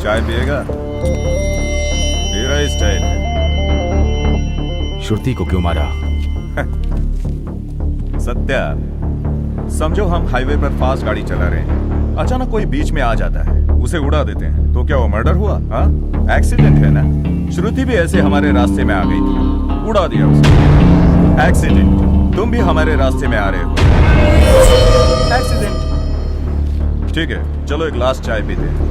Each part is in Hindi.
चाय पिएगा? मेरा ही स्टाइल है। श्रुति को क्यों मारा? सत्या, समझो हम हाईवे पर फास्ट गाड़ी चला रहे हैं, अचानक कोई बीच में आ जाता है, उसे उड़ा देते हैं, तो क्या वो मर्डर हुआ? हाँ, एक्सीडेंट है ना। श्रुति भी ऐसे हमारे रास्ते में आ गई थी, उड़ा दिया उसे। एक्सीडेंट। तुम भी हमारे रास्ते में आ रहे हो, एक्सीडेंट। ठीक है, चलो एक ग्लास चाय पीते हैं।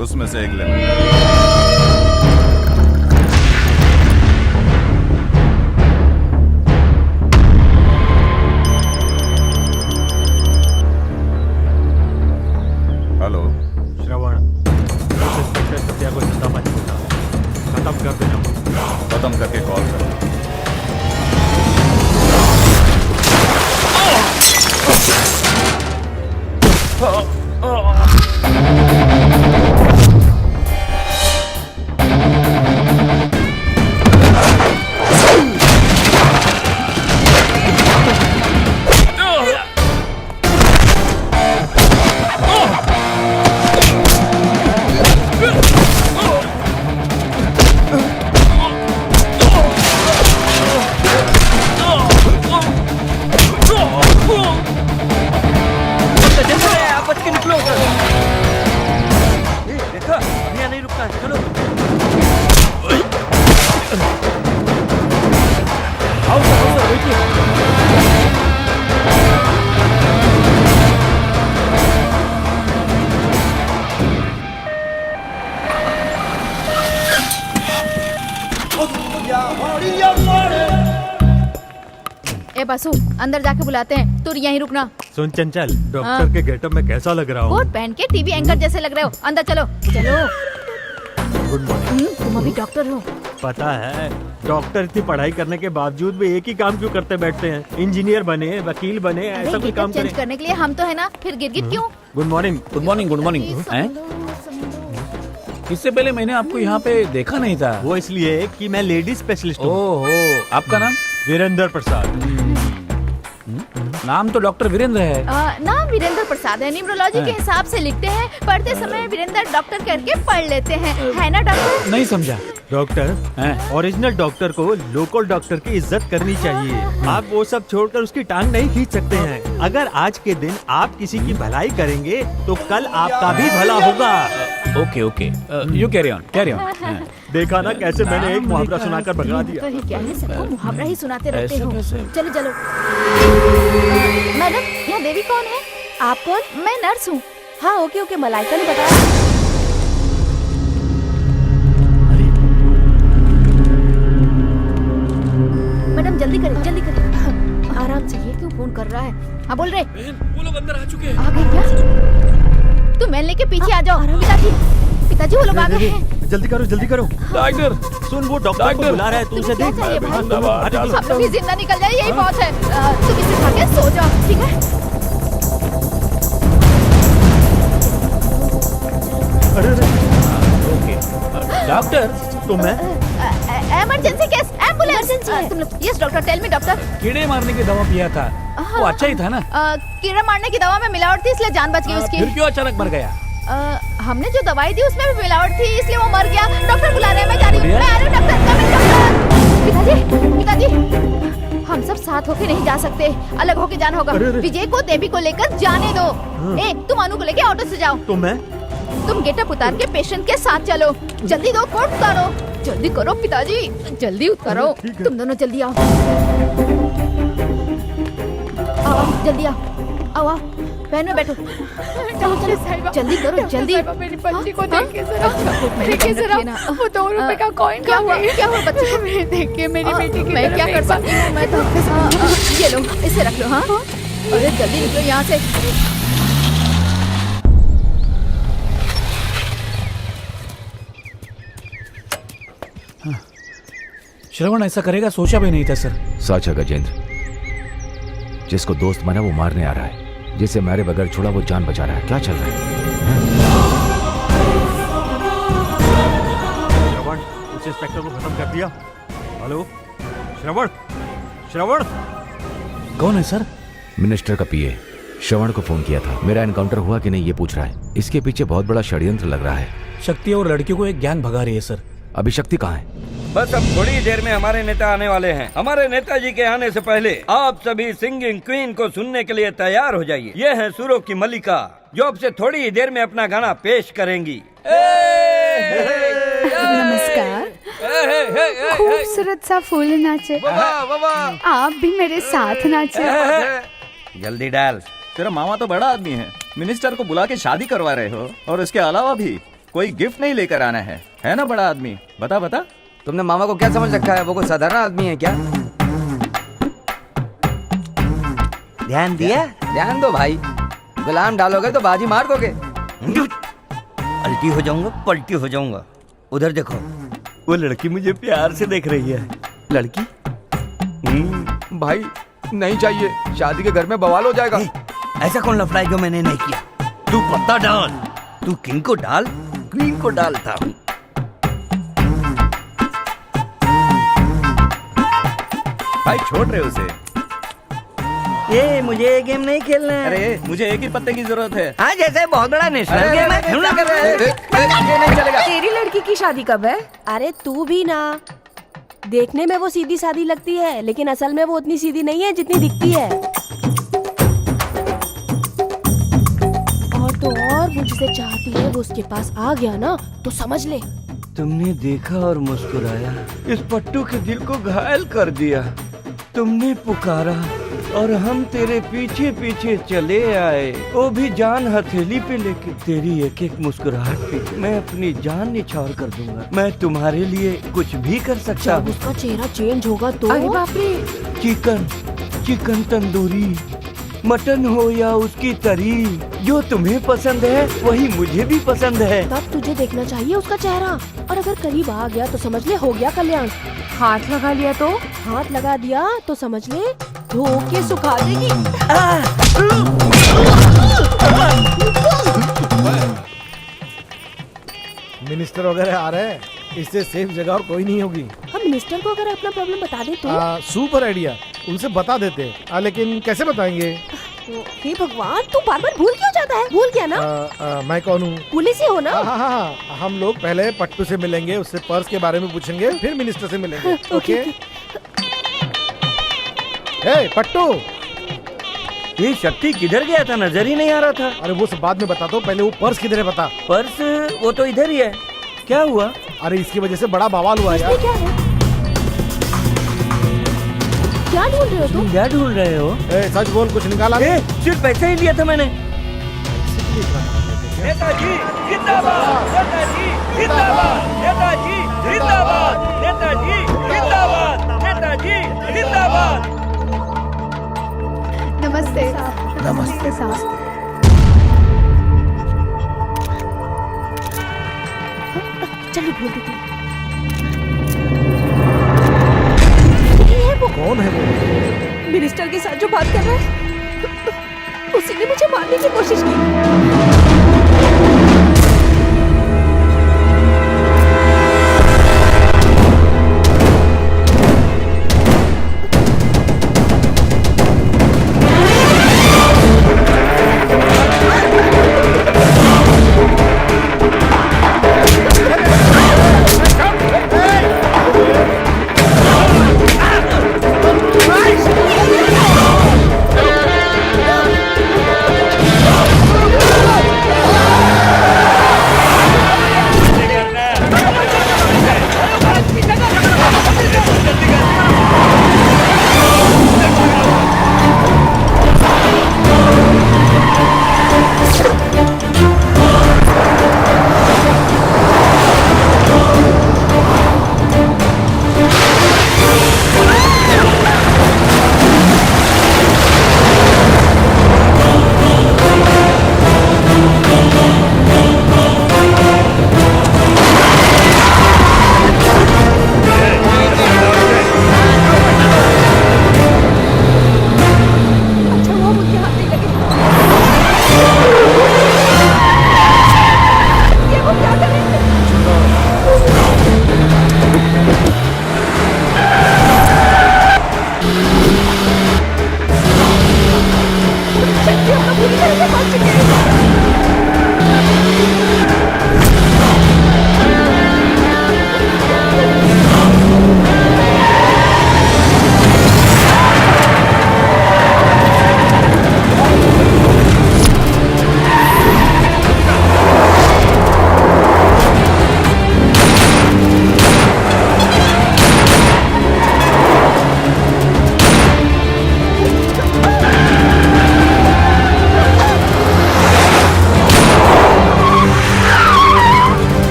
उसमें से एक लेना। हेलो श्रवण, सत्या को चिंता मत करना, खत्म कर देना। खत्म करके कॉल करो। ए बासु, अंदर जाके बुलाते हैं, तू यहीं रुकना। सुन चंचल, डॉक्टर के गेटअप में कैसा लग रहा हूँ? कोट पहन के टीवी एंकर जैसे लग रहे हो। अंदर चलो चलो। Good morning. तुम अभी डॉक्टर हो? पता है, डॉक्टर इतनी पढ़ाई करने के बावजूद भी एक ही काम क्यों करते बैठते हैं? इंजीनियर बने, वकील बने, ऐसा कोई काम चेंज करें। करने के लिए हम तो है ना, फिर गिरगिट क्यों? Good morning. Good morning. Good morning. इससे पहले मैंने आपको यहाँ पे देखा नहीं था। वो इसलिए कि मैं लेडी स्पेशलिस्ट हूँ। ओहो, आपका नाम? वीरेंद्र प्रसाद। नाम तो डॉक्टर वीरेंद्र है। नाम वीरेंद्र प्रसाद है, न्यूरोलॉजी के हिसाब से लिखते हैं, पढ़ते समय वीरेंद्र डॉक्टर करके पढ़ लेते हैं, है ना डॉक्टर? नहीं समझा। डॉक्टर, ओरिजिनल डॉक्टर को लोकल डॉक्टर की इज्जत करनी चाहिए। आप वो सब छोड़कर उसकी टांग नहीं खींच सकते हैं। अगर आज के दिन आप किसी की भलाई करेंगे तो कल आपका भी भला होगा। Okay okay, you carry on, carry on. देखा ना कैसे मैंने एक मुहावरा सुनाकर भगा दिया। वही क्या है, सबको मुहावरा ही सुनाते रहते हो। चलो चलो। मैडम, यहाँ देवी कौन है? आप कौन? मैं नर्स हूँ। हाँ ओके ओके, मलाइका ने बताया। मैडम जल्दी करें जल्दी करें। आराम से, ये क्यों फोन कर रहा है? हाँ बोल रहे। वो लोग अंदर आ चुके हैं। आ गए क्या? तुम मेल लेके पीछे आ जाओ। पिताजी पिताजी, वो लोग आ गए हैं। जल्दी करो जल्दी करो। डॉक्टर सुन, वो डॉक्टर को बुला रहा है, तू उसे देख। क्या चाहिए भाई? हाँ, हम लोग भी जिंदा निकल जाए, यही बहुत है। तुम इसे खा के सो जाओ, ठीक है? अरे ओके डॉक्टर, तो मैं इमरजेंसी केस, एम्बुलेंस। तुम लोग, yes doctor, tell me doctor. कीड़े मारने की दवा पिया था, वो अच्छा ही था ना? कीड़ा मारने की दवा में मिलावट थी, इसलिए जान बच गई उसकी। फिर क्यों अचानक मर गया? हमने जो दवाई दी उसमें भी मिलावट थी, इसलिए वो मर गया। डॉक्टर बुला रहे हैं, मैं जा रही हूँ। बढ़िया। मैं आ रही हूँ डॉक्टर, कमिंग डॉक्टर। पिताजी हम सब साथ होके नहीं जा सकते, अलग होके जाना होगा। विजय को देवी को लेकर जाने दो। ए, तुम अनु को लेके ऑटो से जाओ। तो मैं तुम गेटअप उतार के पेशेंट के साथ चलो। जल्दी दो, कोट उतारो। जल्दी करो पिताजी, जल्दी उतारो। तुम दोनों जल्दी आओ। आओ जल्दी आओ, आओ आओ, बहन में बैठो। चलो चलो जल्दी करो जल्दी। मेरी बच्ची को देखिए जरा, देखिए जरा, वो 2 रुपए का कॉइन क्या हुआ बच्चे? देखिए मेरी बेटी की मैं क्या कर सकती हूँ? मैं तो ये लो, इसे रख लो। हाँ अरे जल्दी निकलो यहाँ से। श्रवण ऐसा करेगा सोचा भी नहीं था सर। सच है गजेंद्र, जिसको दोस्त माना वो मारने आ रहा है, जिसे मारे बगैर छोड़ा वो जान बचा रहा है। क्या चल रहा है? श्रवण, उस इंस्पेक्टर को खत्म कर दिया। हेलो श्रवण, श्रवण। कौन है सर? मिनिस्टर का पीए श्रवण को फोन किया था। मेरा एनकाउंटर हुआ कि नहीं ये पूछ रहा है। इसके पीछे बहुत बड़ा षड्यंत्र लग रहा है। शक्ति और लड़की को एक ज्ञान भगा रही है सर। अभी शक्ति कहाँ है? बस अब थोड़ी देर में हमारे नेता आने वाले हैं। हमारे नेताजी के आने से पहले आप सभी सिंगिंग क्वीन को सुनने के लिए तैयार हो जाइए। ये है सुरों की मल्लिका, जो अब से थोड़ी ही देर में अपना गाना पेश करेंगी। नमस्कार। खूबसूरत सा फूल नाचे, आप भी मेरे साथ नाचे। जल्दी डाल। तेरा मामा तो बड़ा आदमी है, मिनिस्टर को बुला के शादी करवा रहे हो, और इसके अलावा भी कोई गिफ्ट नहीं लेकर आना है ना बड़ा आदमी? बता बता। तुमने मामा को क्या समझ रखा है? वो कोई साधारण आदमी है क्या? ध्यान दिया? ध्यान दो भाई, गुलाम डालोगे तो बाजी मार दोगे। पलटी हो जाऊंगा, पलटी हो जाऊंगा। उधर देखो, वो लड़की मुझे प्यार से देख रही है। लड़की? भाई नहीं चाहिए, शादी के घर में बवाल हो जाएगा। ऐसा कौन लफड़ा है जो मैंने नहीं किया? तू पत्ता डाल, तू किंग को डाल, क्वीन को डालता हूँ। भाई छोड़ रहे उसे। ये मुझे ये गेम नहीं खेलना है। अरे मुझे एक ही पत्ते की जरूरत है। हाँ, जैसे बहुत बड़ा नेशनल गेम है। ऐसा कर रहे हैं। ये नहीं चलेगा। तेरी लड़की की शादी कब है? अरे तू भी ना, देखने में वो सीधी सादी लगती है, लेकिन असल में वो उतनी सीधी नहीं है जितनी दिखती है। और तो और वो जिसे चाहती है वो उसके पास आ गया ना तो समझ ले। तुमने देखा और मुस्कुराया, इस पट्टू के दिल को घायल कर दिया। तुमने पुकारा और हम तेरे पीछे पीछे चले आए, वो भी जान हथेली पे लेके। तेरी एक एक मुस्कुराहट पे मैं अपनी जान निछावर कर दूंगा। मैं तुम्हारे लिए कुछ भी कर सकता जब हूँ। उसका चेहरा चेंज होगा तो अरे बाप रे, चिकन तंदूरी, मटन हो या उसकी तरी, जो तुम्हें पसंद है वही मुझे भी पसंद है। तब तुझे देखना चाहिए उसका चेहरा, और अगर करीब आ गया तो समझ ले हो गया कल्याण। हाथ लगा लिया तो? हाथ लगा दिया तो समझ ले धो के सुखा देगी। मिनिस्टर वगैरह आ रहे हैं, इससे सेफ जगह और कोई नहीं होगी। हम मिनिस्टर को अगर अपना प्रॉब्लम बता दे तो? सुपर आइडिया, उनसे बता देते हैं। लेकिन कैसे बताएंगे? हे भगवान, तू बार बार भूल क्यों जाता है? भूल गया ना? मैं कौन हूँ? पुलिस ही हो ना? हाँ, हम लोग पहले पट्टू से मिलेंगे, उससे पर्स के बारे में पूछेंगे, फिर मिनिस्टर से मिलेंगे। ओके? हे पट्टू, ये शक्ति किधर गया था? नजर ही नहीं आ रहा था। अरे वो सब बाद में बताता हूँ, पहले वो पर्स किधर है बता। पर्स वो तो इधर ही है। क्या हुआ? अरे इसकी वजह से बड़ा बवाल हुआ यार। क्या है? क्या ढूंढ रहे हो तुम? क्या ढूंढ रहे हो? सच बोल, कुछ निकाला? सिर्फ पैसे ही लिया था मैंने। नेताजी जिंदाबाद, नेताजी जिंदाबाद, नेताजी जिंदाबाद, नेताजी जिंदाबाद, नेताजी जिंदाबाद। नमस्ते। नमस्ते। साहब। चलो बोल देते हैं। कौन है वो? मिनिस्टर के साथ जो बात कर रहा है, उसी ने मुझे मारने की कोशिश की।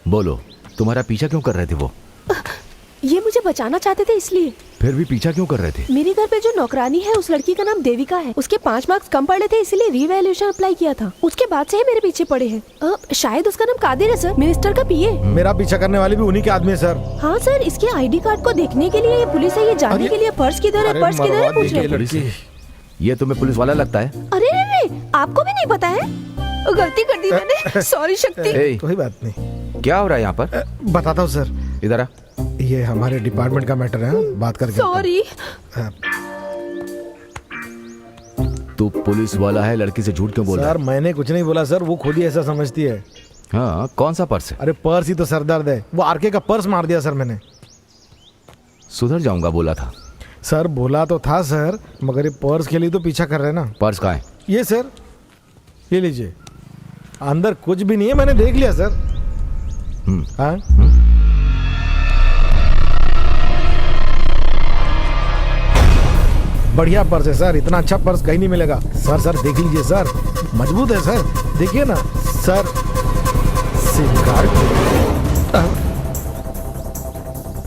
बोलो, तुम्हारा पीछा क्यों कर रहे थे वो? ये मुझे बचाना चाहते थे इसलिए। फिर भी पीछा क्यों कर रहे थे? मेरे घर पे जो नौकरानी है उस लड़की का नाम देविका है। उसके 5 मार्क्स कम पड़े थे इसलिए रीवैल्यूएशन अप्लाई किया था। उसके बाद से ही मेरे पीछे पड़े हैं। शायद उसका नाम कादिर है सर, मिनिस्टर का पीए। मेरा पीछा करने वाले भी उन्हीं के आदमी है सर। हाँ सर, इसके आईडी कार्ड को देखने के लिए ये पुलिस है, ये जानने के लिए पर्स किधर है, पर्स किधर है पूछ रहे थे। ये तुम्हें पुलिस वाला लगता है? अरे नहीं, आपको भी नहीं पता है? गलती कर दी मैंने, सॉरी शक्ति। ए, कोई बात नहीं। क्या हो रहा है यहाँ पर? बताता हूँ सर। इधर आ। ये हमारे डिपार्टमेंट का मैटर है, बात करके। सॉरी। तू पुलिस वाला है, लड़की से झूठ क्यों बोल रहा है? सर मैंने कुछ नहीं बोला सर, वो खुद ही ऐसा समझती है। हाँ, कौन सा पर्स है? अरे पर्स ही तो सरदर्द है, वो आरके का पर्स मार दिया सर मैंने। सुधर जाऊंगा बोला था। सर बोला तो था सर, मगर ये पर्स के लिए तो पीछा कर रहे हैं ना। पर्स कहाँ है? ये सर, ये लीजिए। अंदर कुछ भी नहीं है, मैंने देख लिया सर। हाँ बढ़िया पर्स है सर, इतना अच्छा पर्स कहीं नहीं मिलेगा। सर सर देख लीजिए सर, मजबूत है सर, देखिए ना सर। सिम कार्ड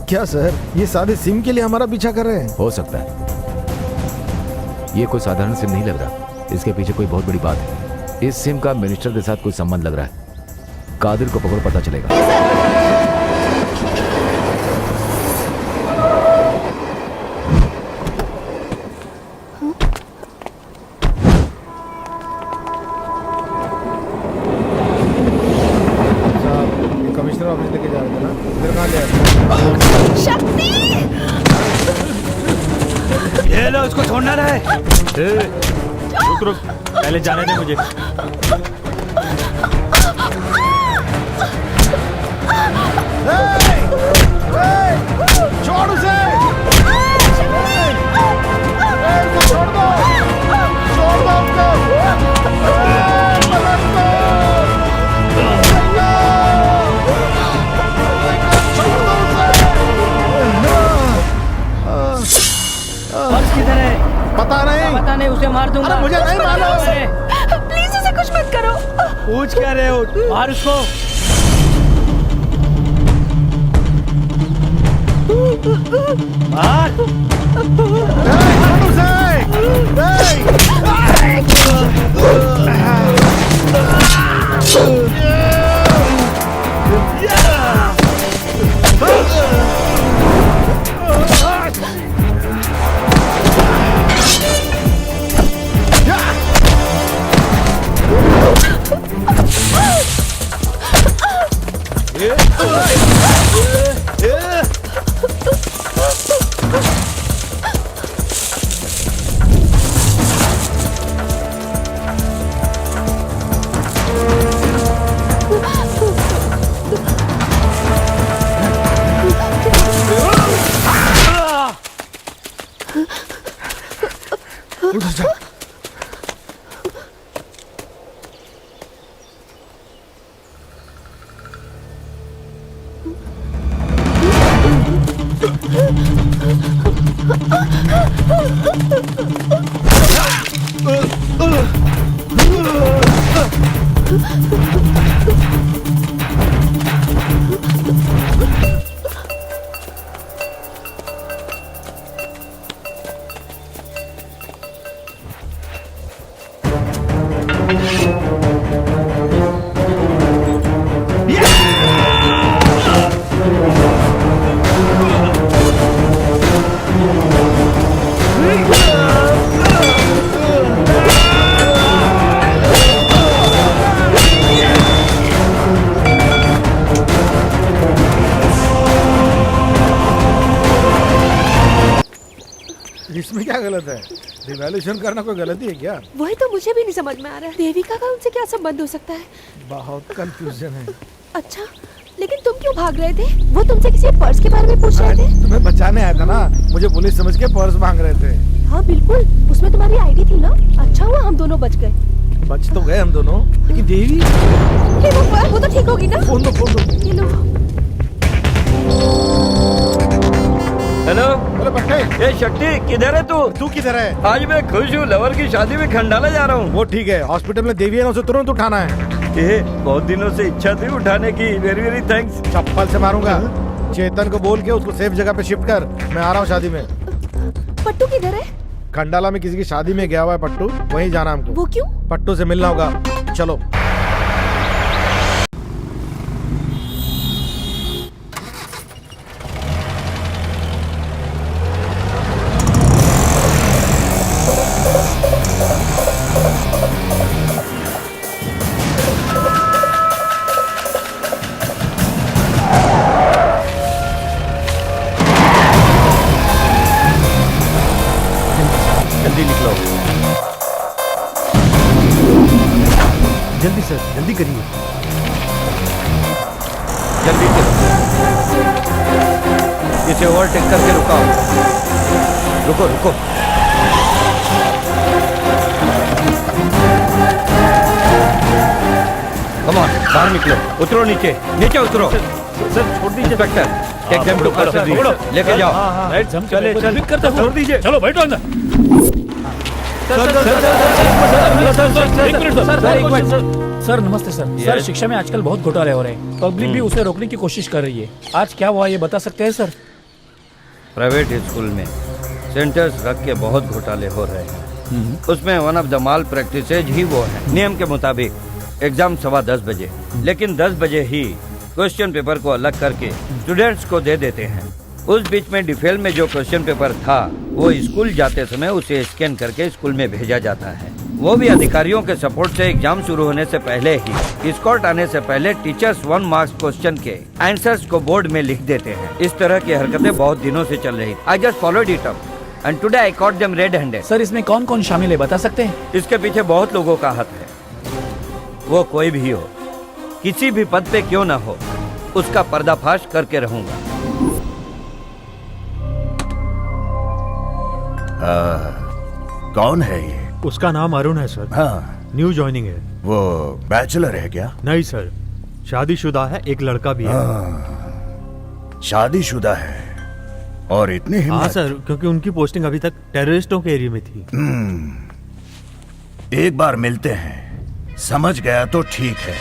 क्या सर, ये सादे सिम के लिए हमारा पीछा कर रहे हैं? हो सकता है। ये कोई साधारण सिम नहीं लग रहा, इसके पीछे कोई बहुत बड़ी बात है। इस सिम का मिनिस्टर के साथ कोई संबंध लग रहा है। कादिर को पकड़ो, पता चलेगा। कमिश्नर ऑफिस लेके जा रहे थे ना, इधर कहाँ ले आए? शक्ति! ये लो, उसको छोड़ना रहे। रुक रुक, पहले जाने दे मुझे। छोड़ उसे! छोड़ दो! छोड़ दो पर्स किधर है? पता नहीं, पता नहीं, उसे मार दूंगा। अरे मुझे नहीं मालूम। प्लीज उसे कुछ मत करो। पूछ क्या रहे हो? मार उसको। मार। उधर जा। इसमें क्या गलत है? रिवॉल्यूशन करना कोई गलती है क्या? वही तो मुझे भी नहीं समझ में आ रहा है। देविका का उनसे क्या संबंध हो सकता है? बहुत कंफ्यूजन है। अच्छा, लेकिन तुम क्यों भाग रहे थे? वो तुमसे किसी पर्स के बारे में पूछ रहे थे। तुम्हें बचाने आया था ना, मुझे पुलिस समझ के पर्स मांग रहे थे। हाँ बिल्कुल, उसमें तुम्हारी आईडी थी ना। अच्छा हुआ हम दोनों बच गए। बच तो गए हम दोनों, लेकिन देवी ये वो तो ठीक होगी ना? फोन दो। ये लो। हेलो बोले पट्टे, ए शक्ति, किधर है तू किधर है? आज मैं खुश हूँ, लवर की शादी में खंडाला जा रहा हूँ। वो ठीक है, हॉस्पिटल में देवी है ना, उसे तुरंत उठाना है। बहुत दिनों से इच्छा थी उठाने की। Very very thanks. चप्पल से मारूंगा। चेतन को बोल के उसको सेफ जगह पे शिफ्ट कर। मैं आ रहा हूँ शादी में। पट्टू किधर है? खंडाला में किसी की शादी में गया हुआ है पट्टू, वहीं जाना हमको। वो क्यों? पट्टू से मिलना होगा, चलो। जल्दी निकलो। जल्दी सर, जल्दी करिए। जल्दी चलो। इसे ओवरटेक करके रुकाओ। रुको रुको। कम ऑन, बाहर निकलो। उतरो नीचे, नीचे उतरो। सर छोड़ दीजिए। Inspector, take them to custody. लेके जाओ। चले चल। छोड़ दीजिए। चलो बैठो अंदर। सर नमस्ते सर। सर शिक्षा में आजकल बहुत घोटाले हो रहे हैं। पब्लिक भी उसे रोकने की कोशिश कर रही है। आज क्या हुआ ये बता सकते हैं सर? प्राइवेट स्कूल में सेंटर्स रख के बहुत घोटाले हो रहे हैं। उसमें one of the malpractices ही वो है। नियम के मुताबिक एग्जाम 10:15 बजे, लेकिन 10 बजे ही क्वेश्चन पेपर को अलग करके स्टूडेंट्स को दे देते हैं। उस बीच में डिफेल में जो क्वेश्चन पेपर था वो स्कूल जाते समय उसे स्कैन करके स्कूल में भेजा जाता है। वो भी अधिकारियों के सपोर्ट से एग्जाम शुरू होने से पहले ही। स्कॉट आने से पहले टीचर्स 1 मार्क्स क्वेश्चन के आंसर्स को बोर्ड में लिख देते हैं। इस तरह की हरकतें बहुत दिनों से चल रही। I just followed it up and today I cot them red handed. Sir इसमें कौन कौन शामिल है बता सकते हैं? इसके पीछे बहुत लोगों का हाथ है। वो कोई भी हो, किसी भी पद पे क्यों ना हो, उसका पर्दाफाश करके रहूंगा। कौन है ये? उसका नाम अरुण है सर। हाँ, न्यू ज्वाइनिंग है। वो बैचलर है क्या? नहीं सर, शादीशुदा है, एक लड़का भी है। शादीशुदा है और इतनी हिम्मत। हाँ सर, क्योंकि उनकी पोस्टिंग अभी तक टेररिस्टों के एरिया में थी। एक बार मिलते हैं, समझ गया तो ठीक है।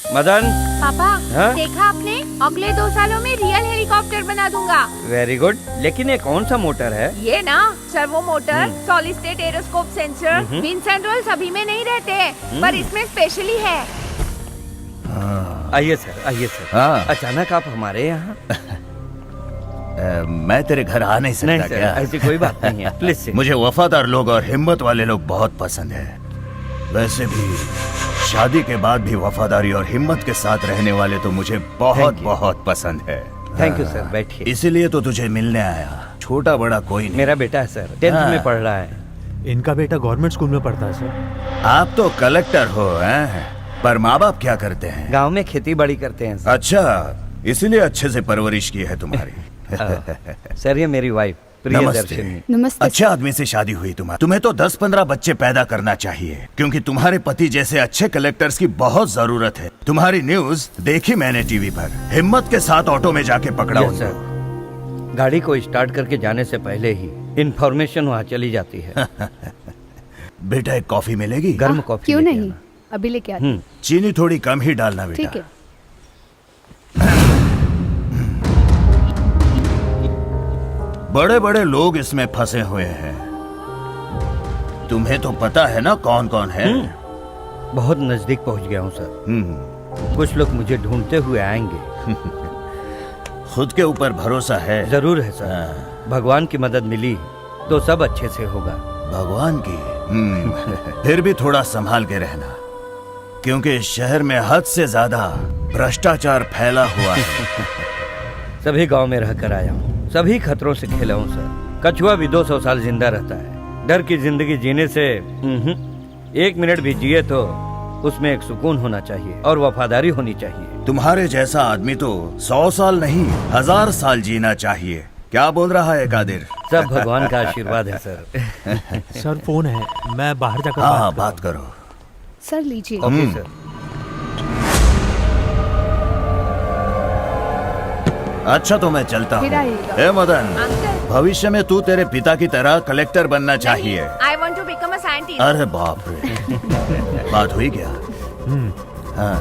मदन। पापा, हाँ? देखा आपने? अगले 2 सालों में रियल हेलीकॉप्टर बना दूंगा। Very good. लेकिन ये कौन सा मोटर है? ये ना servo motor, solid state gyroscope sensor, winds and rolls अभी में नहीं रहते, पर इसमें स्पेशली है। आइए सर, आइए सर। हाँ। अचानक आप हमारे यहाँ? मैं तेरे घर आ नहीं सकता नहीं सर, क्या? ऐसी कोई बात नहीं है। प्लीज मुझे वफादार लोग और हिम्मत वाले लोग बहुत पसंद है। वैसे भी शादी के बाद भी वफादारी और हिम्मत के साथ रहने वाले तो मुझे बहुत बहुत पसंद है। थैंक यू सर, बैठिए। इसीलिए तो तुझे मिलने आया। छोटा बड़ा कोई नहीं। मेरा बेटा है सर, 10th में पढ़ रहा है। इनका बेटा गवर्नमेंट स्कूल में पढ़ता है सर। आप तो कलेक्टर हो हैं? पर माँ बाप क्या करते हैं? गांव में खेती बाड़ी करते हैं सर। अच्छा, इसीलिए अच्छे से परवरिश की है तुम्हारी। सर ये मेरी वाइफ प्रियदर्शनी। नमस्ते। अच्छे आदमी से शादी हुई तुम्हें तो 10-15 बच्चे पैदा करना चाहिए, क्योंकि तुम्हारे पति जैसे अच्छे कलेक्टर्स की बहुत जरूरत है। तुम्हारी न्यूज देखी मैंने टीवी पर। हिम्मत के साथ ऑटो में जाके पकड़ा Yes, उनको। सर। गाड़ी को स्टार्ट करके जाने से पहले ही इंफॉर्मेशन वहाँ चली जाती है। बेटा एक कॉफी मिलेगी? गर्म कॉफी क्यों लेके नहीं, आना। अभी लेके आती। चीनी थोड़ी कम ही डालना बेटा। ठीक है। बड़े बड़े लोग इसमें फंसे हुए हैं। तुम्हें तो पता है ना कौन कौन है? बहुत नजदीक पहुँच गया हूँ सर। कुछ लोग मुझे ढूंढते हुए आएंगे। खुद के ऊपर भरोसा है? जरूर है सर। भगवान की मदद मिली तो सब अच्छे से होगा। भगवान की? फिर भी थोड़ा संभाल के रहना, क्योंकि इस शहर में हद से ज्यादा भ्रष्टाचार फैला हुआ है। सभी गांव में रहकर आया हूँ, सभी खतरों से खेला हूँ सर। कछुआ भी 200 साल जिंदा रहता है। डर की जिंदगी जीने से 1 मिनट भी जिए तो उसमें एक सुकून होना चाहिए और वफादारी होनी चाहिए। तुम्हारे जैसा आदमी तो 100 साल नहीं 1000 साल जीना चाहिए। क्या बोल रहा है कादिर? सब भगवान का आशीर्वाद है सर। सर फोन है, मैं बाहर जाकर हाँ बात करो। सर लीजिए। Okay sir. अच्छा तो मैं चलता हूँ। फिर आइएगा। ए मदन, अंकल। भविष्य में तू तेरे पिता की तरह कलेक्टर बनना चाहिए। I want to become a painter. अरे बाप रे, बात हुई क्या? हाँ।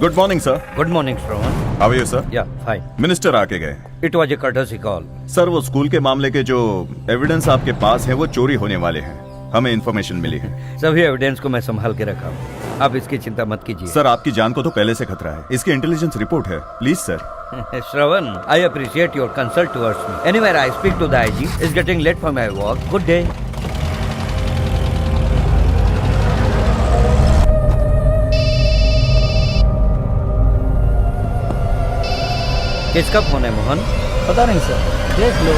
Good morning sir. Good morning Shravan. How are you sir? Yeah fine. Minister आके गए। It was a courtesy call. Sir वो स्कूल के मामले के जो एविडेंस आपके पास है वो चोरी होने वाले हैं, हमें इन्फॉर्मेशन मिली है। सभी एविडेंस को मैं संभाल के रखा हूँ, आप इसकी चिंता मत कीजिए। सर आपकी जान को तो पहले से खतरा है, इसकी इंटेलिजेंस रिपोर्ट है, please sir. Shravan, I appreciate your consult towards me. Anywhere I speak to the IG, is getting late for my work. Good day. किसका फोन है मोहन? पता नहीं सर, देख लो।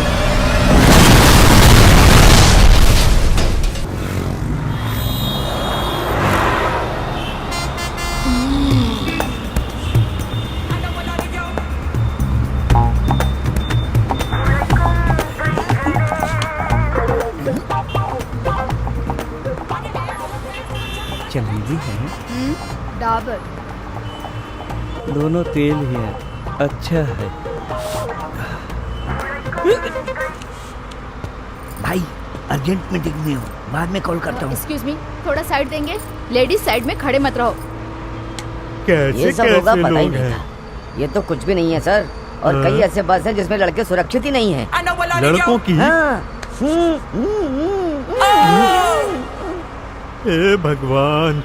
चमेली है, डाबर। दोनों तेल ही है, अच्छा है। भाई अर्जेंट मीटिंग में हूँ, बाद में कॉल करता हूँ। एक्सक्यूज मी, थोड़ा साइड देंगे? लेडीज साइड में खड़े मत रहो। कैसे ये सब होगा कैसे पता ही लोग नहीं हैं? था। ये तो कुछ भी नहीं है सर, और कई ऐसे बस हैं जिसमें लड़के सुरक्षित ही नहीं है। लड़कों की? हाँ। हे भगवान।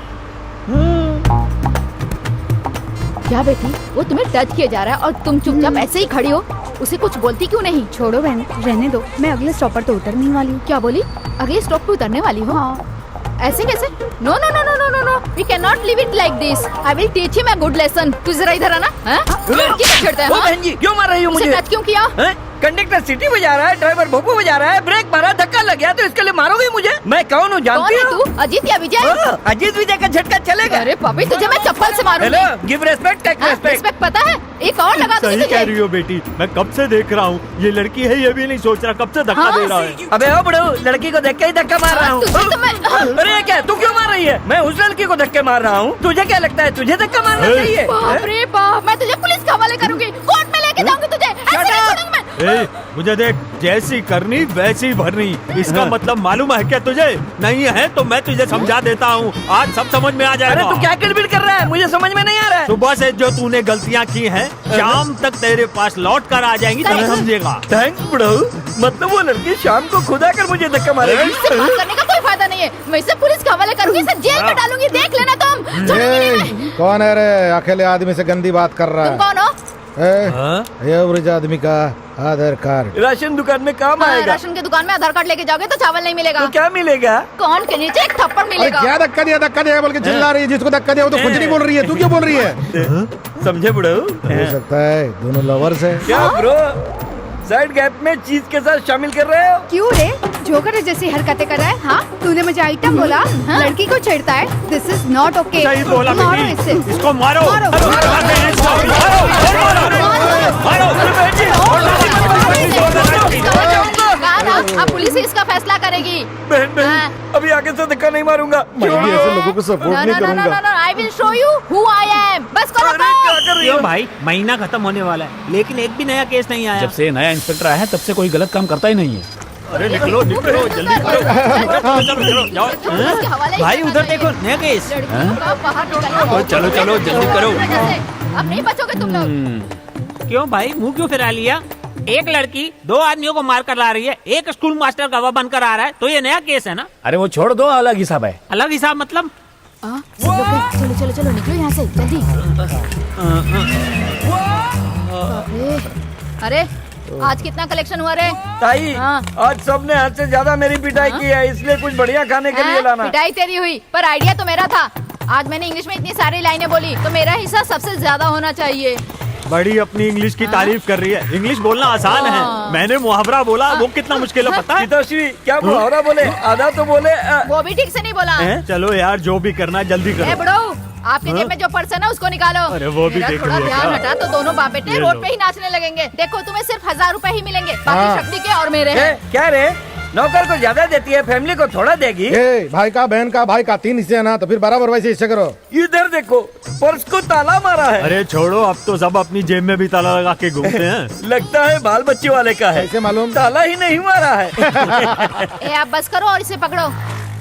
क्या बेटी, वो तुम्हें टच किया जा रहा है और तुम चुपचाप ऐसे ही खड़ी हो? उसे कुछ बोलती क्यों नहीं? छोड़ो बहन, रहने दो। मैं अगले स्टॉप पर तो उतरने ही वाली हूँ। क्या बोली? अगले स्टॉप पे उतरने वाली हो? हाँ। ऐसे कैसे? No no no no no no no, we can not leave it like this. I will teach him a good lesson. तू जरा इधर आना। लड़की को छेड़ता है? ओ बहन जी, क्यों मार रही हो उसे मुझे? टच क्यों किया? कंडक्टर सीटी बजा रहा है, ड्राइवर भोपू बजा रहा है, ब्रेक मारा, धक्का लग गया, तो इसके लिए मारोगे मुझे? मैं कौन हूँ जानती कौन है हो? तू? अजीत या विजय? अजीत विजय का झटका चलेगा। अरे पापी, तुझे मैं चप्पल से मारूंगी। Hello, give respect, take respect. Respect पता है? एक और लगा दूंगी सही कह तुझे। रही हो बेटी, मैं कब से देख रहा हूँ ये लड़की है, ये भी नहीं सोच रहा कब से धक्का हाँ, दे रहा है। अबे ओ बड़ो, लड़की को देख के ही धक्का मार रहा हूँ। तुझे तो मैं- अरे ये क्या, तू क्यों मार रही है? मैं उस लड़की को धक्के मार रहा हूँ, तुझे क्या लगता है तुझे धक्का मारना चाहिए? बाप रे बाप, मैं तुझे पुलिस के हवाले करूंगी, कोर्ट में लेके जाऊंगी तुझे। ऐसे नहीं छोड़ूंगी मैं। ए, मुझे देख, जैसी करनी वैसी भरनी, इसका मतलब मालूम है क्या तुझे? नहीं है तो मैं तुझे समझा देता हूँ, आज सब समझ में आ अरे जाएगा। तू क्या किलबिल कर रहा है, मुझे समझ में नहीं आ रहा है। सुबह से जो तूने गलतियाँ की हैं, शाम तक तेरे पास लौट कर आ जाएंगी, तब समझेगा। थैंक्स बड़ो, मतलब वो लड़की शाम को खुद आकर मुझे धक्का मारेगी। इससे बात करने का कोई फायदा नहीं है। मैं इसे पुलिस के हवाले करूंगी, इसे जेल में डालूंगी, देख लेना तुम। छोड़ूंगी नहीं मैं। कौन है रे अकेले आदमी से गंदी बात कर रहा तुम कौन हो? है? ये एवरेज आदमी का आधार कार्ड। राशन दुकान में काम आएगा। राशन की दुकान में आधार कार्ड लेके जाओगे तो चावल नहीं मिलेगा। तो क्या मिलेगा? कौन के नीचे एक थप्पड़ अरे मिलेगा। क्या धक्का दिया बोल के चिल्ला रही है? जिसको धक्का दिया वो तो कुछ नहीं बोल रही है, तू क्यों बोल रही है? समझे बड़ो? हो सकता है दोनों लवर्स है। क्या ब्रो, साइड गैप में चीज के साथ शामिल कर रहे हो? क्यों रे, जोकर जैसी हरकतें कर रहा है? हाँ, तूने मुझे आइटम बोला, लड़की को छेड़ता है। This is not okay. सही बोला मारो बेटी, इसे। इसको मारो। मारो। अब पुलिस ही इसका फैसला करेगी। बहन बहन, अभी आगे से धक्का नहीं मारूंगा। मैं भी ऐसे लोगों को सपोर्ट नहीं करूंगा। I will show you who I am. बस करो अरे क्या कर रही हो? क्यों भाई, महीना खत्म होने वाला है लेकिन एक भी नया केस नहीं आया। जब से नया इंस्पेक्टर आया है तब से कोई गलत काम करता ही नहीं है। अरे निकलो निकलो जल्दी करो। चलो जाओ। पुलिस के हवाले ही भाई करना उधर चाहिए। देखो नया केस। लड़कियों का बाहर निकलना। चलो चलो जल्दी करो। अब नहीं बचोगे तुम लोग। क्यों भाई, मुंह क्यों फिरा लिया? एक लड़की दो आदमियों को मार कर ला रही है, एक स्कूल मास्टर गवाह बनकर आ रहा है, तो ये नया केस है ना? अरे वो छोड़ दो, अलग हिसाब है। अलग हिसाब मतलब? चलो चलो चलो निकलो यहाँ से जल्दी। अरे आज कितना कलेक्शन हुआ रे? ताई, हाँ। आज सबने हद से ज्यादा मेरी पिटाई की है, इसलिए कुछ बढ़िया खाने के लिए लाना। पिटाई तेरी हुई पर आइडिया तो मेरा था। आज मैंने इंग्लिश में इतनी सारी लाइनें बोली तो मेरा हिस्सा सबसे ज्यादा होना चाहिए। बड़ी अपनी इंग्लिश की तारीफ कर रही है। इंग्लिश बोलना आसान है, मैंने मुहावरा बोला, वो कितना मुश्किल है पता है? पिताश्री, क्या मुहावरा बोले? आधा तो बोले। वो भी ठीक से नहीं बोला। चलो यार, जो भी करना है जल्दी ए करो। बड़ो, आपके जेब में जो पर्स है ना उसको निकालो। अरे वो भी मेरा देख थोड़ा लिया ध्यान क्या? हटा तो दोनों बाप बेटे ये रोड लो। पे ही नाचने लगेंगे। देखो तुम्हें सिर्फ 1000 रुपए ही मिलेंगे, बाकी शक्ति के और मेरे हैं। क्या रे, नौकर को ज्यादा देती है, फैमिली को थोड़ा देगी। ए, भाई का बहन का भाई का 3 हिस्से है ना, तो फिर बराबर वैसे हिस्से करो। इधर देखो, पर्स को ताला मारा है। अरे छोड़ो, अब तो सब अपनी जेब में भी ताला लगा के घूमते हैं। लगता है बाल बच्चे वाले का है। कैसे मालूम? ताला ही नहीं मारा है। ए आप बस करो और इसे पकड़ो।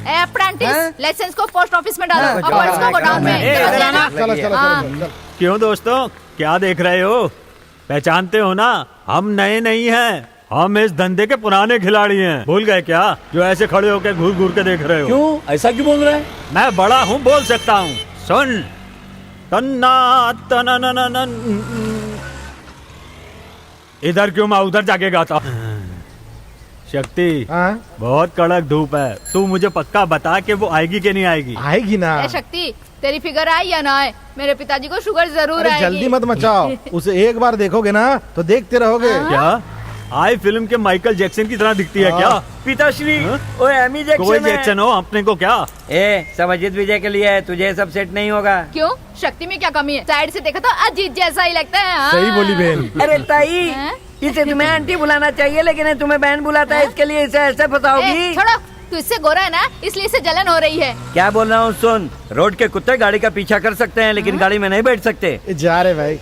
ए अप्रेंटिस, लाइसेंस को पोस्ट ऑफिस में डालो और पर्स को गोडाउन में। चलो चलो हाँ। चलो। क्यों दोस्तों, क्या देख रहे हो? पहचानते हो ना, हम नए नहीं हैं, हम इस धंधे के पुराने खिलाड़ी हैं। भूल गए क्या, जो ऐसे खड़े होकर घूर घूर के देख रहे हो? क्यों, ऐसा क्यों बोल रहा है? मैं बड़ा हूँ, बोल सकता हूँ। सुन, तन्ना तननननन। इधर क्यों, मैं उधर जाके गाता हूँ। शक्ति, हाँ? बहुत कड़क धूप है, तू मुझे पक्का बता कि वो आएगी कि नहीं आएगी? आएगी ना। ए शक्ति, तेरी फिगर आई या ना आए, मेरे पिताजी को शुगर जरूर अरे आएगी। जल्दी मत मचाओ, उसे एक बार देखोगे ना तो देखते रहोगे। क्या आई फिल्म के माइकल जैक्सन की तरह दिखती है क्या? पिताश्री, हाँ? वो एमी जैक्सन कोई है। जैक्सन हो, अपने को क्या? सब अजीत विजय के लिए है, तुझे सब सेट नहीं होगा। क्यों, शक्ति में क्या कमी है? साइड से देखा तो अजीत जैसा ही लगता है। हाँ? सही बोली बहन। अरे ताई, हैं? इसे तुम्हें आंटी बुलाना चाहिए, लेकिन ये तुम्हें बहन बुलाता है, इसके लिए इसे ऐसे फंसाओगी। ए, छोड़ो, तू इससे गोरा है ना, इसलिए इसे जलन हो रही है। क्या बोल रहा हूँ सुन, रोड के कुत्ते गाड़ी का पीछा कर सकते हैं, लेकिन गाड़ी में नहीं बैठ सकते। ए, जा रहे भाई।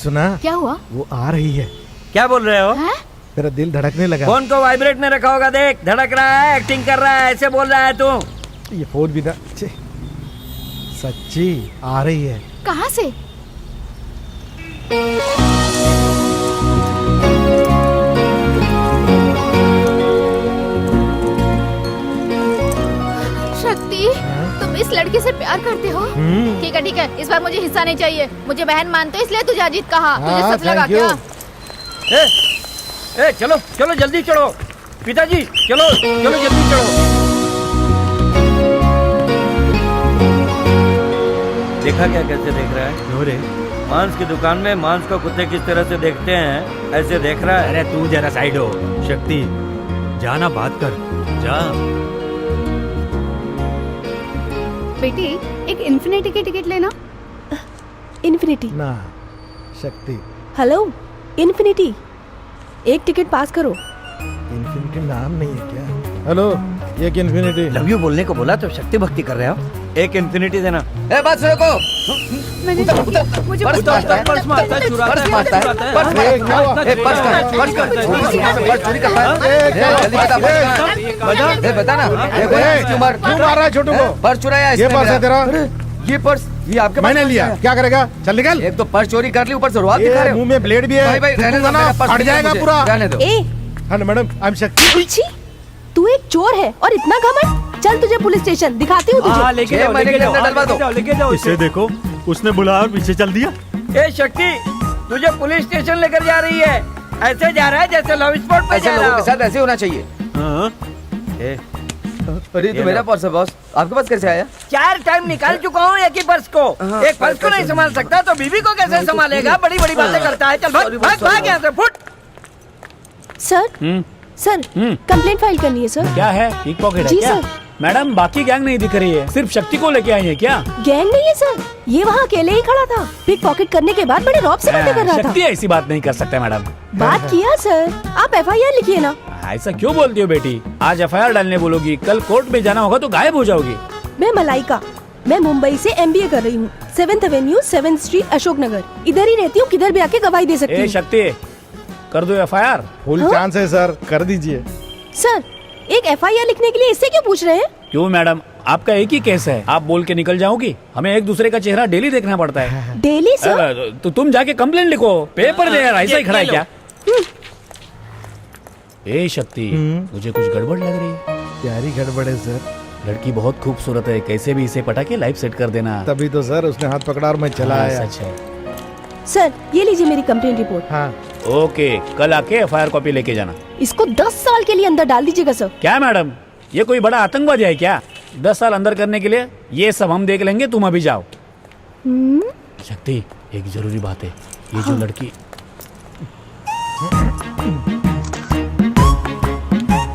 सुना, क्या हुआ? वो आ रही है। क्या बोल रहे हो? हैं? मेरा दिल धड़कने लगा। फोन को वाइब्रेट में रखा होगा, देख धड़क रहा है, एक्टिंग कर रहा है, ऐसे बोल रहा है तू। ये फोन भी ना, छे, सच्ची आ रही है। कहाँ से? शक्ति, तुम इस लड़के से प्यार करते हो? ठीक है, इस बार मुझे हिस्सा नहीं चाहिए। मुझे बहन मानते हो, इसलिए तुझे अजीत कहा। तुझे हाँ, सच लगा thank you। क्या? ए, चलो चलो जल्दी चढ़ो, पिताजी चलो चलो जल्दी चढ़ो। देखा क्या कैसे देख रहा है? क्यों रे? मांस की दुकान में मांस को कुत्ते किस तरह से देखते हैं, ऐसे देख रहा है। अरे तू जरा साइड हो। शक्ति, जाना बात कर, जा। बेटी, एक इन्फिनिटी की टिकट लेना। इन्फिनिटी। ना शक्ति, हेलो इन्फिनिटी, एक टिकट पास करो। इन्फिनिटी नाम नहीं है क्या? हेलो, एक इन्फिनिटी। लव यू बोलने को बोला तो शक्ति भक्ति कर रहे हो। एक इन्फिनिटी देना। ए बात सुनो को, मैंने मुझे पर्स मारता है, पर्स मारता है, पर्स मारता है, पर्स ए, क्या हुआ? ए, पर्स का, पर्स का, पर्स चोरी करता है। ए, क्या हुआ? जल्दी बता ना, क्यों मार रहा है छोटू को? पर्स चुराया ये इसने पर्स है मेरा। तेरा? ये पर्स, ये आपके मैंने पास लिया, है? क्या करेगा? चल निकल। एक तो पर्स चोरी कर ली, ऊपर से रुआब दिखा ये रहे हो। मुंह में ब्लेड भी है। भाई रहने दो, थूकूंगा ना, मेरा पर्स फट नहीं है जाएगा मुझे, पूरा। रहने दो। ए, हाँ मैडम, आई एम शक्ति। छी, तू एक चोर है और इतना घमंड। चल तुझे पुलिस स्टेशन दिखाती हूँ तुझे। लेके ये जाओ, महीने लेके के जाओ, अंदर डलवा दो। लेके जाओ, लेके जाओ इसे देखो, उसने बुलाया और पीछे चल दिया। ए शक्ति, तुझे पुलिस स्टेशन लेकर जा रही है, ऐसे जा रहा है जैसे लव स्पॉट पे ऐसे जा लोगों रहा के हो। साथ ऐसे होना चाहिए। हाँ? अरे तो मेरा पर्स है बॉस, आपके पास कैसे आया? 4 टाइम निकाल चुका हूँ एक ही पर्स को। हाँ, एक पर्स को नहीं संभाल सकता तो बीवी को कैसे संभालेगा? बड़ी बड़ी बातें करता है। चल भाग Sorry, भाग sorry, भाग यहाँ से, फुट। सर कंप्लेंट फाइल करनी है सर। क्या है, पिक पॉकेट है जी क्या? सर। मैडम, बाकी गैंग नहीं दिख रही है, सिर्फ शक्ति को लेके आई है क्या? गैंग नहीं है सर, ये वहाँ अकेले ही खड़ा था। पिक पॉकेट करने के बाद बड़े रौब से बातें कर रहा था। शक्ति ऐसी बात नहीं कर सकते मैडम। बात किया सर, आप FIR लिखिए ना। ऐसा क्यों बोलती हो बेटी? आज FIR डालने बोलोगी, कल कोर्ट में जाना होगा तो गायब हो जाओगी। मैं मलाइका, मैं मुंबई से MBA कर रही हूँ। 7th Avenue 7th street Ashoknagar, इधर ही रहती हूँ, किधर भी आके गवाही दे सकती ए हूँ। शक्ति, कर दो FIR। फुल हाँ? चांस है सर, कर दीजिए। सर, एक FIR लिखने के लिए इससे क्यों पूछ रहे हैं? क्यों मैडम, आपका एक ही केस है, आप बोल के निकल जाओगी। हमें एक दूसरे का चेहरा डेली देखना पड़ता है। Daily sir? तो तुम जाके कंप्लेंट लिखो, पेपर दे यार, ऐसा ही खड़ा है क्या? ए शक्ति, मुझे कुछ गड़बड़ लग रही है। प्यारी गड़बड़ है सर। लड़की बहुत खूबसूरत है, कैसे भी इसे पटा के लाइफ सेट कर देना। तभी तो सर उसने हाथ पकड़ा और मैं चला हाँ, आया। सच है। सर, ये लीजिए मेरी कंप्लेंट रिपोर्ट। हाँ, ओके, कल आके FIR कॉपी लेके जाना। इसको 10 साल के लिए अंदर डाल दीजिएगा सर। क्या मैडम, ये कोई बड़ा आतंकवादी है क्या? 10 साल अंदर करने के लिए? ये सब हम देख लेंगे, तुम अभी जाओ। शक्ति, एक जरूरी बात है, ये जो लड़की।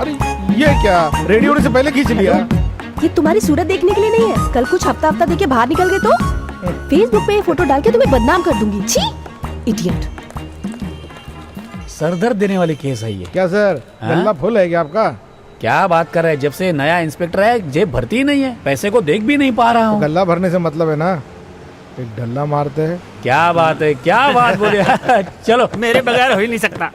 अरे ये क्या, रेडी होने से पहले खींच लिया? ये तुम्हारी सूरत देखने के लिए नहीं है, कल कुछ हफ्ता हफ्ता देके बाहर निकल गए तो फेसबुक पे ये फोटो डाल के तुम्हें बदनाम कर दूंगी। छी, इडियट। सरदर्द देने वाली केस है ये। क्या सर हाँ? गल्ला फुल है क्या आपका? क्या बात कर रहे हैं, जब से नया इंस्पेक्टर है जेब भरती ही नहीं है, पैसे को देख भी नहीं पा रहा हूँ। गल्ला भरने से मतलब है ना, एक डल्ला मारते हैं। क्या बात है, क्या बात बोले। चलो मेरे बगैर हो ही नहीं सकता।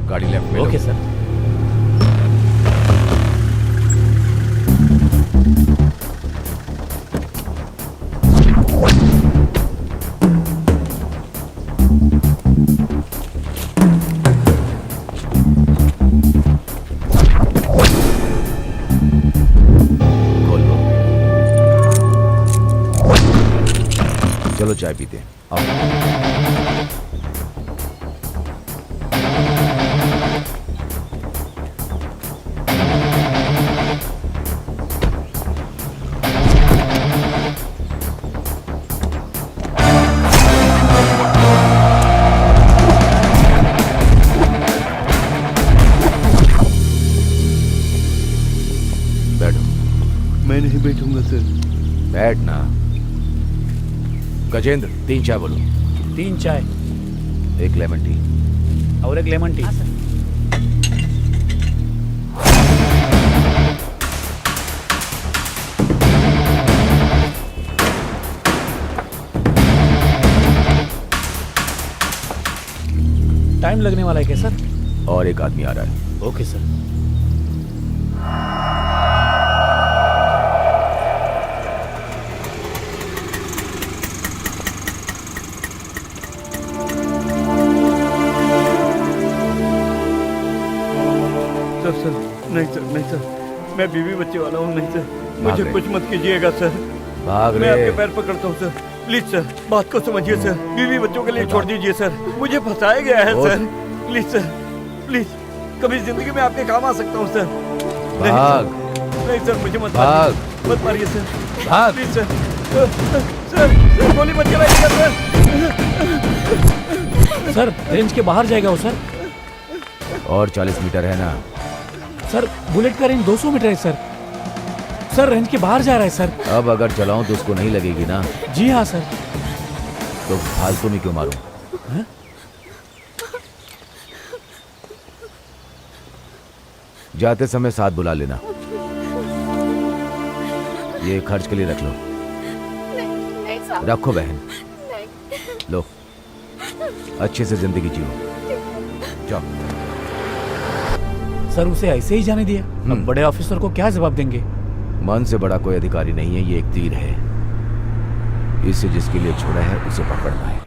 गाड़ी लेफ्ट में लो। Okay sir. खोल लो। चलो चाय पीते हैं, आओ। बैठो। मैं नहीं बैठूंगा सर। बैठना। गजेंद्र 3 चाय बोलो। 3 चाय 1 लेमन टी। और 1 लेमन टी। टाइम लगने वाला है क्या सर? और एक आदमी आ रहा है। Okay sir. सर नहीं सर, नहीं सर, मैं बीवी बच्चे वाला हूँ। नहीं सर, भाग मुझे रहे। कुछ मत कीजिएगा सर। भाग मैं आपके रहे। पैर पकड़ता हूँ सर, प्लीज सर, बात को समझिए सर। बीवी बच्चों के लिए छोड़ दीजिए सर, मुझे फंसाया गया है और? सर। प्लीज सर, प्लीज, कभी जिंदगी में आपके काम आ सकता हूँ सर। नहीं भाग। सर, नहीं सर, मुझे मत भाग। मारिए, मत मारिए सर, भाग। Please sir. सर गोली मत चलाइएगा सर। सर रेंज के बाहर जाएगा वो सर। और 40 मीटर है ना? सर बुलेट का रेंज 200 मीटर है सर। सर रेंज के बाहर जा रहा है सर। अब अगर चलाऊं तो उसको नहीं लगेगी ना? जी हाँ सर। तो फालतू में क्यों मारूं? जाते समय साथ बुला लेना। ये खर्च के लिए रख लो। नहीं साहब, रखो बहन, नहीं। लो अच्छे से जिंदगी जियो। जाओ। सर उसे ऐसे ही जाने दिया, अब बड़े ऑफिसर को क्या जवाब देंगे? मन से बड़ा कोई अधिकारी नहीं है, ये एक तीर है। इसे जिसके लिए छोड़ा है उसे पकड़ना है।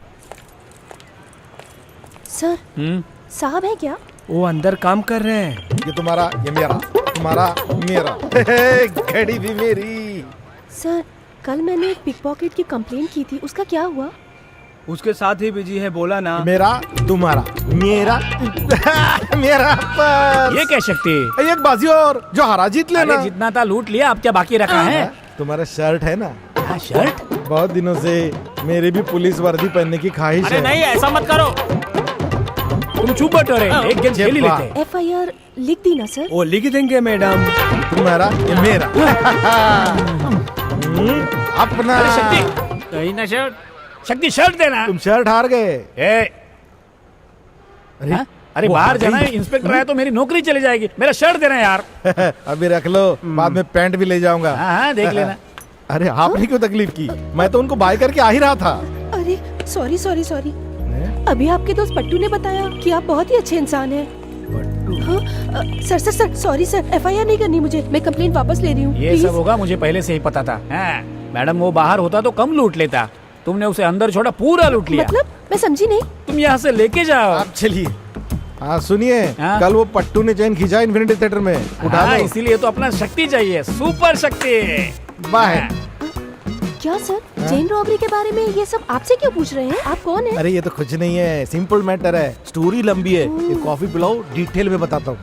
सर साहब है क्या? वो अंदर काम कर रहे हैं। ये तुम्हारा, ये मेरा, तुम्हारा मेरा। घड़ी भी मेरी। सर कल मैंने एक पिकपॉकेट की कंप्लेंट की थी, उसका क्या हुआ? उसके साथ ही बिजी है, बोला ना। मेरा, तुम्हारा, मेरा, मेरा पर्स। ये क्या शक्ति? एक बाजी और जो हारा जीत लेना। अरे जितना था लूट लिया, अब क्या बाकी रखा है? तुम्हारा शर्ट है ना? हाँ, शर्ट? बहुत दिनों से मेरी भी पुलिस वर्दी पहनने की ख्वाहिश अरे है। नहीं, ऐसा मत करो। तुम चुप बैठो रे, एक गेम खेल ही लेते हैं। FIR लिख दी ना सर? वो लिख देंगे मैडम। तुम्हारा, ये मेरा। अपना। अरे शक्ति, कहीं ना शर्ट। शक्ति शर्ट देना। तुम शर्ट हार गए। अरे हाँ? अरे वो बाहर हार जाना गई। है, इंस्पेक्टर आया तो मेरी नौकरी चली जाएगी। मेरा शर्ट देना यार। अभी रख लो, बाद में पैंट भी ले जाऊंगा। हाँ हाँ देख लेना। अरे आपने क्यों तकलीफ की? मैं तो उनको बाय करके आ ही रहा था। अरे सॉरी सॉरी सॉरी, अभी आपके दोस्त पट्टू ने बताया कि आप बहुत ही अच्छे इंसान हैं। हाँ, sir sir sir sorry sir, FIR नहीं करनी मुझे, मैं कंप्लेंट वापस ले रही हूँ। ये प्लीज। सब होगा मुझे पहले से ही पता था। हाँ, मैडम वो बाहर होता तो कम लूट लेता, तुमने उसे अंदर छोड़ा, पूरा लूट लिया। मतलब मैं समझी नहीं। तुम यहाँ से लेके जाओ। आप चलिए। हाँ सुनिए, हाँ? कल वो पट्टू ने चैन खींचा इन्फिनिटी थिएटर में, उठा हाँ, लो। इसीलिए तो अपना शक्ति चाहिए, सुपर शक्ति। बाय। हाँ। क्या सर, चेन रॉबरी के बारे में ये सब आपसे क्यों पूछ रहे हैं? आप कौन हैं? अरे ये तो कुछ नहीं है, सिंपल मैटर है, स्टोरी लंबी है। ये कॉफी पिलाओ, डिटेल में बताता हूँ।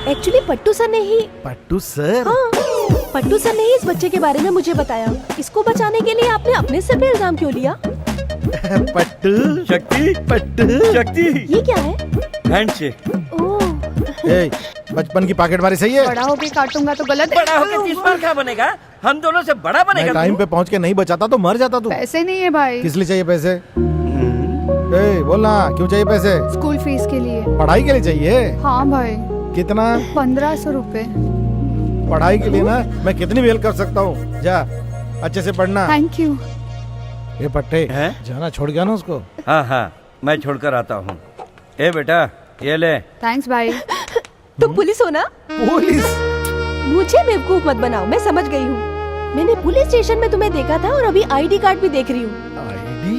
एक्चुअली पट्टू सर ने ही। पट्टू सर? हाँ, पट्टू सर ने ही इस बच्चे के बारे में मुझे बताया। इसको बचाने के लिए आपने अपने सर पे इल्जाम क्यों लिया? पट्टू शक्ति, पट्टू शक्ति, ये क्या है? हैंडशेक। ओह ए, बचपन की पॉकेटमारी सही है। बड़ा होके काटूंगा तो गलत है। बड़ा होकर 30 बार क्या बनेगा? हम दोनों से बड़ा मैं बनेगा टाइम तू। पे पहुंच के नहीं बचाता तो मर जाता तू। पैसे नहीं है भाई, किस लिए चाहिए पैसे? ए, बोलना क्यों चाहिए पैसे? स्कूल फीस के लिए। पढ़ाई के लिए चाहिए? हाँ भाई। कितना? 1500 रुपए। पढ़ाई के लिए ना मैं कितनी भी हेल्प कर सकता हूँ। जा अच्छे से पढ़ना। Thank you. ये पट्टे हैं? जाना छोड़ गया ना उसको। हाँ हाँ मैं छोड़कर आता हूँ। ए बेटा ये ले। थैंक्स भाई। तुम पुलिस हो ना? पुलिस? मुझे बेवकूफ मत बनाओ, मैं समझ गई हूँ। मैंने पुलिस स्टेशन में तुम्हें देखा था और अभी आईडी कार्ड भी देख रही हूँ। आईडी?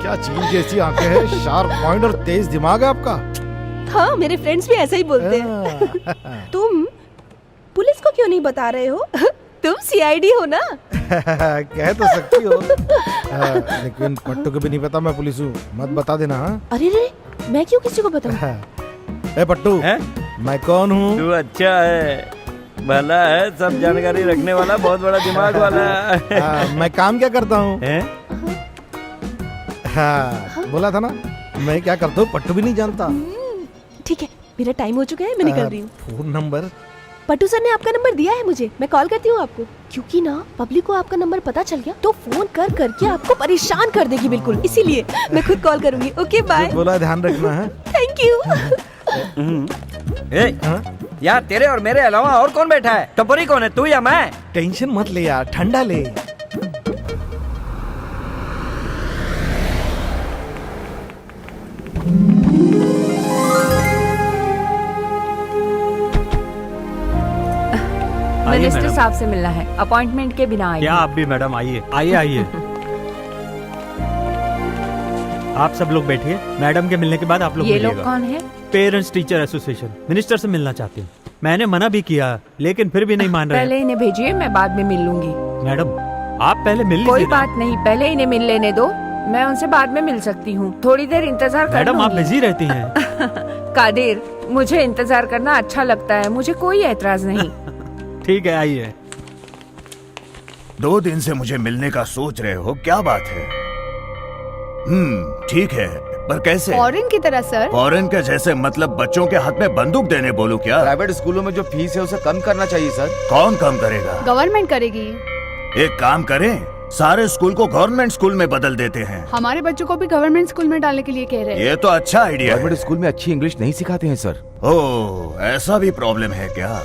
क्या चीज जैसी आंखें हैं, शार्प पॉइंट और तेज दिमाग है आपका। हाँ मेरे फ्रेंड्स भी ऐसा ही बोलते हैं। तुम पुलिस को क्यों नहीं बता रहे हो? तुम सीआईडी हो ना? कह तो सकती हो लेकिन पट्टू को भी नहीं पता मैं पुलिस हूँ। मत बता देना। हाँ? अरे रे, मैं क्यों किसी को बताऊं? ए पट्टू, हैं? मैं कौन हूँ? तू अच्छा है, भला है, सब जानकारी रखने वाला, बहुत बड़ा दिमाग वाला। मैं काम क्या करता हूँ? हैं? हाँ, बोला था ना मैं क्या करता हूँ पट्टू भी नहीं जानता। ठीक है, मेरा टाइम हो चुका है, मैं निकल रही हूँ। Phone number? पट्टू सर ने आपका नंबर दिया है मुझे, मैं कॉल करती हूँ आपको। क्योंकि ना पब्लिक को आपका नंबर पता चल गया तो फोन कर करके आपको परेशान कर देगी बिल्कुल, इसीलिए मैं खुद कॉल करूंगी। Okay bye. बोला ध्यान रखना है। Thank you. ए, यार तेरे और मेरे अलावा और कौन बैठा है? टपोरी कौन है, तू या मैं? टेंशन मत ले यार, ठंडा ले। मिनिस्टर साहब से मिलना है, अपॉइंटमेंट के बिना आइए। क्या आप भी मैडम आइए आइए आइए। आप सब लोग बैठिए, मैडम के मिलने के बाद आप लोग ये लोग मिलिएगा। कौन है? पेरेंट्स टीचर एसोसिएशन, मिनिस्टर से मिलना चाहते हैं। मैंने मना भी किया लेकिन फिर भी नहीं मान रहे। पहले इन्हें भेजिए, मैं बाद में मिल लूंगी। मैडम आप पहले मिल कोई लीजिए ना। बात नहीं, पहले इन्हें मिल लेने दो, मैं उनसे बाद में मिल सकती हूँ। थोड़ी देर इंतजार कर मैडम आप लूंगी। बिजी रहती हैं। कादिर, मुझे इंतजार करना अच्छा लगता है, मुझे कोई ऐतराज नहीं। ठीक है आइए। 2 दिन से मुझे मिलने का सोच रहे हो, क्या बात है? ठीक है, पर कैसे? फॉरेन की तरह सर। फॉरेन के जैसे मतलब बच्चों के हाथ में बंदूक देने बोलूं क्या? प्राइवेट स्कूलों में जो फीस है उसे कम करना चाहिए सर। कौन कम करेगा? गवर्नमेंट करेगी। एक काम करें, सारे स्कूल को गवर्नमेंट स्कूल में बदल देते हैं। हमारे बच्चों को भी गवर्नमेंट स्कूल में डालने के लिए कह रहे हैं। ये तो अच्छा आइडिया है। गवर्नमेंट स्कूल में अच्छी इंग्लिश नहीं सिखाते हैं सर। ओह, ऐसा भी प्रॉब्लम है क्या?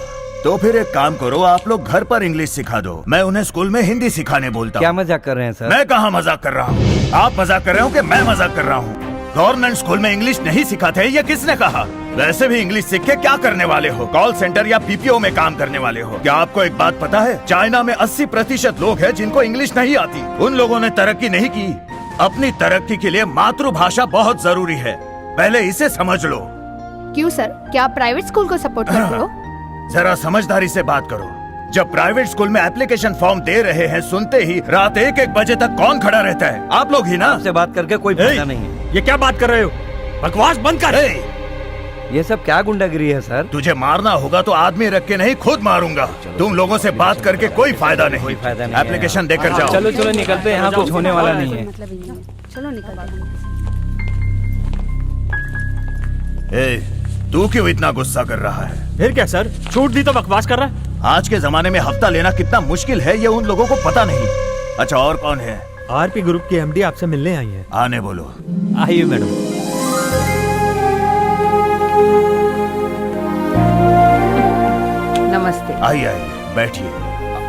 तो फिर एक काम करो, आप लोग घर पर इंग्लिश सिखा दो, मैं उन्हें स्कूल में हिंदी सिखाने बोलता क्या हूँ। मजाक कर रहे हैं सर? मैं कहाँ मजाक कर रहा हूँ? आप मजाक कर रहे हो कि मैं मजाक कर रहा हूँ? गवर्नमेंट स्कूल में इंग्लिश नहीं सिखाते हैं, ये किसने कहा? वैसे भी इंग्लिश सीख के क्या करने वाले हो? कॉल सेंटर या पीपीओ में काम करने वाले हो? क्या आपको एक बात पता है, चाइना में 80% लोग हैं जिनको इंग्लिश नहीं आती। उन लोगों ने तरक्की नहीं की। अपनी तरक्की के लिए मातृभाषा बहुत जरूरी है, पहले इसे समझ लो। क्यों सर, क्या आप प्राइवेट स्कूल को सपोर्ट करते हो? जरा समझदारी से बात करो। जब प्राइवेट स्कूल में एप्लीकेशन फॉर्म दे रहे हैं, सुनते ही रात 1-1 बजे तक कौन खड़ा रहता है? आप लोग ही ना। आपसे बात करके कोई फायदा नहीं है। ये क्या बात कर रहे हो? बकवास बंद कर। ये सब क्या गुंडागिरी है सर? तुझे मारना होगा तो आदमी रख के नहीं, खुद मारूंगा। तुम लोगों से बात करके कोई फायदा नहीं। कोई फायदा नहीं है। एप्लीकेशन देकर जाओ। चलो चलो निकलते हैं, यहाँ कुछ होने वाला नहीं है। चलो निकलते हैं। ए, तू क्यों इतना गुस्सा कर रहा है? फिर क्या सर, छूट दी तो बकवास कर रहा है। आज के जमाने में हफ्ता लेना कितना मुश्किल है, ये उन लोगों को पता नहीं। अच्छा, और कौन है? आरपी ग्रुप की एमडी आपसे मिलने आई है। आने बोलो। आइए मैडम। नमस्ते। आइए आइए, बैठिए।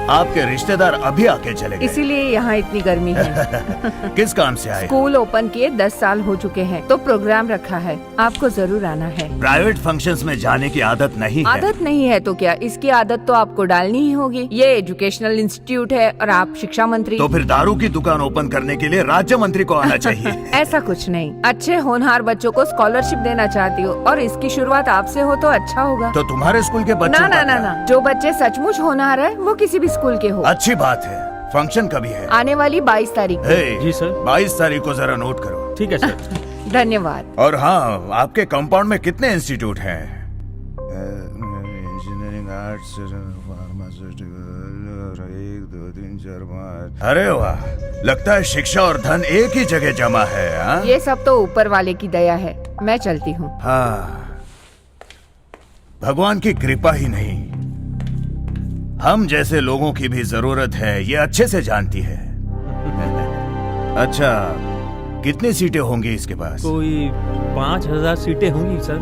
आपके रिश्तेदार अभी आके चले गए। इसीलिए यहाँ इतनी गर्मी है। किस काम से आए? स्कूल ओपन किए 10 साल हो चुके हैं, तो प्रोग्राम रखा है, आपको जरूर आना है। प्राइवेट फंक्शंस में जाने की आदत नहीं है। आदत नहीं है तो क्या, इसकी आदत तो आपको डालनी ही होगी। ये एजुकेशनल इंस्टीट्यूट है और आप शिक्षा मंत्री। तो फिर दारू की दुकान ओपन करने के लिए राज्य मंत्री को आना चाहिए। ऐसा कुछ नहीं, अच्छे होनहार बच्चों को स्कॉलरशिप देना चाहती हो और इसकी शुरुआत आपसे हो तो अच्छा होगा। तो तुम्हारे स्कूल के बच्चों ना का ना ना क्या? ना, जो बच्चे सचमुच होनहार है वो किसी भी स्कूल के हो। अच्छी बात है। फंक्शन कभी है? आने वाली 22 तारीख को। जी सर। 22 तारीख को जरा नोट करो। ठीक है सर। धन्यवाद। और हाँ, आपके कंपाउंड में कितने इंस्टीट्यूट हैं? Engineering, arts, pharmaceutical, 1 2 3 4 5। अरे वाह, लगता है शिक्षा और धन एक ही जगह जमा है। हाँ ये सब तो ऊपर वाले की दया है। मैं चलती हूँ। हाँ, भगवान की कृपा ही नहीं, हम जैसे लोगों की भी जरूरत है, ये अच्छे से जानती है। अच्छा, कितनी सीटें होंगी इसके पास? कोई 5000 सीटें होंगी सर।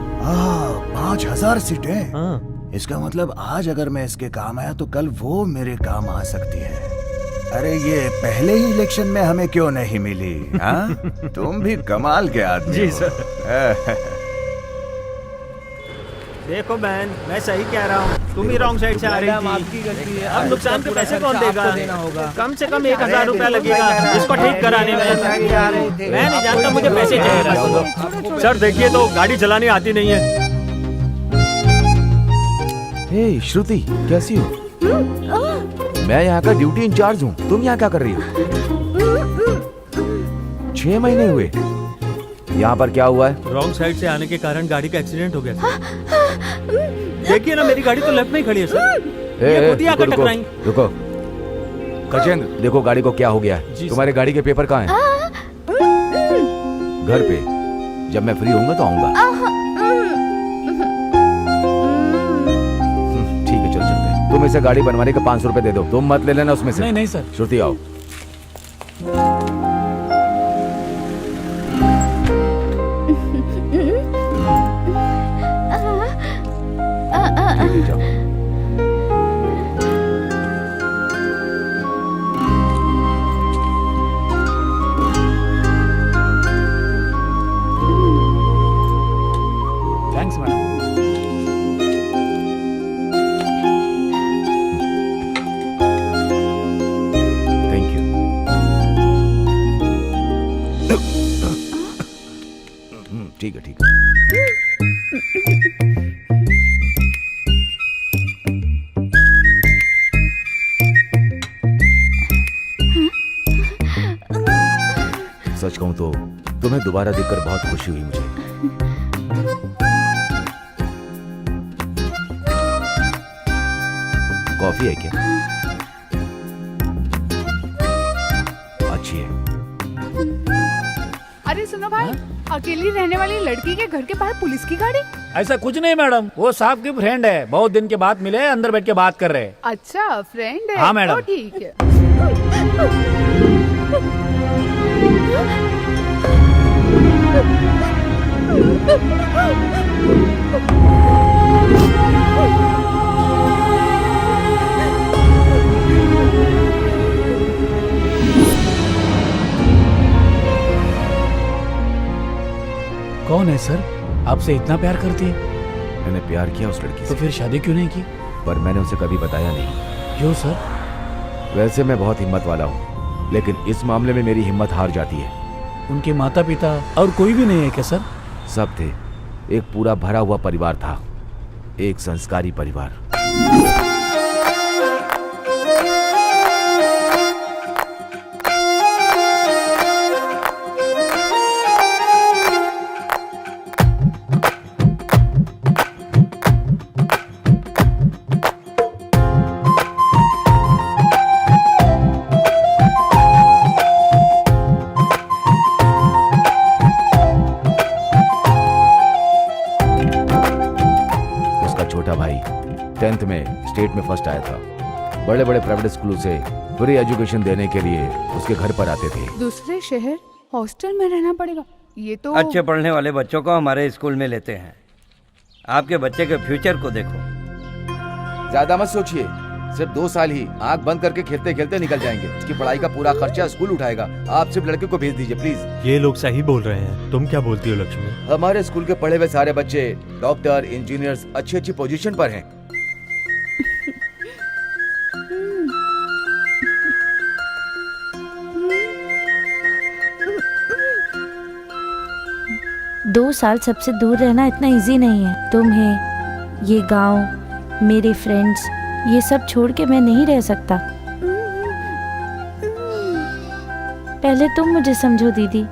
5000 सीटें? हाँ। इसका मतलब आज अगर मैं इसके काम आया तो कल वो मेरे काम आ सकती है। अरे ये पहले ही इलेक्शन में हमें क्यों नहीं मिली? हाँ? तुम भी कमाल के आदमी जी हो। सर। देखो बहन, मैं सही कह रहा हूँ, तुम ही रॉन्ग साइड से आ रही थी। आपकी गलती है। अब नुकसान के पैसे कौन देगा? देना होगा। कम से कम 1000 रुपया लगेगा इसको ठीक कराने में। मैं नहीं जानता, मुझे पैसे चाहिए। सर देखिए तो गाड़ी चलानी आती नहीं है। हे श्रुति, कैसी हो? मैं यहाँ का ड्यूटी इंचार्ज हूँ। तुम यहाँ क्या कर रही हो? 6 महीने हुए। यहाँ पर क्या हुआ है? रॉन्ग साइड से आने के कारण गाड़ी का एक्सीडेंट हो गया सर। देखिए ना, मेरी गाड़ी तो लेफ्ट में ही खड़ी है सर। ये खुद ही आकर टकराई। रुको खजेंद्र, देखो गाड़ी को क्या हो गया है। तुम्हारे गाड़ी के पेपर कहाँ हैं? घर पे। जब मैं फ्री होऊंगा तो आऊंगा। ठीक है, चल चलते हैं। तुम इसे गाड़ी बनवाने के 500 रुपए दे दो। तुम मत ले लेना उसमें से। नहीं सर। श्रुति आओ। ठीक है, जाओ। Thanks madam. Thank you. ठीक है, ठीक है। सच कहूं तो तुम्हें दोबारा देखकर बहुत खुशी हुई मुझे। कॉफी है क्या? अच्छी है। अरे सुनो भाई, अकेली रहने वाली लड़की के घर के बाहर पुलिस की गाड़ी। ऐसा कुछ नहीं मैडम, वो साहब की फ्रेंड है, बहुत दिन के बाद मिले, अंदर बैठ के बात कर रहे हैं। अच्छा फ्रेंड है। हाँ, मैडम। तो ठीक है। कौन है सर? आपसे इतना प्यार करती है? मैंने प्यार किया उस लड़की तो से, फिर शादी क्यों नहीं की? पर मैंने उसे कभी बताया नहीं। क्यों सर? वैसे मैं बहुत हिम्मत वाला हूँ, लेकिन इस मामले में मेरी हिम्मत हार जाती है। उनके माता पिता और कोई भी नहीं है क्या सर? सब थे, एक पूरा भरा हुआ परिवार था, एक संस्कारी परिवार। छोटा भाई 10th में स्टेट में फर्स्ट आया था। बड़े बड़े प्राइवेट स्कूलों से फ्री एजुकेशन देने के लिए उसके घर पर आते थे। दूसरे शहर हॉस्टल में रहना पड़ेगा, ये तो। अच्छे पढ़ने वाले बच्चों को हमारे स्कूल में लेते हैं। आपके बच्चे के फ्यूचर को देखो। ज्यादा मत सोचिए, सिर्फ 2 साल ही, आंख बंद करके खेलते खेलते निकल जाएंगे। इसकी पढ़ाई का पूरा खर्चा स्कूल उठाएगा। आप सिर्फ लड़के को भेज दीजिए प्लीज। ये लोग सही बोल रहे हैं। तुम क्या बोलती हो लक्ष्मी? हमारे स्कूल के पढ़े हुए सारे बच्चे डॉक्टर, इंजीनियर्स, अच्छी अच्छी पोजीशन पर हैं। दो साल सबसे दूर रहना इतना इजी नहीं है। तुम्हें, ये गांव, मेरे फ्रेंड्स, ये सब छोड़ के मैं नहीं रह सकता। पहले तुम मुझे समझो दीदी।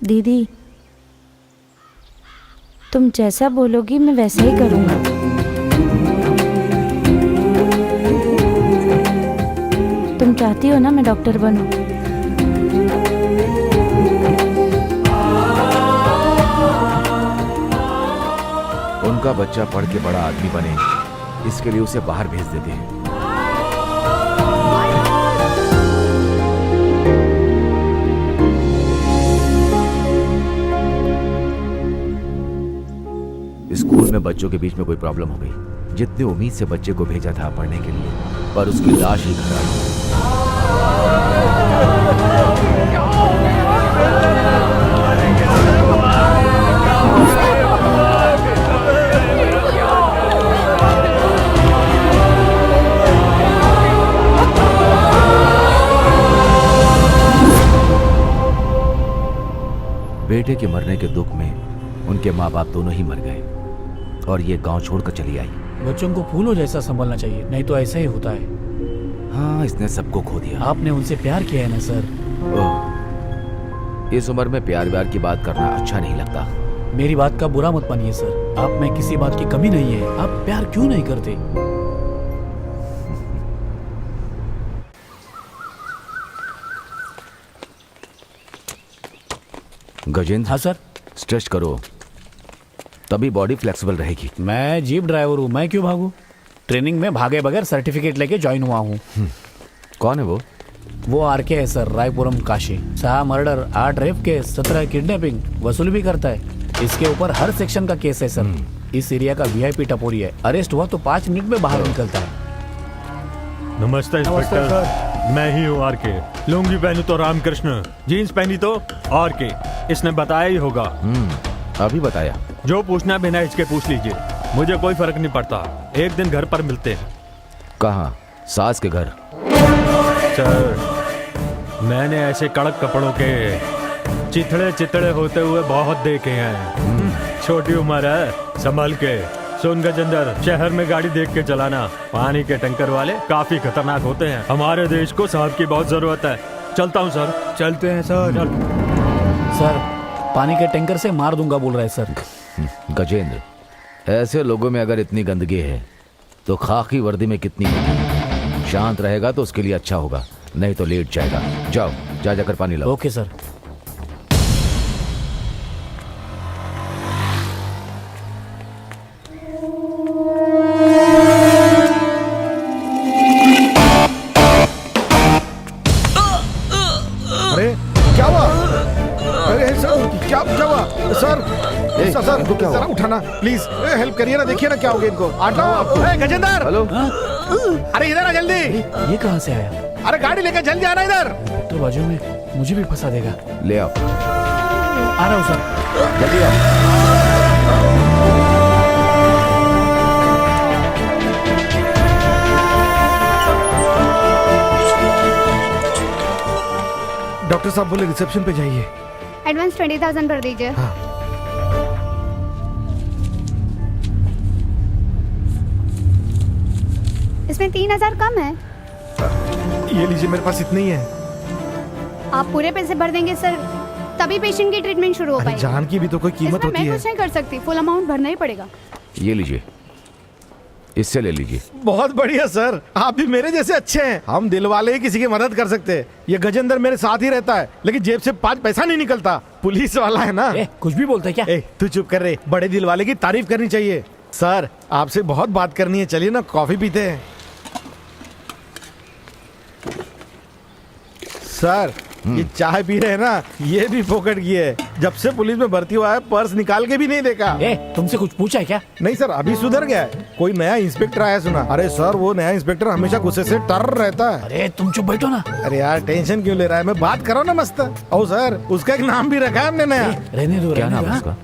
दीदी, तुम जैसा बोलोगी मैं वैसा ही करूँगा। तुम चाहती हो ना मैं डॉक्टर बनूं? उनका बच्चा पढ़ के बड़ा आदमी बने, इसके लिए उसे बाहर भेज देते हैं। स्कूल में बच्चों के बीच में कोई प्रॉब्लम हो गई। जितनी उम्मीद से बच्चे को भेजा था पढ़ने के लिए, पर उसकी लाश ही घर आई। बेटे के मरने के दुख में उनके माँ बाप दोनों ही मर गए और ये गांव छोड़कर चली आई। बच्चों को फूलों जैसा संभलना चाहिए, नहीं तो ऐसा ही होता है। हाँ, इसने सबको खो दिया। आपने उनसे प्यार किया है ना सर? इस उम्र में प्यार व्यार की बात करना अच्छा नहीं लगता। मेरी बात का बुरा मत मानिए सर, आप में किसी बात की कमी नहीं है। आप प्यार क्यों नहीं करते? गजेंद्र। हाँ सर। स्ट्रेच करो, तभी बॉडी फ्लेक्सिबल रहेगी। मैं जीप ड्राइवर हूँ, मैं क्यों भागूं? ट्रेनिंग में भागे बगैर सर्टिफिकेट लेके ज्वाइन हुआ हूँ। कौन है वो? वो आरके है sir, Rayapuram Kashi. 6 murder, 8 rape case, 17 kidnapping, वसूली भी करता है। इसके ऊपर हर सेक्शन का केस है सर। इस एरिया का वीआईपी टपोरी है। अरेस्ट हुआ तो 5 मिनट में बाहर निकलता है। नमस्ते इंस्पेक्टर, मैं ही हूँ आर के। लुंगी पहनी तो रामकृष्ण, जीन्स पहनी तो आर के। इसने बताया ही होगा। अभी बताया। जो पूछना बिना इसके पूछ लीजिए, मुझे कोई फर्क नहीं पड़ता। एक दिन घर पर मिलते हैं। कहाँ? सास के घर? सर, मैंने ऐसे कड़क कपड़ों के चिथड़े चिथड़े होते हुए बहुत देखे हैं। छोटी उम्र है, संभल के। सुन गजेंद्र, शहर में गाड़ी देख के चलाना। पानी के टैंकर वाले काफी खतरनाक होते हैं। हमारे देश को साहब की बहुत जरूरत है। चलता हूँ सर। चलते हैं सर। सर, पानी के टैंकर से मार दूंगा बोल रहा है सर। गजेंद्र, ऐसे लोगों में अगर इतनी गंदगी है तो खाकी वर्दी में कितनी होगी? शांत रहेगा तो उसके लिए अच्छा होगा, नहीं तो लेट जाएगा। जाओ, जाकर पानी लाओ। Okay sir. अरे क्या हुआ? अरे सर, क्या हुआ? सर सर उठाना प्लीज, हेल्प करिए ना। देखिए ना क्या हो गया इनको। गजेंद्र, हेलो। अरे इधर आ जल्दी। ये कहाँ से आया? अरे गाड़ी लेकर जल्दी आना इधर। तो बाजू में मुझे भी फंसा देगा। ले आओ। आ रहा हूँ सर। जल्दी आओ। डॉक्टर साहब बोले रिसेप्शन पे जाइए। एडवांस 20,000 भर दीजिए। हाँ। इसमें 3,000 कम है। ये लीजिए, मेरे पास इतने ही है। आप पूरे पैसे भर देंगे सर, तभी पेशेंट की ट्रीटमेंट शुरू हो अरे पाएगी। जान की भी तो कोई कीमत होती मैं है। कुछ नहीं कर सकती, फुल अमाउंट भरना ही पड़ेगा। ये लीजिए, इससे ले लीजिए। बहुत बढ़िया सर, आप भी मेरे जैसे अच्छे हैं। हम दिल वाले ही किसी की मदद कर सकते हैं। ये गजेंद्र मेरे साथ ही रहता है, लेकिन जेब से 5 पैसा नहीं निकलता। पुलिस वाला है ना। कुछ भी बोलते क्या? तू चुप कर रहे। बड़े दिल वाले की तारीफ करनी चाहिए। सर, आपसे बहुत बात करनी है, चलिए ना कॉफी पीते हैं। सर, ये चाय पी रहे हैं ना, ये भी फोकट की है। जब से पुलिस में भर्ती हुआ है, पर्स निकाल के भी नहीं देखा। तुमसे कुछ पूछा है क्या? नहीं सर, अभी सुधर गया है। कोई नया इंस्पेक्टर आया सुना। अरे सर, वो नया इंस्पेक्टर हमेशा गुस्से से टर रहता है। अरे तुम चुप बैठो ना। अरे यार, टेंशन क्यों ले रहा है? मैं बात करो ना मस्त। ओ सर, उसका एक नाम भी रखा है हमने नया। रहने दो। क्या नाम है उसका?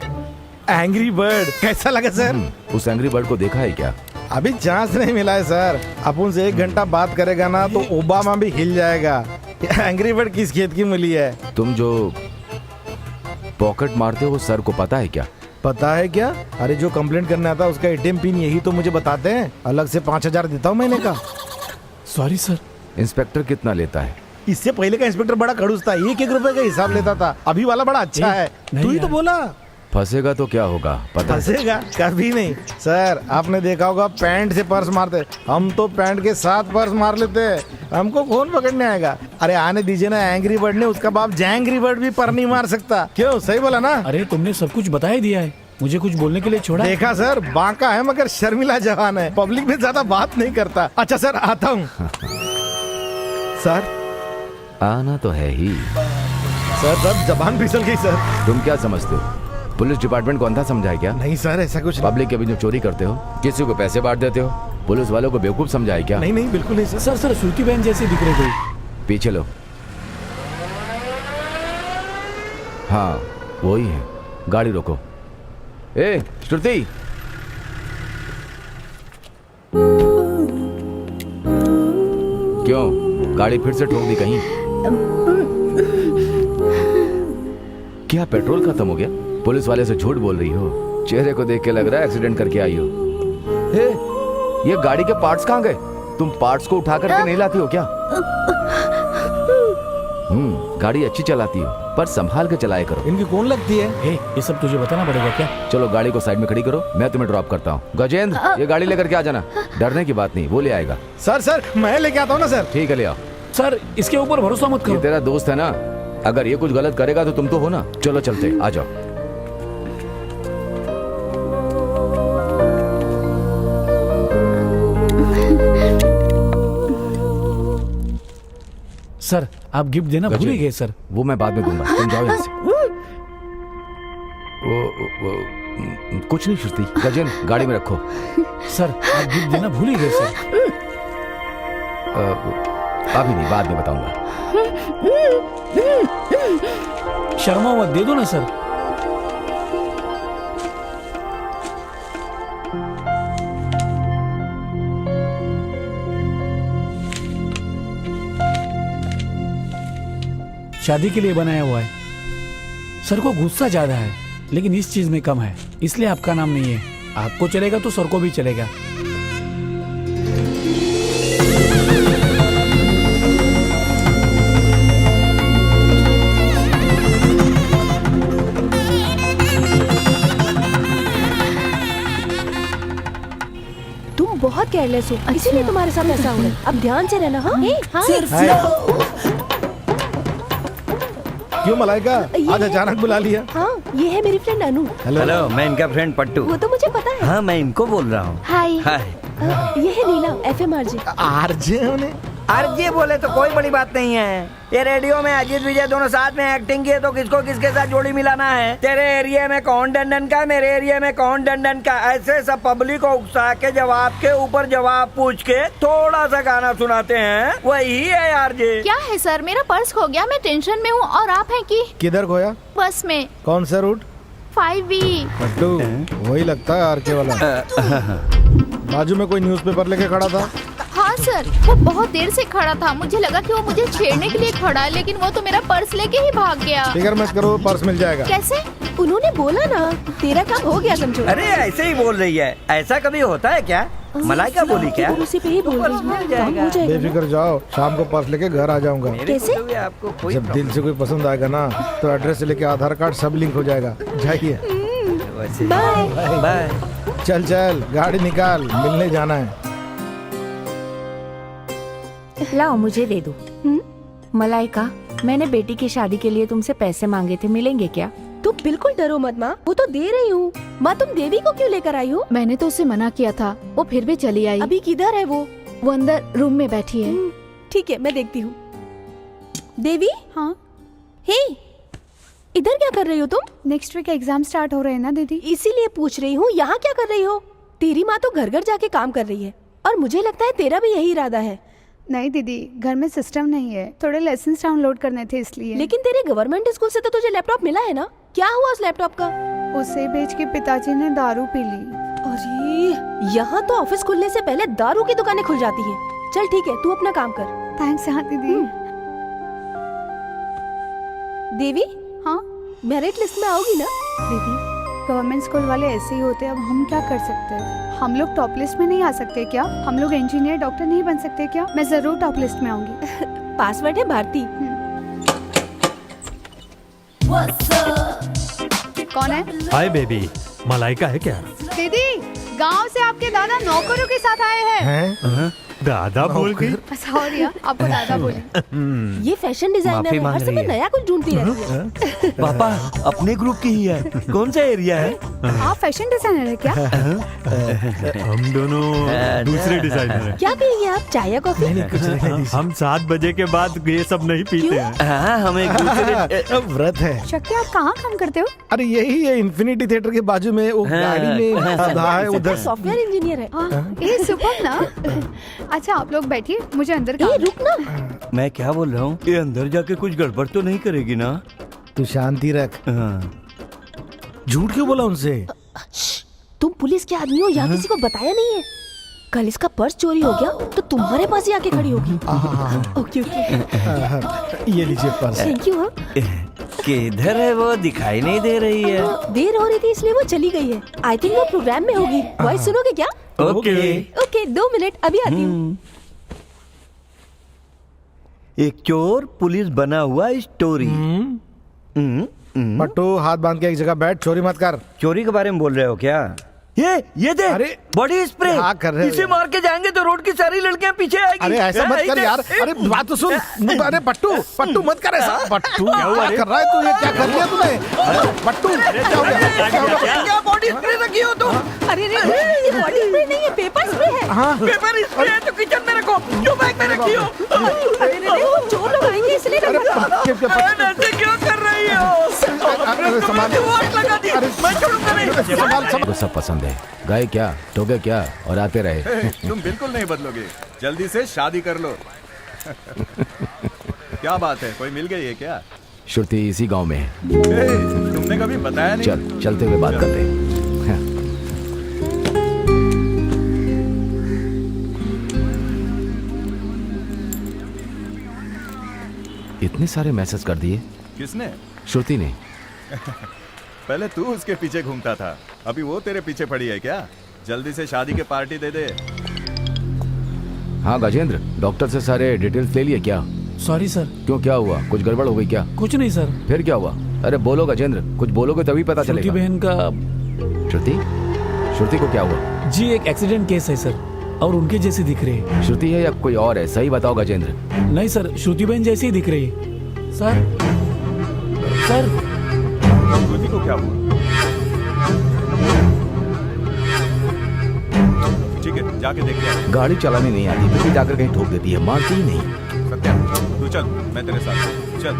Angry bird. कैसा लगा सर? उस एंग्री बर्ड को देखा है क्या? अभी चांस नहीं मिला है सर। अपन से 1 घंटा बात करेगा ना तो ओबामा भी हिल जाएगा। एंग्री बर्ड किस खेत की मूली है? तुम जो पॉकेट मारते हो, सर को पता है क्या? पता है क्या? अरे जो कंप्लेंट करने आता है उसका एटीएम पिन यही तो मुझे बताते हैं। अलग से 5,000 देता हूँ महीने का। Sorry sir. इंस्पेक्टर कितना लेता है? इससे पहले का इंस्पेक्टर बड़ा खड़ूस था, 1-1 रुपए का हिसाब लेता था। अभी वाला बड़ा अच्छा है। तू ही तो बोला। फंसेगा तो क्या होगा पता है? फंसेगा कभी नहीं सर। आपने देखा होगा पैंट से पर्स मारते, हम तो पैंट के साथ पर्स मार लेते हैं। हमको कौन पकड़ने आएगा? अरे आने दीजिए ना एंग्री बर्ड ने, उसका बाप जैंग्री बर्ड भी पर नहीं मार सकता। क्यों, सही बोला ना? अरे तुमने सब कुछ बता ही दिया है, मुझे कुछ बोलने के लिए छोड़ा? देखा सर, बांका है मगर शर्मिला जवान है, पब्लिक में ज्यादा बात नहीं करता। अच्छा सर, आता हूँ। सर आना तो है ही। सर जबान फिसल गई सर। तुम क्या समझते हो, पुलिस डिपार्टमेंट को अंधा समझा है क्या? नहीं सर, ऐसा कुछ पब्लिक के बीच में चोरी करते हो, किसी को पैसे बांट देते हो, पुलिस वालों को बेवकूफ समझा है क्या? नहीं बिल्कुल नहीं सर। सर श्रुति बहन जैसी दिख रही कोई। पीछे लो। हाँ वही है, गाड़ी रोको। ए श्रुति, क्यों गाड़ी फिर से ठोक दी कहीं? क्या पेट्रोल खत्म हो गया? पुलिस वाले से झूठ बोल रही हो, चेहरे को देख के लग रहा है एक्सीडेंट करके आई हो। हे, ये गाड़ी के पार्ट्स कहाँ गए? तुम पार्ट्स को उठा करके नहीं लाती हो क्या? गाड़ी अच्छी चलाती हो पर संभाल के चलाया करो। इनकी कौन लगती है? हे, ये सब तुझे बताना पड़ेगा क्या? चलो गाड़ी को साइड में खड़ी करो, मैं तुम्हें ड्रॉप करता हूँ। गजेंद्र, ये गाड़ी लेकर के आ जाना, डरने की बात नहीं, वो ले आएगा। सर मैं लेके आता हूँ ना सर। ठीक है, ले आओ। सर इसके ऊपर भरोसा मत ये करो। तेरा दोस्त है ना, अगर ये कुछ गलत करेगा तो तुम तो हो ना। चलो चलते, आ जाओ। सर आप गिफ्ट देना भूल ही गए सर। वो मैं बाद में दूंगा, तुम जाओ यहाँ से। कुछ नहीं श्रुति, गजेंद्र गाड़ी में रखो। सर आप गिफ्ट देना भूल ही गए सर। अभी नहीं, बाद में बताऊंगा। शर्मा मत, दे दो ना सर। शादी के लिए बनाया हुआ है। सर को गुस्सा ज्यादा है लेकिन इस चीज में कम है, इसलिए आपका नाम नहीं है। आपको चलेगा तो सर को भी चलेगा। तुम बहुत केयरलेस हो, इसीलिए तुम्हारे साथ ऐसा हो रहा है। अब ध्यान से रहना। हाँ क्यों मलाइका, आज अचानक बुला लिया? हाँ, ये है मेरी फ्रेंड अनु। हेलो, मैं इनका फ्रेंड पट्टू। वो तो मुझे पता है। हाँ, मैं इनको बोल रहा हूँ। हाय। हाय। ये है नीला, FMRJ। आरजे होने? आरजे बोले तो कोई बड़ी बात नहीं है। ये रेडियो में अजीत विजय दोनों साथ में एक्टिंग की है तो किसको किसके साथ जोड़ी मिलाना है? तेरे एरिया में कौन डंडन का, मेरे एरिया में कौन डंडन का, ऐसे सब पब्लिक को उकसा के जवाब के ऊपर जवाब पूछ के थोड़ा सा गाना सुनाते हैं, वही है आरजे। क्या है सर, मेरा पर्स खो गया, मैं टेंशन में हूँ। और आप हैं कि? किधर खोया? बस में। कौन सा रूट? 5B। पट्टू, वही लगता है आरके वाला। बाजू में कोई न्यूज़पेपर लेके खड़ा था। हाँ सर, वो बहुत देर से खड़ा था, मुझे लगा कि वो मुझे छेड़ने के लिए खड़ा है, लेकिन वो तो मेरा पर्स लेके ही भाग गया। फिकर मत करो, पर्स मिल जाएगा। कैसे? उन्होंने बोला ना, तेरा काम हो गया समझो। अरे ऐसे ही बोल रही है, ऐसा कभी होता है क्या? मलाइका बोली क्या? उसी पे ही बोल रही हूँ। बेफिक्र जाओ, शाम को पर्स लेके घर आ जाऊंगा। कैसे? आपको जब दिल से कोई पसंद आएगा ना तो एड्रेस से लेके आधार कार्ड सब लिंक हो जाएगा। जाइए। Bye bye. चल गाड़ी निकाल, मिलने जाना है। लाओ मुझे दे दो। मलाइका, मैंने बेटी की शादी के लिए तुमसे पैसे मांगे थे, मिलेंगे क्या? तुम बिल्कुल डरो मत माँ, वो तो दे रही हूँ। माँ तुम देवी को क्यों लेकर आई हो? मैंने तो उसे मना किया था, वो फिर भी चली आई। अभी किधर है वो? वो अंदर रूम में बैठी है। ठीक है, मैं देखती हूँ। देवी। हाँ। हे, इधर क्या कर रही हो तुम? नेक्स्ट वीक एग्जाम स्टार्ट हो रहे हैं ना दीदी, इसीलिए पूछ रही हूँ, यहाँ क्या कर रही हो? तेरी माँ तो घर घर जाके काम कर रही है और मुझे लगता है तेरा भी यही इरादा है। नहीं दीदी, घर में सिस्टम नहीं है, थोड़े लेसन डाउनलोड करने थे इसलिए। लेकिन तेरे गवर्नमेंट स्कूल से तो तुझे लैपटॉप मिला है ना? क्या हुआ उस लैपटॉप का? उसे बेच के पिताजी ने दारू पी ली। अरे यहाँ तो ऑफिस खुलने से पहले दारू की दुकानें खुल जाती हैं। चल ठीक है, तू अपना काम कर। थैंक्स। हाँ दीदी। देवी। हाँ मेरिट लिस्ट में आओगी ना? दीदी, गवर्नमेंट स्कूल वाले ऐसे ही होते हैं, अब हम क्या कर सकते हैं? हम लोग टॉप लिस्ट में नहीं आ सकते क्या? हम लोग इंजीनियर डॉक्टर नहीं बन सकते क्या? मैं जरूर टॉप लिस्ट में आऊंगी। पासवर्ड है भारती। कौन है? हाय बेबी, मलाइका है क्या? दीदी, गांव से आपके दादा नौकरों के साथ आए हैं। दादा बोल गई। सॉरी, आपको दादा बोली। ये फैशन डिजाइनर माफी है, मांग हर रही समय है। नया कुछ ढूंढती रहती है। पापा अपने ग्रुप की ही है। कौन सा एरिया है? आप फैशन डिजाइनर है क्या? हम दोनों दूसरे डिजाइनर हैं। क्या पिएंगे आप, चाय या कॉफी? हम 7 बजे के बाद ये सब नहीं पीते हैं। हाँ, हम एक दूसरे व्रत है। शक्ति, आप कहाँ काम करते हो? अरे यही है इन्फिनिटी थिएटर के बाजू में वो गाड़ी में आधा है उधर। सॉफ्टवेयर इंजीनियर है। ये सुपर ना। अच्छा, आप लोग बैठिए, मुझे अंदर काम है। रुक ना। मैं क्या बोल रहा हूँ, ये अंदर जाके कुछ गड़बड़ तो नहीं करेगी ना? तू शांति रख। हाँ। झूठ क्यों बोला उनसे? तुम पुलिस के आदमी हो, यहाँ किसी को बताया नहीं है। कल इसका पर्स चोरी हो गया तो तुम्हारे पास ही आके खड़ी होगी। ओके ओके, ये लीजिए पर्स। Thank you. हाँ, किधर है वो, दिखाई नहीं दे रही है। देर हो रही थी इसलिए वो चली गई है। आई थिंक वो प्रोग्राम में होगी। वॉइस सुनोगे क्या? ओके। ओके, 2 मिनट, अभी आती हूँ। एक चोर पुलिस बना हुआ स्टोरी। पट्टू, हाथ बांध के एक जगह बैठ, चोरी मत कर। चोरी के बारे में बोल रहे हो क्या? ये दे। अरे, बॉडी स्प्रे क्या कर रहे हो इसे यार? मार के जाएंगे तो रोड की सारी लड़कियां पीछे आएगी। अरे ऐसा मत कर यार। अरे बात तो सुन। अरे पट्टू, पट्टू मत कर ऐसा। पट्टू क्या कर रहा है तू? ये क्या कर लिया तूने? अरे पट्टू, क्या हो गया? क्या बॉडी स्प्रे रखी हो तुम? अरे ये बॉडी स्प्रे नहीं है, पेपर स्प्रे है। हाँ, पेपर स्प्रे है तो किचन में रखो, क्यों बैग में रखी हो? अरे वो चोर लोग आएंगे इसलिए अरे ऐसे क्यों कर रही हो? वोट लगा दी, मैं छोड़ूंगा नहीं। को सब पसंद है। गए क्या, टोके क्या और आते रहे। तुम बिल्कुल नहीं बदलोगे। जल्दी से शादी कर लो। क्या बात है, कोई मिल गई है क्या? श्रुति इसी गांव में है। तुमने कभी बताया नहीं। चल, चलते हुए बात करते हैं। इतने सारे मैसेज कर दिए। किसने? श्रुति ने। पहले तू उसके पीछे घूमता था, अभी वो तेरे पीछे पड़ी है क्या? जल्दी से शादी के पार्टी दे दे। हाँ गजेंद्र, डॉक्टर से सारे डिटेल्स ले लिए क्या? Sorry sir. क्यों, क्या हुआ? कुछ गड़बड़ हो गई क्या? कुछ नहीं सर। फिर क्या हुआ? अरे बोलो गजेंद्र, कुछ बोलोगे तभी पता श्रुति चलेगा। बहन का। श्रुति को क्या हुआ? जी एक एक्सीडेंट केस है सर, और उनके जैसी दिख रही है। श्रुति है या कोई और है? सही बताओ गजेंद्र। नहीं सर, श्रुति बहन जैसी ही दिख रही है। सर श्रुति को क्या हुआ? ठीक है, जाके देखते हैं। गाड़ी चलाने नहीं आती, फिर भी जाकर कहीं ठोक देती है, मानती ही नहीं। सत्या, तू चल, मैं तेरे साथ हूँ। चल।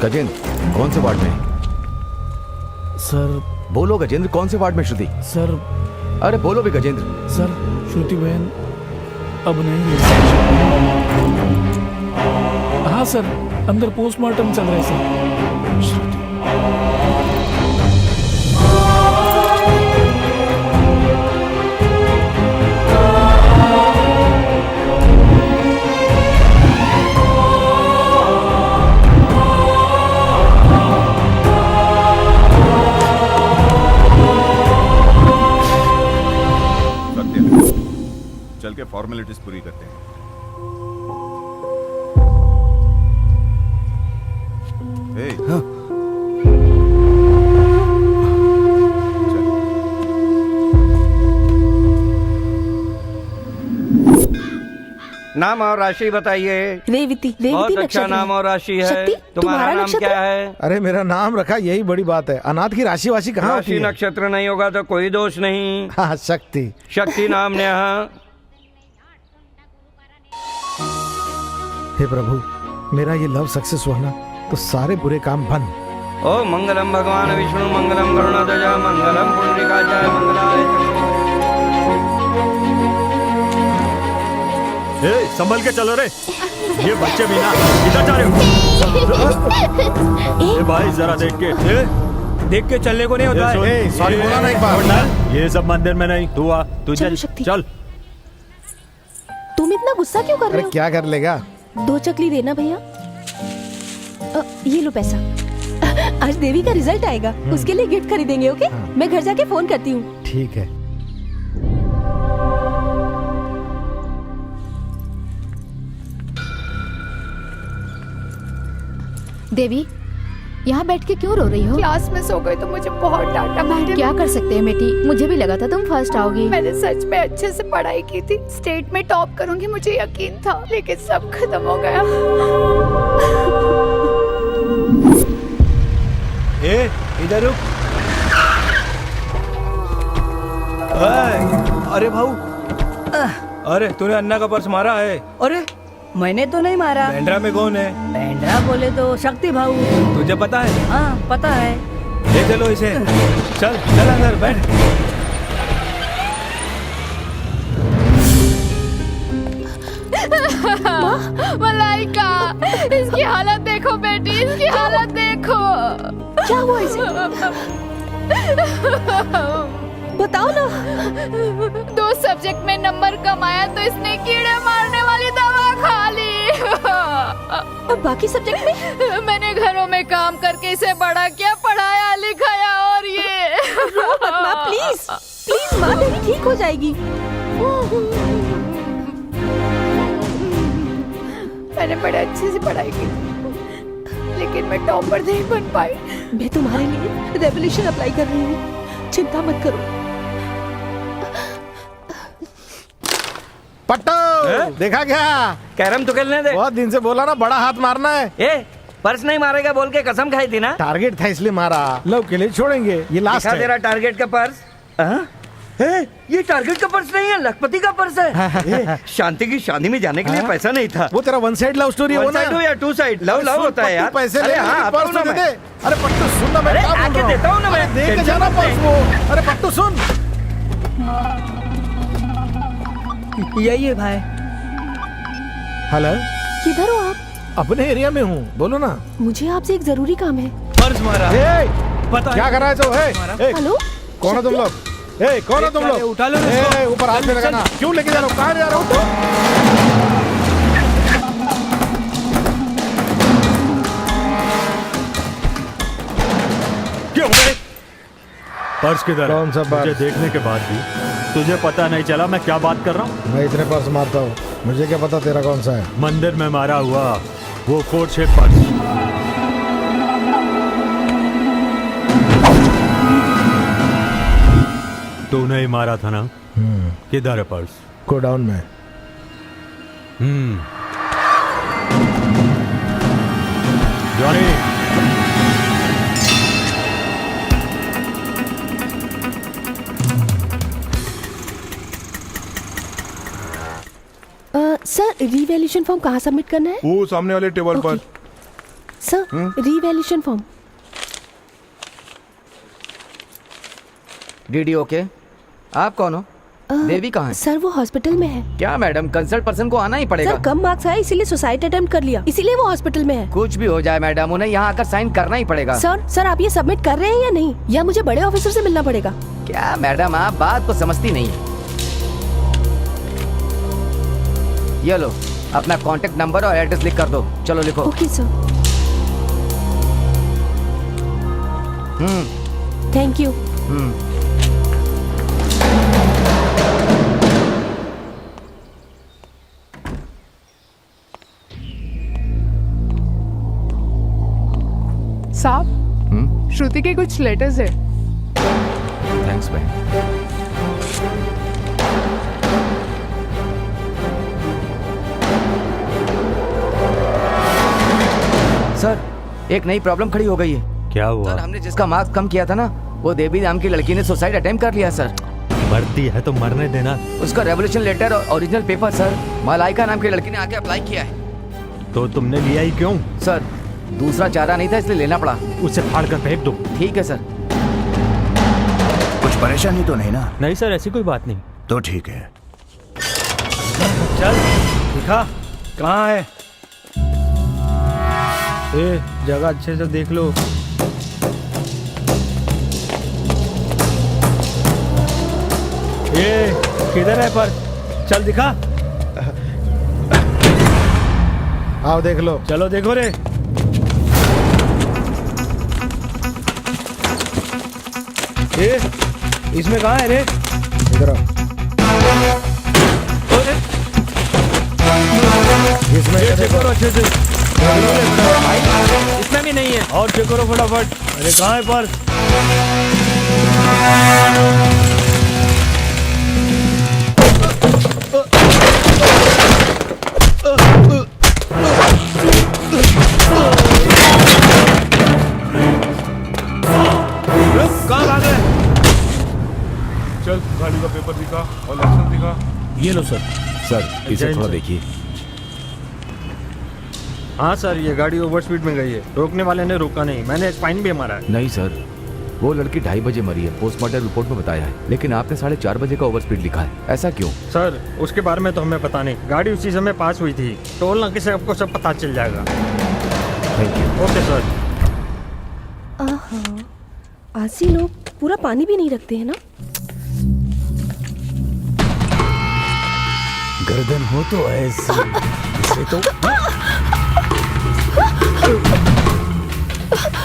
गजेंद्र कौन से वार्ड में? सर बोलो गजेंद्र, कौन से वार्ड में श्रुति? सर अरे बोलो भी गजेंद्र। सर श्रुति बहन अब नहीं है। हाँ सर, अंदर पोस्टमार्टम चल रहा है सर। चल के फॉर्मेलिटीज पूरी करते हैं। हाँ। नाम और राशि बताइए। रेवती। बहुत अच्छा नाम और राशि है। शक्ति, तुम्हारा नाम नक्षत्र? क्या है? अरे मेरा नाम रखा, यही बड़ी बात है। अनाथ की राशि वाशी कहाँ होती राशि है? नक्षत्र नहीं होगा तो कोई दोष नहीं। हाँ, शक्ति। शक्ति नाम ने। हे प्रभु, मेरा ये लव सक्सेस हुआ ना तो सारे बुरे काम बंद। ओ मंगलम भगवान विष्णु मंगलम गरुड़ध्वजा मंगलम पुंडरीकाचार्य मंगलाय। संभल के चलो रे, ये बच्चे भी ना इधर जा रहे हो। भाई जरा देख के चलने को नहीं होता है। सॉरी बोला ना एक बार। ये सब मंदिर में नहीं, तू आ, तू चल चल। तुम इतना गुस्सा क्यों कर अरे रहे हो? क्या कर लेगा? 2 चकली देना भैया। ये लो पैसा। आज देवी का रिजल्ट आएगा, उसके लिए गिफ्ट खरीदेंगे। ओके, मैं घर जाके फोन करती हूँ। ठीक है। देवी, यहाँ बैठ के क्यों रो रही हो? क्लास में सो गई तो मुझे बहुत डांटा मैडम। क्या कर सकते हैं बेटी, मुझे भी लगा था तुम फर्स्ट आओगी। मैंने सच में अच्छे से पढ़ाई की थी, स्टेट में टॉप करूंगी मुझे यकीन था, लेकिन सब खत्म हो गया। ए, इधर रुक। अरे भाऊ, अरे तूने अन्ना का पर्स मारा है? अरे मैंने तो नहीं मारा। बैंड्रा में कौन है? बैंड्रा बोले तो शक्ति भाऊ। तुझे पता है? हाँ पता है। ले चलो इसे। चल चल अंदर बैठ। मलाइका, इसकी हालत देखो बेटी, इसकी हालत देखो। क्या हुआ इसे? बताओ ना। 2 सब्जेक्ट में नंबर कम आया तो इसने कीड़े मारने वाली दवा खा ली। और बाकी सब्जेक्ट में? मैंने घरों में काम करके इसे बड़ा किया, पढ़ाया लिखाया, और ये। रो मत माँ, प्लीज प्लीज माँ, देवी ठीक हो जाएगी। मैंने बड़े अच्छे से पढ़ाई की थी, लेकिन मैं टॉपर नहीं बन पाई। मैं तुम्हारे लिए रेवोल्यूशन अप्लाई कर रही हूँ, चिंता मत करो। पट्टू, देखा क्या? कैरम तो खेलने दे। बहुत दिन से बोला ना, बड़ा हाथ मारना है। ए, पर्स नहीं मारेगा बोल के कसम खाई थी ना। टारगेट था इसलिए मारा, लव के लिए छोड़ेंगे, ये लास्ट है। तेरा टारगेट का पर्स। ये टारगेट का पर्स नहीं है, लखपति का पर्स है। शांति की शादी में जाने के लिए पैसा नहीं था। वो तेरा 1 साइड लव स्टोरी हो ना, या 2 साइड लव लव होता है यार। पैसे अरे ले, हाँ, पर्स आता हूँ दे ना दे। अरे पट्टू सुन ना, मैं अरे क्या बोल आके रहा हूँ। देता हूँ ना मैं। दे के टेंशन जाना मत पर्स ले। वो। अरे पट्टू सुन। यही है भाई। हेलो, किधर हो आप? अपने एरिया में हूँ, बोलो ना। मुझे आपसे एक जरूरी काम है। पर्स मारा। पता क्या कर रहा है तो? हेलो, कौन हो तुम लोग? कौन हो तुम लोग? उठा लो ऊपर हाथ में लगाना। क्यों लेके जा रहा हो? कहाँ जा रहा हो? क्यों गए? पर्स किधर? कौन सा पर्स? मुझे देखने के बाद भी तुझे पता नहीं चला मैं क्या बात कर रहा हूँ? मैं इतने पर्स मारता हूँ, मुझे क्या पता तेरा कौन सा है? मंदिर में मारा हुआ वो कोट शेप पर्स। तूने ही मारा था ना? किधर है पर्स? गोडाउन में। जॉनी, सर, रीवैल्यूएशन फॉर्म कहाँ सबमिट करना है? वो सामने वाले टेबल पर। Sir, revaluation form. DD okay. आप कौन हो? देवी कहाँ है? सर वो हॉस्पिटल में है। क्या मैडम, कंसल्ट पर्सन को आना ही पड़ेगा। सर कम मार्क्स आए इसीलिए सुसाइड अटेम्प्ट कर लिया, इसीलिए वो हॉस्पिटल में है। कुछ भी हो जाए मैडम, उन्हें यहाँ आकर साइन करना ही पड़ेगा। सर आप ये सबमिट कर रहे हैं या नहीं, या मुझे बड़े ऑफिसर से मिलना पड़ेगा? क्या मैडम, आप बात को समझती नहीं है। ये लो, अपना कांटेक्ट नंबर और एड्रेस लिख कर दो। चलो लिखो। Okay sir. Thank you. साहब, श्रुति के कुछ लेटर्स है। थैंक्स भाई। सर, एक नई प्रॉब्लम खड़ी हो गई है। क्या हुआ? सर, हमने जिसका मार्क्स कम किया था ना, वो देवी नाम की लड़की ने सुसाइड अटेम्प्ट कर लिया सर। मरती है तो मरने देना। उसका रेवोल्यूशन लेटर और ओरिजिनल पेपर सर मलाइका नाम की लड़की ने आके अप्लाई किया है। तो तुमने लिया ही क्यों? सर, दूसरा चारा नहीं था इसलिए लेना पड़ा। उसे फाड़ कर फेंक दो। ठीक है सर। कुछ परेशानी तो नहीं ना? नहीं सर, ऐसी कोई बात नहीं। तो ठीक है। चल दिखा कहाँ है। जगह अच्छे से देख लो। किधर है पर? चल दिखा। आओ देख लो। चलो देखो रे। इसमें कहाँ है रे? इधर आओ। इसमें चेक करो अच्छे से। इसमें भी नहीं है। और चेक करो फटाफट। अरे कहाँ है पर्स? कहाँ भाग रहे? चल गाड़ी का पेपर दिखा और लाइसेंस दिखा। ये लो सर। सर इसे थोड़ा देखिए। हाँ सर, ये गाड़ी ओवर स्पीड में गई है। रोकने वाले ने रोका नहीं, मैंने फाइन भी मारा है। नहीं सर, वो लड़की 2:30 बजे मरी है, पोस्टमार्टम रिपोर्ट में बताया है, लेकिन आपने 4:30 बजे का ओवर स्पीड लिखा है। ऐसा क्यों? सर उसके बारे में तो हमें पता नहीं, गाड़ी उसी समय पास हुई थी। टोल नाके से आपको सब पता चल जाएगा। Thank you. Okay sir. आसी लोग पूरा पानी भी नहीं रखते हैं ना। गर्दन हो तो ऐसे इसे तो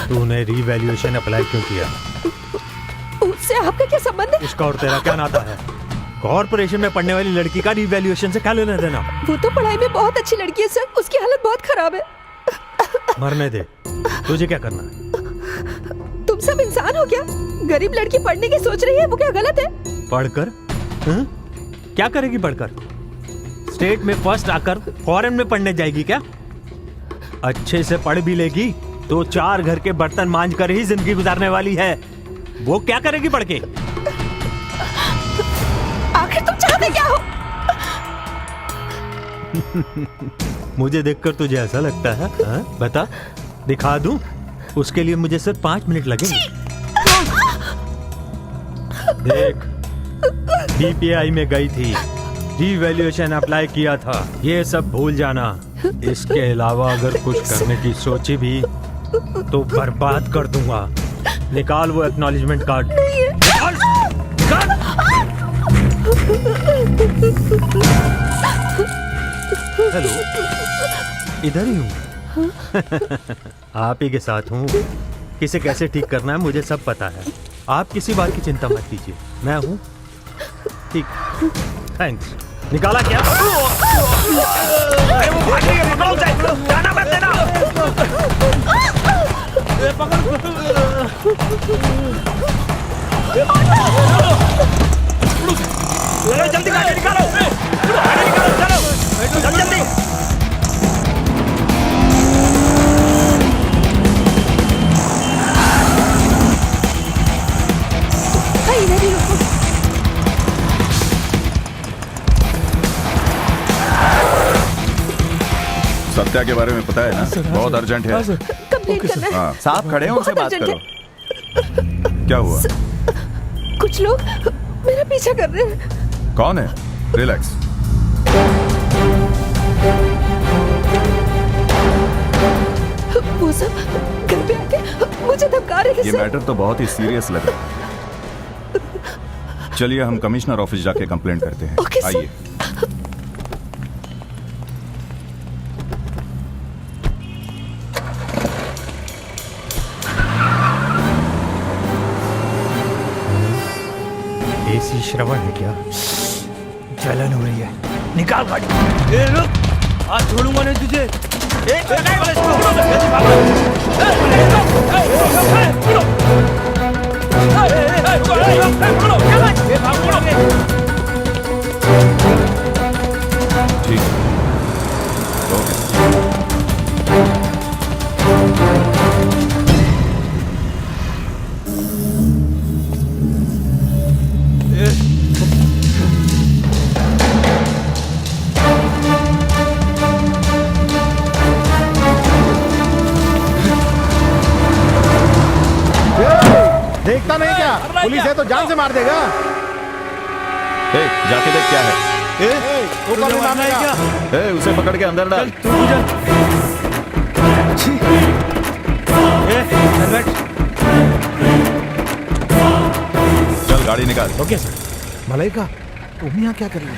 तूने रीवैल्यूएशन अप्लाई क्यों किया? उससे आपका क्या संबंध है? उसका और तेरा क्या नाता है? कॉर्पोरेशन में पढ़ने वाली लड़की का रीवैल्यूएशन से क्या लेना देना? वो तो पढ़ाई में बहुत अच्छी लड़की है सर, उसकी हालत बहुत खराब है। मरने दे, तुझे क्या करना है? तुम सब इंसान हो क्या? गरीब लड़की पढ़ने की सोच रही है, वो क्या गलत है? पढ़कर क्या करेगी? पढ़कर स्टेट में फर्स्ट आकर फॉरेन में पढ़ने जाएगी क्या? अच्छे से पढ़ भी लेगी तो 4 घर के बर्तन मांझ कर ही जिंदगी गुजारने वाली है। वो क्या करेगी पढ़ के? आखिर तुम चाहते क्या हो? मुझे देखकर तुझे ऐसा लगता है? बता, दिखा दूं? उसके लिए मुझे सिर्फ 5 मिनट लगेंगे। देख, बीपीआई में गई थी, रीवैल्यूएशन अप्लाई किया था, ये सब भूल जाना। इसके अलावा अगर कुछ करने की सोची भी तो बर्बाद कर दूंगा। निकाल वो एक्नॉलेजमेंट कार्ड। निकाल, निकाल। हेलो, इधर ही हूँ। आप ही के साथ हूँ। किसे कैसे ठीक करना है मुझे सब पता है। आप किसी बात की चिंता मत कीजिए, मैं हूँ। ठीक, थैंक्स। निकाला क्या? अरे वो भाग रही है, पकड़ो उसे, जाना मत देना। जल्दी गाड़ी निकालो, गाड़ी निकालो, चलो जल्दी जल्दी। इधर ही रुको। सत्या के बारे में पता है ना? बहुत अर्जेंट है। कंप्लेंट करना है। हाँ, साहब खड़े हैं, उनसे बात बहुत करो। क्या हुआ? कुछ लोग मेरा पीछा कर रहे हैं। कौन है? रिलैक्स। वो सब घर पे आके मुझे धमका रहे हैं ये सर। मैटर तो बहुत ही सीरियस लग रहा है। चलिए हम कमिश्नर ऑफिस जाके कंप्लेंट करते हैं। Okay, sir. आइए। एसी श्रवण है क्या? जलन हो रही है। निकाल गाड़ी। ए रुक, आज छोड़ूंगा नहीं तुझे। ठीक है, ओके। देखता नहीं क्या? पुलिस है तो जान से मार देगा। ए, जाके देख क्या है। ऊपर में मारना है क्या? ए, उसे पकड़ के अंदर डाल। चल गाड़ी निकाल। Okay sir. मलाइका, तुम यहाँ क्या कर रही हो?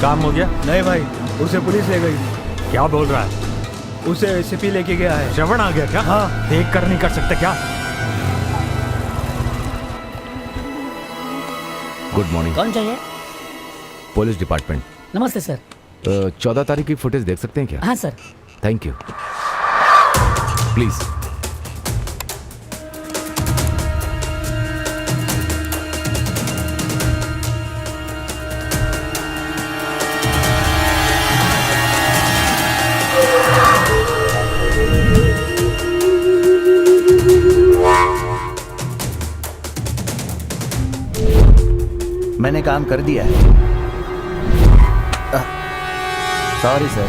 काम हो गया? नहीं भाई, उसे पुलिस ले गई। क्या बोल रहा है? उसे एसीपी लेके गया है। श्रवण आ गया क्या? हाँ। देख कर नहीं कर सकते क्या? Good morning. कौन चाहिए? Police department. नमस्ते सर। 14 तारीख की फुटेज देख सकते हैं क्या? हाँ सर। Thank you. प्लीज। मैंने काम कर दिया है। Sorry sir.